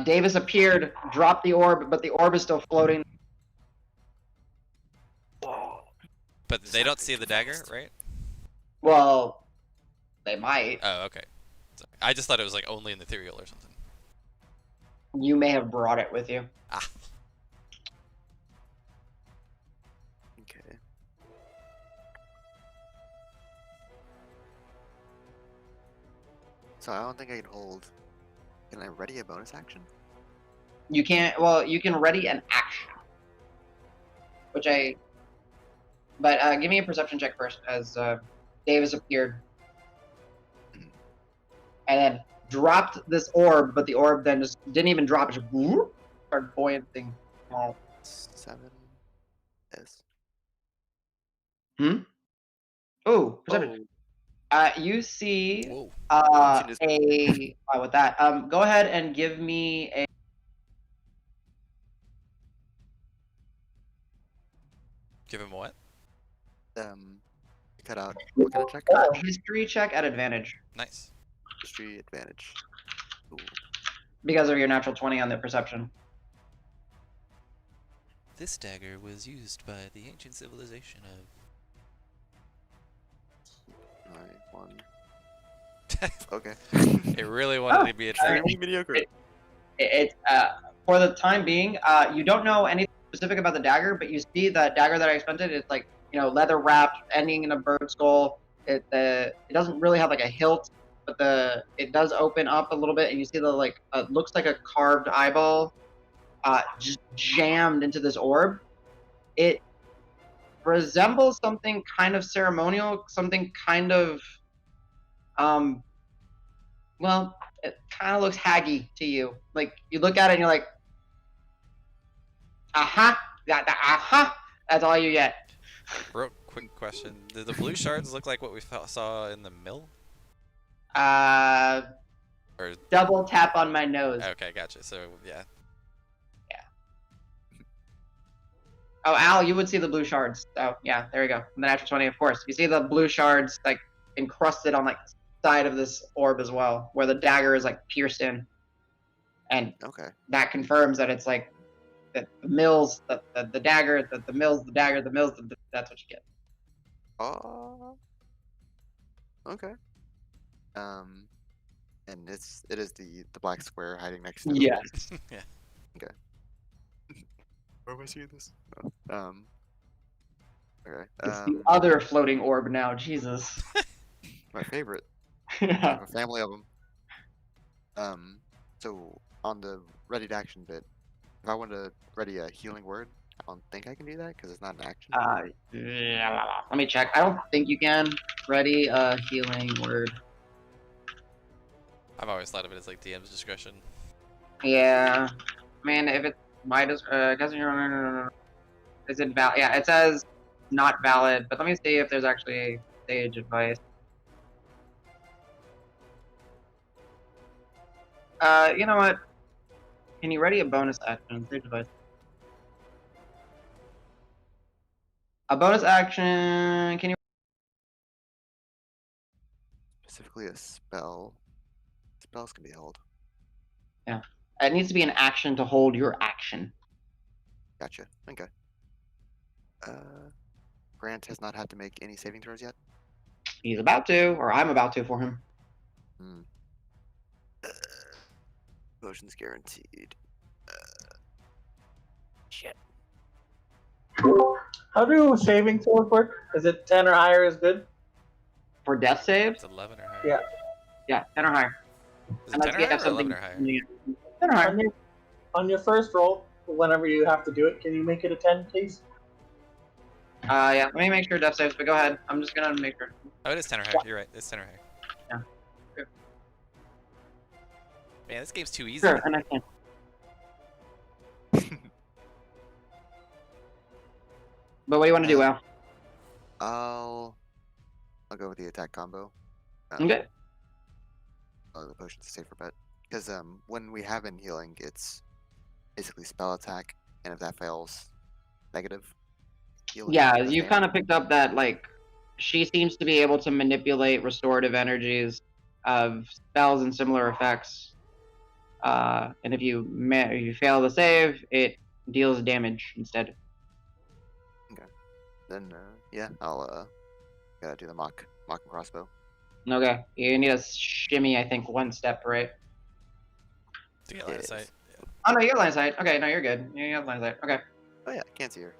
Davis appeared, dropped the orb, but the orb is still floating. But they don't see the dagger, right? Well, they might. Oh, okay. So, I just thought it was like only in the ethereal or something. You may have brought it with you. Ah. Okay. So I don't think I can hold. Can I ready a bonus action? You can't. Well, you can ready an action, which I. But give me a perception check first, as Davis appeared, and then dropped this orb, but the orb then just didn't even drop; it just whoop, started buoyanting. Oh. 7 is. Oh, perception. You see Whoa. with that. Go ahead and give me a Give him what? Cut out. What kind of check? history check at advantage Nice. History advantage. Ooh. because of your natural 20 on the perception. This dagger was used by the ancient civilization of... Alright, 1. Okay. It really wanted to be a trick. Extremely mediocre. It's for the time being, you don't know anything specific about the dagger, but you see the dagger that I expended. It's like, you know, leather wrapped, ending in a bird skull. It doesn't really have like a hilt, but it does open up a little bit, and you see the like looks like a carved eyeball, just jammed into this orb. It resembles something kind of ceremonial, something kind of, well, it kind of looks haggy to you. Like, you look at it and you're like, aha, aha, that's all you get. Real quick question. Did the blue shards look like what we saw in the mill? Or... Double tap on my nose. Okay, gotcha. So, yeah. Oh, Al, you would see the blue shards. Oh, yeah, there you go. The natural 20, of course. You see the blue shards, like, encrusted on, like, side of this orb as well, where the dagger is like pierced in, and Okay. that confirms that it's like that the mills, the dagger, the mills, the dagger, the mills. That's what you get. Oh. Okay. And it is the black square hiding next to the. Yes. Yeah. Okay. Where am I seeing this? Oh, okay. It's the other floating orb now. Jesus. My favorite. I Yeah. have a family of them. So on the ready to action bit, if I want to ready a healing word, I don't think I can do that because it's not an action. Yeah. Let me check. I don't think you can. Ready a healing word. I've always thought of it as like DM's discretion. Yeah. Man, if it's my doesn't is it valid? Yeah, it says not valid, but let me see if there's actually a sage advice. You know what? Can you ready a bonus action? Sage advice. A bonus action. Can you? Specifically a spell. Spells can be held. Yeah. It needs to be an action to hold your action. Gotcha. Okay. Grant has not had to make any saving throws yet. He's about to, or I'm about to for him. Potions guaranteed. Shit. How do saving throws work? Is it 10 or higher is good? For death saves? It's 11 or higher. Yeah. Yeah, 10 or higher. Is it 10 or higher or 11 or higher? 10 or higher. On your first roll, whenever you have to do it, can you make it a 10, please? Yeah, let me make sure death saves, but go ahead. I'm just gonna make sure. Oh, it is 10 or higher. You're right. It's 10 or higher. Yeah. Sure. Man, this game's too easy. Sure, and I can. But what do you want to do, Al? I'll go with the attack combo. Okay. The potion's a safer bet because when we have in healing, it's basically spell attack, and if that fails, negative. Healing Yeah, does you damage. kind of picked up that, like, she seems to be able to manipulate restorative energies of spells and similar effects. And if you fail the save, it deals damage instead. Then yeah, I'll gotta do the mock and crossbow. Okay, you need a shimmy, I think, one step, right? To get line of Yes. sight. Oh, no, you're line of sight. Okay, no, you're good. You have line of sight. Okay. Oh yeah, can't see her.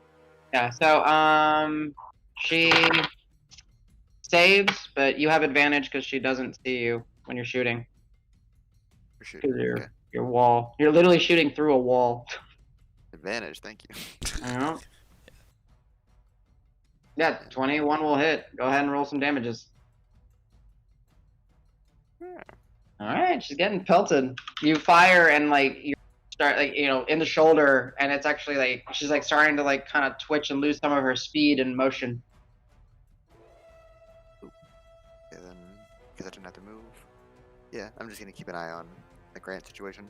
Yeah, so, she saves, but you have advantage because she doesn't see you when you're shooting. For shooting. Because Okay. your wall. You're literally shooting through a wall. Advantage. Thank you. I know. Yeah, 21 will hit. Go ahead and roll some damages. Alright, she's getting pelted. You fire and, like, you start, like, you know, in the shoulder, and it's actually, like, she's, like, starting to, like, kind of twitch and lose some of her speed and motion. Okay, then because I didn't have to move. Yeah, I'm just gonna keep an eye on the Grant situation.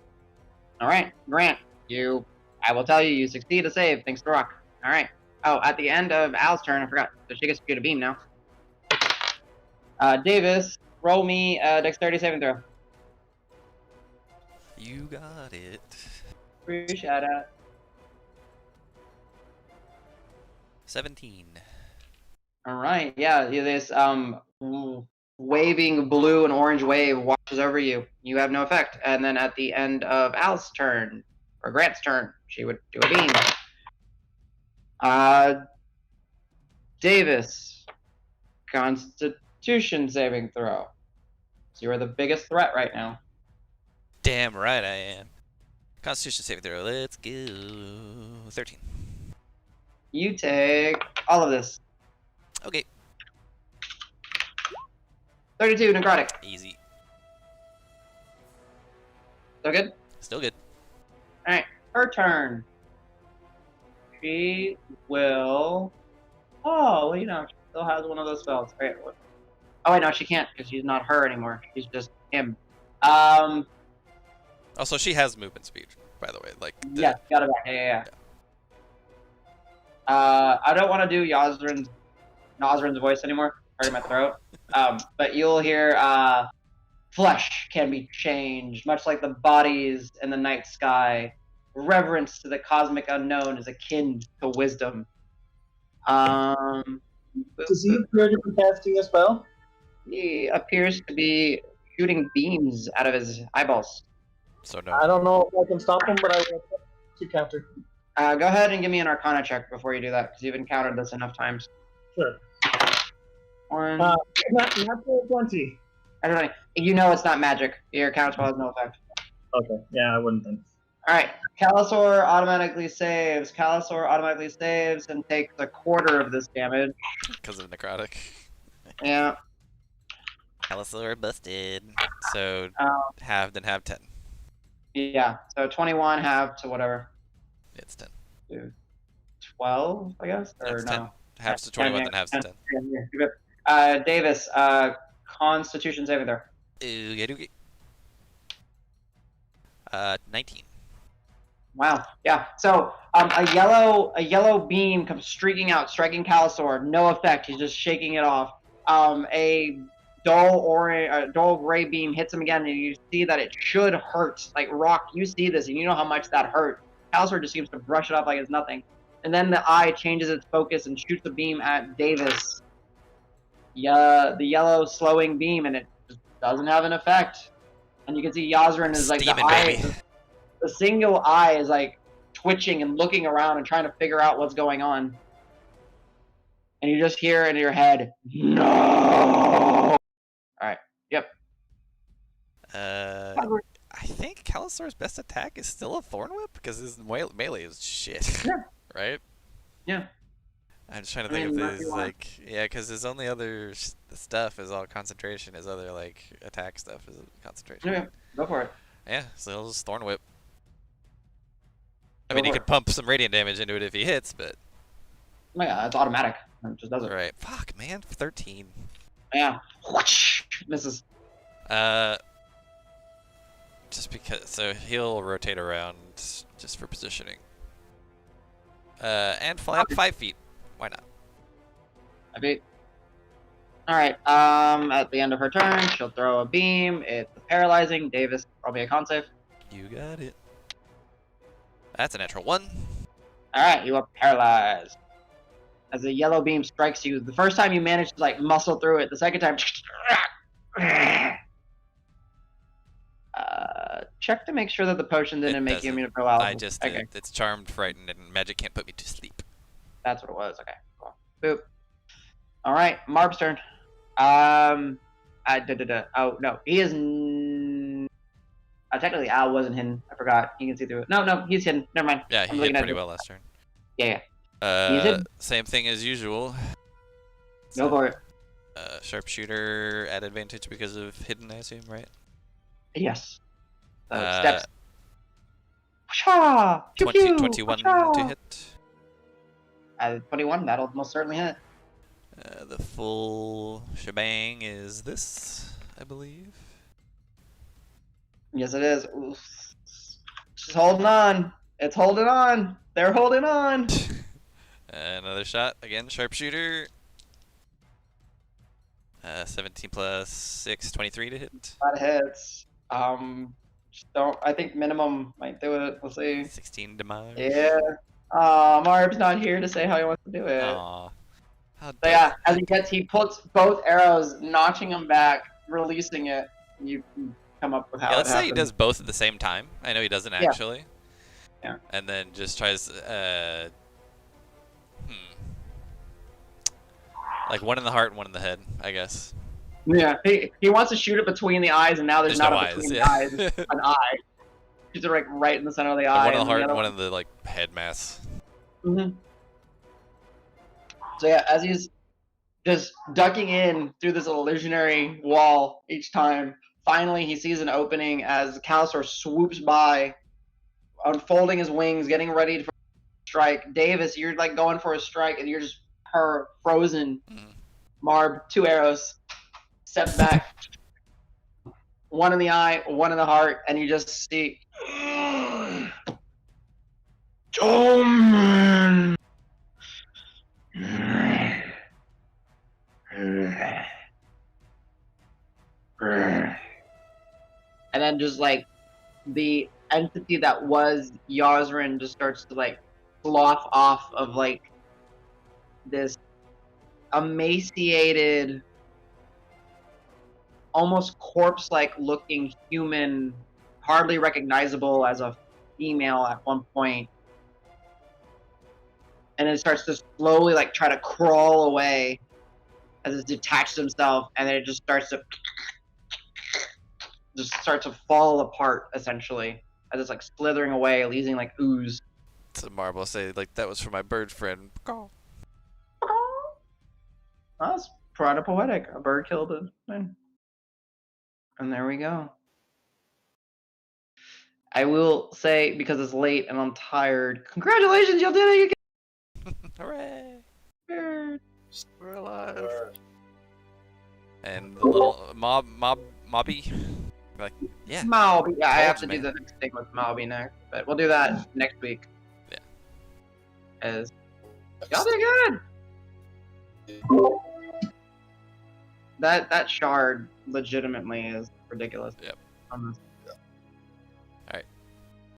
Alright, Grant, I will tell you, you succeed a save, thanks to Rock. Alright. Oh, at the end of Al's turn, I forgot. So she gets to shoot a beam now. Davis, roll me a dexterity saving throw. You got it. Appreciate it. 17. Alright, yeah, this waving blue and orange wave washes over you. You have no effect. And then at the end of Al's turn, or Grant's turn, she would do a beam. Davis, Constitution saving throw. So you are the biggest threat right now. Damn right I am. Constitution saving throw. Let's go. 13. You take all of this. Okay. 32 necrotic. Easy. So good? Still good. Alright, her turn. She will. Oh, well, you know, she still has one of those spells. Wait, what? Oh, wait, no, she can't because she's not her anymore. She's just him. Also, she has movement speed, by the way. Like, Yeah, got it back. Yeah. I don't want to do Nosrin's voice anymore. Hurting my throat. But you'll hear flesh can be changed, much like the bodies in the night sky. Reverence to the cosmic unknown is akin to wisdom. Does he appear to be casting a spell? He appears to be shooting beams out of his eyeballs. So no. I don't know if I can stop him, but I will to counter. Go ahead and give me an Arcana check before you do that, because you've encountered this enough times. Sure. One. Not 20. I don't know. You know it's not magic. Your counterspell has no effect. Okay. Yeah, I wouldn't think. All right. Calisaur automatically saves. Calisaur automatically saves and takes a quarter of this damage. Because of necrotic. Yeah. Calisaur busted. So halved and half 10. Yeah. So 21 half to whatever. It's 10. 12, I guess? Or That's no? 10. Halves to 21, then halves to 10. Yeah. Davis, Constitution saving throw. Oogie. 19. Wow. Yeah. So a yellow beam comes streaking out, striking Calisaur. No effect. He's just shaking it off. A dull gray beam hits him again, and you see that it should hurt. Like Rock, you see this, and you know how much that hurt. Calisaur just seems to brush it off like it's nothing. And then the eye changes its focus and shoots a beam at Davis. Yeah, the yellow slowing beam, and it just doesn't have an effect. And you can see Yazrin is like Steaming, the eye. baby. The single eye is like twitching and looking around and trying to figure out what's going on. And you just hear in your head, "No!" All right. Yep. I think Calisaur's best attack is still a Thorn Whip because his melee is shit. Yeah. Right? Yeah. I'm just trying to think of his yeah, because his only other stuff is all concentration. His other like attack stuff is concentration. Yeah. Go for it. Yeah, so he'll just Thorn Whip. I mean, he could pump some radiant damage into it if he hits, but. Oh my god, that's automatic. It just does it. Right. Fuck, man. 13. Yeah. Whoosh, misses. Just because, so he'll rotate around just for positioning. And fly up 5 feet. Why not? I beat. All right. At the end of her turn, she'll throw a beam. It's paralyzing. Davis, roll me a con save. You got it. That's a natural 1. All right, you are paralyzed. As a yellow beam strikes you, the first time you manage to like muscle through it. The second time, check to make sure that the potion didn't make you immune to paralysis. I just did. It's charmed, frightened, and magic can't put me to sleep. That's what it was. Okay, cool. Boop. All right, Marb's turn. Oh no, he is. Technically, Al wasn't hidden. I forgot. You can see through it. No, he's hidden. Never mind. Yeah, he hit pretty well last turn. Yeah. He's hidden. Same thing as usual. Go for it. Sharpshooter at advantage because of hidden, I assume, right? Yes. Steps. Wha-cha! 21 to hit. 21, that'll most certainly hit. The full shebang is this, I believe. Yes, it is. Oof. Just holding on. It's holding on. They're holding on. Another shot. Again, sharpshooter. 17 plus 6, 23 to hit. That hits. Just don't. I think minimum might do it. We'll see. 16 damage. Yeah. Marb's not here to say how he wants to do it. Aw. How So yeah, as he puts both arrows, notching them back, releasing it. You come up with how. Yeah, let's it say he happens. does both at the same time. I know he doesn't actually. Yeah. And then just tries. Like one in the heart and one in the head, I guess. Yeah, he wants to shoot it between the eyes, and now there's not no a eyes, between yeah. the eyes, it's an eye. Shoots it like right in the center of the eye. One in the and heart the and other one in the like head mass. Mm-hmm. So yeah, as he's just ducking in through this illusionary wall each time, finally he sees an opening as Calisaur swoops by, unfolding his wings, getting ready for a strike. Davis, you're like going for a strike, and you're just frozen. Mm-hmm. Marb, 2 arrows, steps back, one in the eye, one in the heart, and you just see. John. then just like the entity that was Yazrin just starts to like slough off of like this emaciated, almost corpse-like looking human, hardly recognizable as a female at one point, and it starts to slowly like try to crawl away as it detaches himself, and then it just starts to fall apart essentially as it's like slithering away, leaving like ooze. So Marble say like that was for my bird friend. That's kind of poetic. A bird killed a thing. And there we go. I will say, because it's late and I'm tired, congratulations, y'all did it! Hooray! You We're alive. Or- And the little mobby. Like, yeah. Malby. Yeah, I Told have you, to do man. the next thing with Malby next, but we'll do that next week. Yeah. As y'all did good. That shard legitimately is ridiculous. Yep. Um, All right.